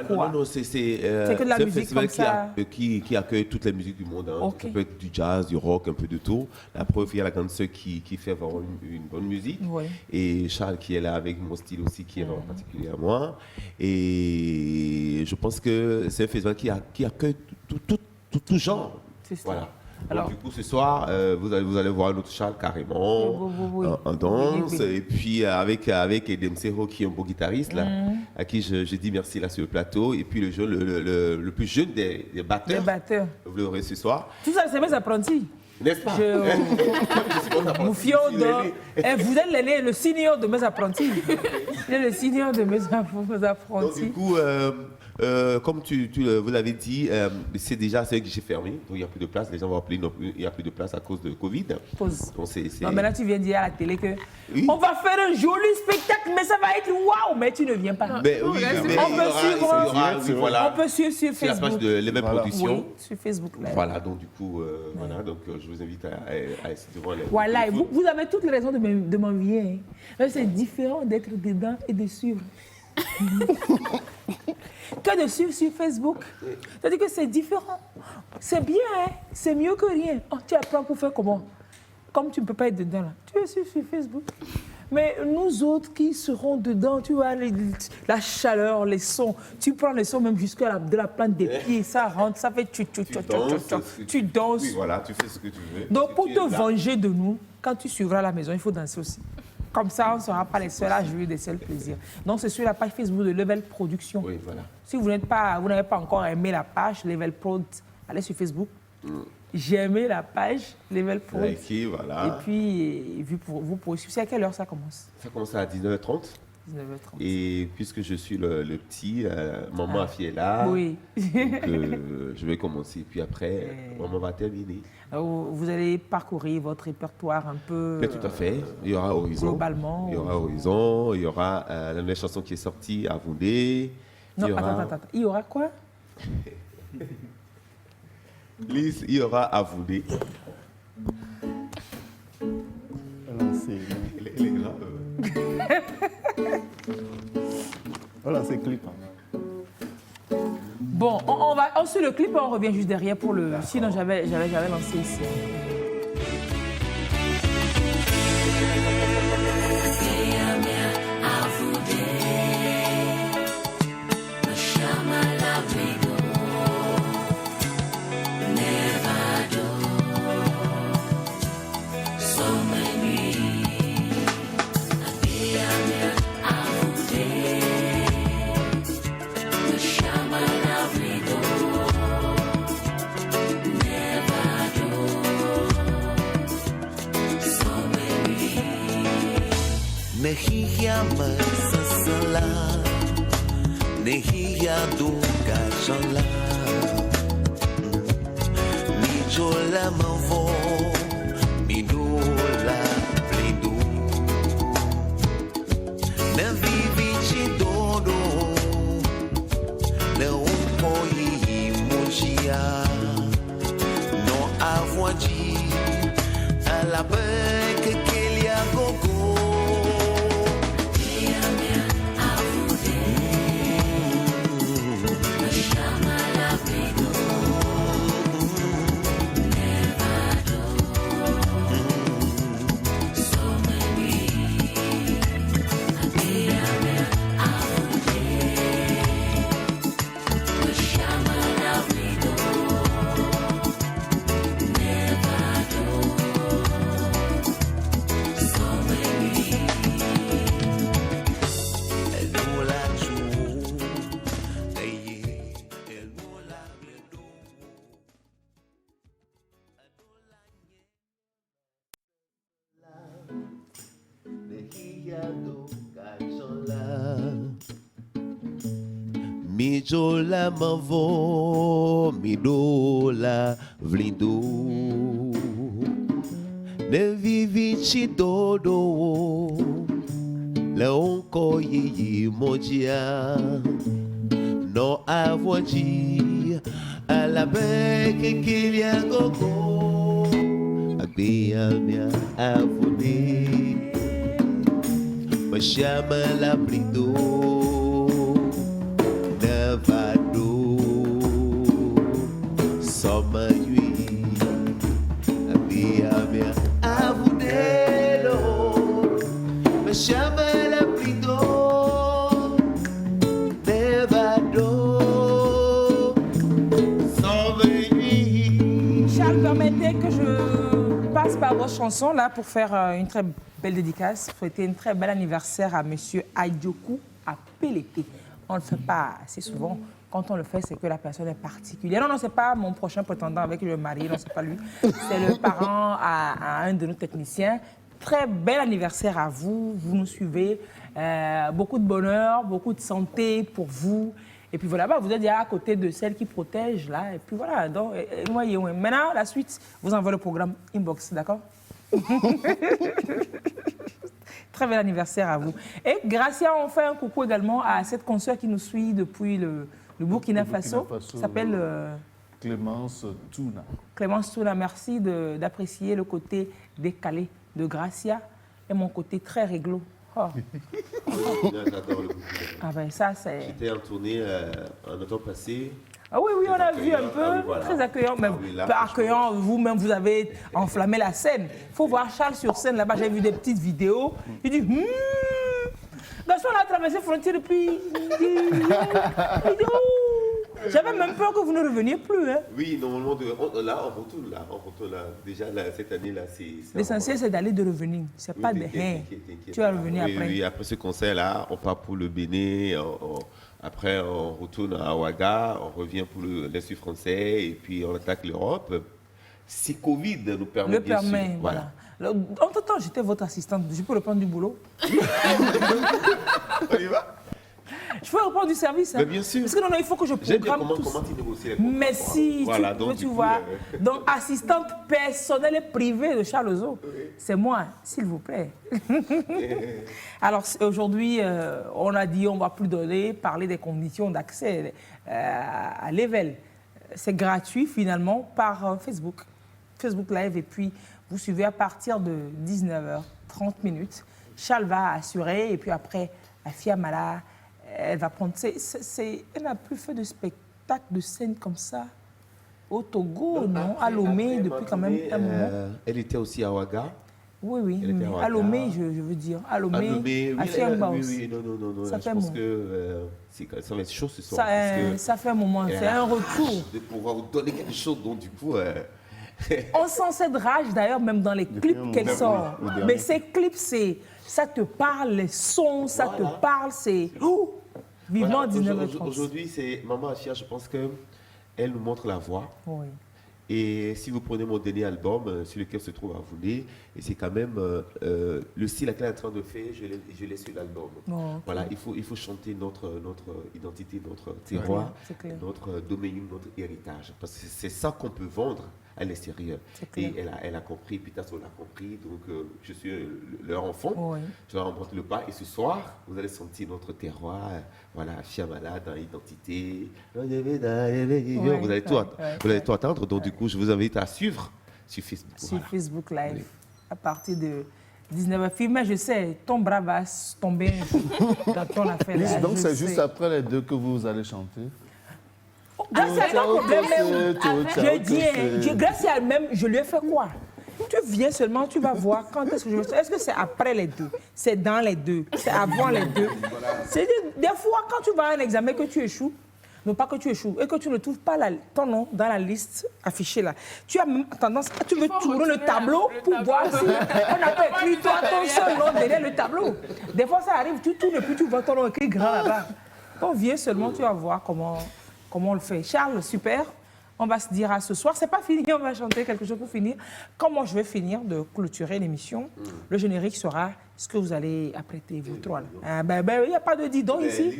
quoi? Non, c'est que de la musique festival comme ça. qui accueille toutes les musiques du monde. Hein. Okay. Ça peut être du jazz, du rock, un peu de tout. La preuve, il y a la grande sœur qui fait vraiment une bonne musique. Oui. Et Charles qui est là avec mon style aussi, qui est vraiment particulier à moi. Et je pense que c'est un festival qui accueille tout genre. C'est ça. Voilà. Alors, donc, du coup, ce soir, vous allez voir notre Charles carrément en danse. Et puis avec Edem Sero, qui est un beau guitariste, là, à qui je dis merci là sur le plateau. Et puis le plus jeune des batteurs. Vous l'aurez ce soir. Tout ça, c'est mes apprentis. N'est-ce pas? Vous êtes l'aîné, le senior de mes apprentis. Le senior de mes apprentis. Donc, du coup, comme vous l'avez dit, c'est déjà un guichet fermé, donc il n'y a plus de place. Les gens vont appeler, il n'y a plus de place à cause de Covid. Pause. Donc, non, mais là, tu viens de dire à la télé que on va faire un joli spectacle, mais ça va être waouh, mais tu ne viens pas. Mais oui, on peut suivre sur Facebook. Sur la page de l'Evel Production. Oui, sur Facebook. Là. Voilà, donc du coup, je vous invite à essayer de voir les... Voilà, vous avez toutes les raisons de m'envier. Hein. C'est différent d'être dedans et de suivre. Que de suivre sur Facebook. C'est-à-dire que c'est différent. C'est bien, hein? C'est mieux que rien. Oh, tu apprends pour faire comment? Comme tu ne peux pas être dedans, là. Tu es sur Facebook. Mais nous autres qui serons dedans, tu vois, la chaleur, les sons, tu prends les sons même jusqu'à de la plante des pieds, ça rentre, ça fait tu danses. Oui, voilà, tu fais ce que tu veux. Donc pour te venger de nous, quand tu suivras la maison, il faut danser aussi. Comme ça, on ne sera pas les seuls à jouir des seuls plaisirs. Donc, c'est sur la page Facebook de Level Production. Oui, voilà. Si vous n'avez pas encore aimé la page Level Prod, allez sur Facebook. J'ai aimé la page Level Prod. Likez, voilà. Et puis, vous pourrez suivre. C'est à quelle heure ça commence? Ça commence à 19h30. 19h30. Et puisque je suis le petit, maman Afi est là. Oui. Donc, je vais commencer. Puis après, maman va terminer. Vous allez parcourir votre répertoire un peu. Mais tout à fait. Il y aura Horizon. Globalement. Il y aura Horizon. Il y aura la nouvelle chanson qui est sortie, Avoundé. Non, attends. Il y aura quoi? Lise, il y aura Avoundé. Elle est grave. Voilà, c'est clip. Bon, on suit le clip et on revient juste derrière pour le... Sinon, j'avais lancé ici. Nehia masasala, nehia dunga jala, nijola mavo, midula blindu, na vivi chidodo, na umpoi mujia, no avoadi, alabek kelia gogo. Mijola mavo midola vlindo ne vivi chidodo leonko yi mojia no avoji alabe kilia gogo agbia mia avune mashama la blindo nevado soma yui agbia mia avune lo mashama la blindo Charles, permettez que je passe par vos chansons là pour faire une très belle dédicace. Souhaiter un très bel anniversaire à Monsieur Adjoku à Pélété. On ne le fait pas assez souvent. Quand on le fait, c'est que la personne est particulière. Non, non, c'est pas mon prochain prétendant avec qui je vais me marier. Non, c'est pas lui. C'est le parent à un de nos techniciens. Très bel anniversaire à vous. Vous nous suivez. Beaucoup de bonheur, beaucoup de santé pour vous. Et puis voilà, bah, vous êtes déjà à côté de celle qui protège, là. Et puis voilà, donc, maintenant, la suite, vous envoyez le programme Inbox, d'accord? Très bel anniversaire à vous. Et Gracia, on fait un coucou également à cette consoeur qui nous suit depuis le Burkina Faso. S'appelle Clémence Touna. Clémence Touna, merci d'apprécier le côté décalé de Gracia et mon côté très réglo. Oh. J'adore le Burkina. Ah ben ça, c'est... J'étais en tournée en automne passé. Ah oui, oui, on a vu un peu, ah oui, voilà. Très accueillant, mais là, pas accueillant, vous-même, vous avez enflammé la scène. Il faut voir Charles sur scène, là-bas, j'ai vu des petites vidéos. Il dit, garçon, on a traversé la frontière depuis... J'avais même peur que vous ne reveniez plus. Hein. Oui, normalement, on retourne là. Déjà, là, cette année-là, c'est... L'essentiel, c'est d'aller de revenir. C'est pas de... Tu vas revenir après. Oui, après ce concert-là, on part pour le Bénin. Après, on retourne à Ouaga. On revient pour l'Est français. Et puis, on attaque l'Europe. Si Covid nous permet, bien sûr. Voilà. Entre-temps, j'étais votre assistante. Je peux reprendre du boulot. On y va? Je peux reprendre du service. Hein. Mais bien sûr. Parce que non, il faut que je programme tout. Comment tu négocies les contrats? Merci. Voilà, tu vois. Donc, assistante personnelle et privée de Charles Ozo. Oui. C'est moi, s'il vous plaît. Alors, aujourd'hui, on a dit on ne va plus parler des conditions d'accès à l'Evel. C'est gratuit, finalement, par Facebook. Facebook Live. Et puis, vous suivez à partir de 19h30. Charles va assurer. Et puis après, la Fiamala... Elle va prendre... Elle n'a plus fait de spectacle de scène comme ça au Togo, non? À Lomé, depuis quand même un moment. Elle était aussi à Ouaga. Oui, mais à Lomé, je veux dire. À Lomé, à Fiamba aussi. Non. Ça fait je pense que ça va être chaud ce soir. Ça fait un moment, c'est un retour. De pouvoir vous donner quelque chose, donc du coup... On sent cette rage d'ailleurs, même dans les clips qu'elle sort. Mais ces clips, ça te parle, les sons, ça te parle, c'est... Vivement 19h30. Aujourd'hui, c'est Maman Achia, je pense qu'elle nous montre la voie. Oui. Et si vous prenez mon dernier album, sur lequel se trouve Avoulé, et c'est quand même le style qu'elle est en train de faire, je l'ai sur l'album. Voilà, il faut chanter notre identité, notre terroir, notre domaine, notre héritage. Parce que c'est ça qu'on peut vendre à l'extérieur. Et elle a compris, Picasso l'a compris, donc je suis leur enfant, je leur emporte le pas. Et ce soir, vous allez sentir notre terroir, voilà, Fiamala dans l'identité, vous allez tout attendre. Donc du coup, je vous invite à suivre sur Facebook. Sur Facebook Live, à partir de 19h. Mais je sais, ton bras va tomber dans ton affaire. Donc c'est juste après les deux que vous allez chanter? Grâce à problème, je dis, grâce à elle-même, je lui ai fait quoi? Tu viens seulement, tu vas voir quand est-ce que je vais... Est-ce que c'est après les deux? C'est dans les deux? C'est avant les deux? C'est des fois, quand tu vas à un examen que tu échoues, non pas que tu échoues, et que tu ne trouves pas ton nom dans la liste affichée là, tu as même tendance, tu veux tourner le tableau pour voir si on a pas écrit toi ton seul nom derrière le tableau. Des fois, ça arrive, tu tournes et puis tu vois ton nom écrit grand là-bas. Quand viens seulement, tu vas voir comment on le fait. Charles, super. On va se dire à ce soir, c'est pas fini, on va chanter quelque chose pour finir. Comment je vais finir de clôturer l'émission, le générique sera ce que vous allez apprêter, vous trois. Il n'y a pas de didon ici.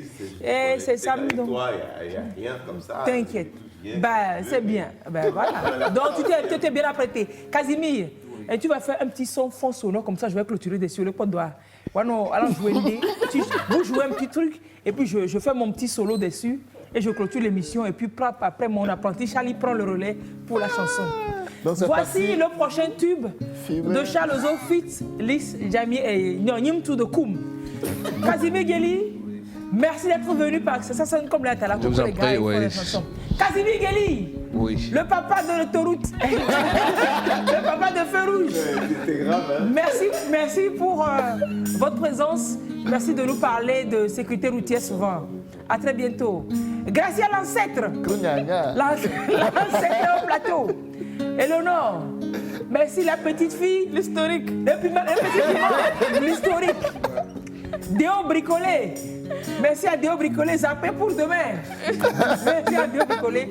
Et c'est samedi. Il n'y a rien comme ça. T'inquiète. C'est bien. Voilà. Donc, tu t'es bien apprêté. Casimir, et tu vas faire un petit son fond sonore, comme ça, je vais clôturer dessus le pot doigt. Alors, jouez vous jouez un petit truc, et puis je fais mon petit solo dessus, et je clôture l'émission, et puis après, mon apprenti Charlie prend le relais pour la chanson. Voici le prochain tube de Charles Ozo Fit, Lys Jamie et Nyim to the Koum. Casimir Gueli, merci d'être venu parce que ça sonne comme la talent pour les gars et pour les chansons. Casimir Gueli, le papa de l'autoroute, le papa de Feu Rouge. C'était grave, hein? Merci pour votre présence. Merci de nous parler de sécurité routière souvent. À très bientôt. Gracia l'ancêtre. L'ancêtre au plateau. Éléonore, merci la petite fille. L'historique. L'historique. Déo Bricolé. Merci à Déo Bricolé, zappé pour demain. Merci à Déo Bricolé.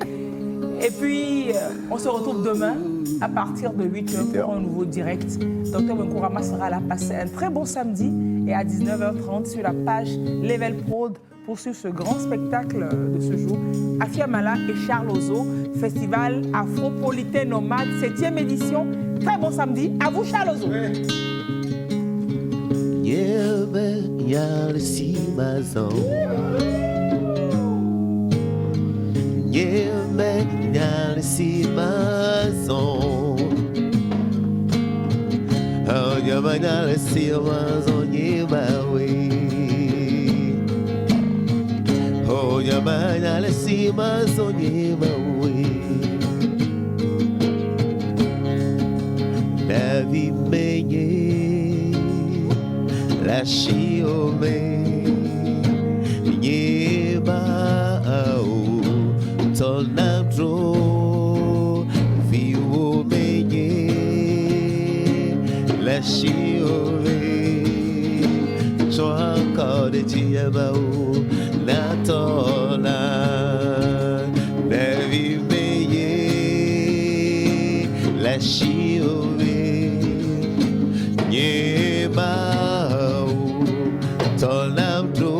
Et puis, on se retrouve demain à partir de 8h pour un nouveau direct. Dr Wenkourama sera là, passer un très bon samedi et à 19h30 sur la page Level Prod pour suivre ce grand spectacle de ce jour. Afia Mala et Charles Ozo, Festival Afropolitain Nomade, 7e édition. Très bon samedi. À vous, Charles Ozo. Oh, yamana le sima sonyema we. La vie menye, la chiome, nyeba au, tonadro, vivo menye, la chiome, toi encore de diabao. La tola, la vie meillée, la chiove, nyebao, tolamdo,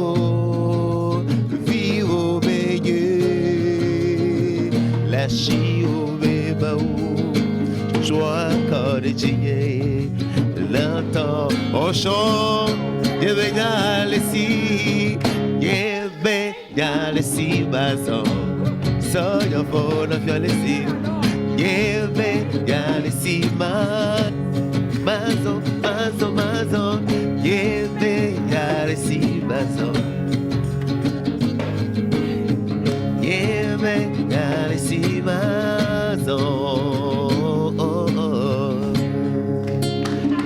vivo meilleux, la chiove bao, joie cordier, l'entend au chant, de venir ici. Yale si bazo, so yo fono fiole si. Yale si mazo, yale si bazo. Yale si mazo.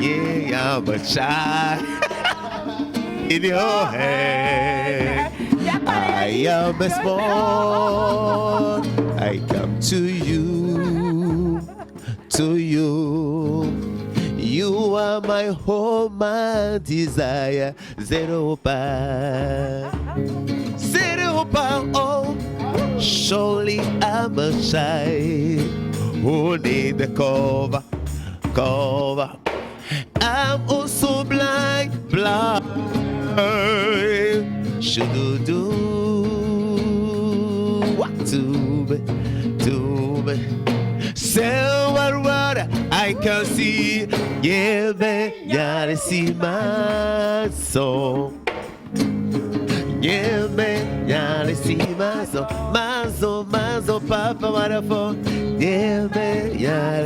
Yeah, I'm a child in your head. I am a small, I come to you, you are my home, my desire, zero pa, oh, surely I'm a child, who need the cover, I'm also blind, should do what to me. So what I can see, yeah, see my soul. Yeah, see my soul, papa, wonderful. Yeah,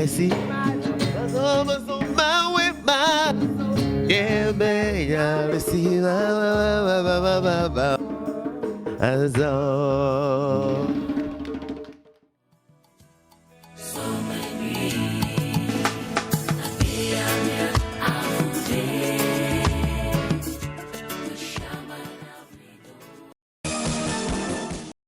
see my soul, my way, my. Yeah, see my. As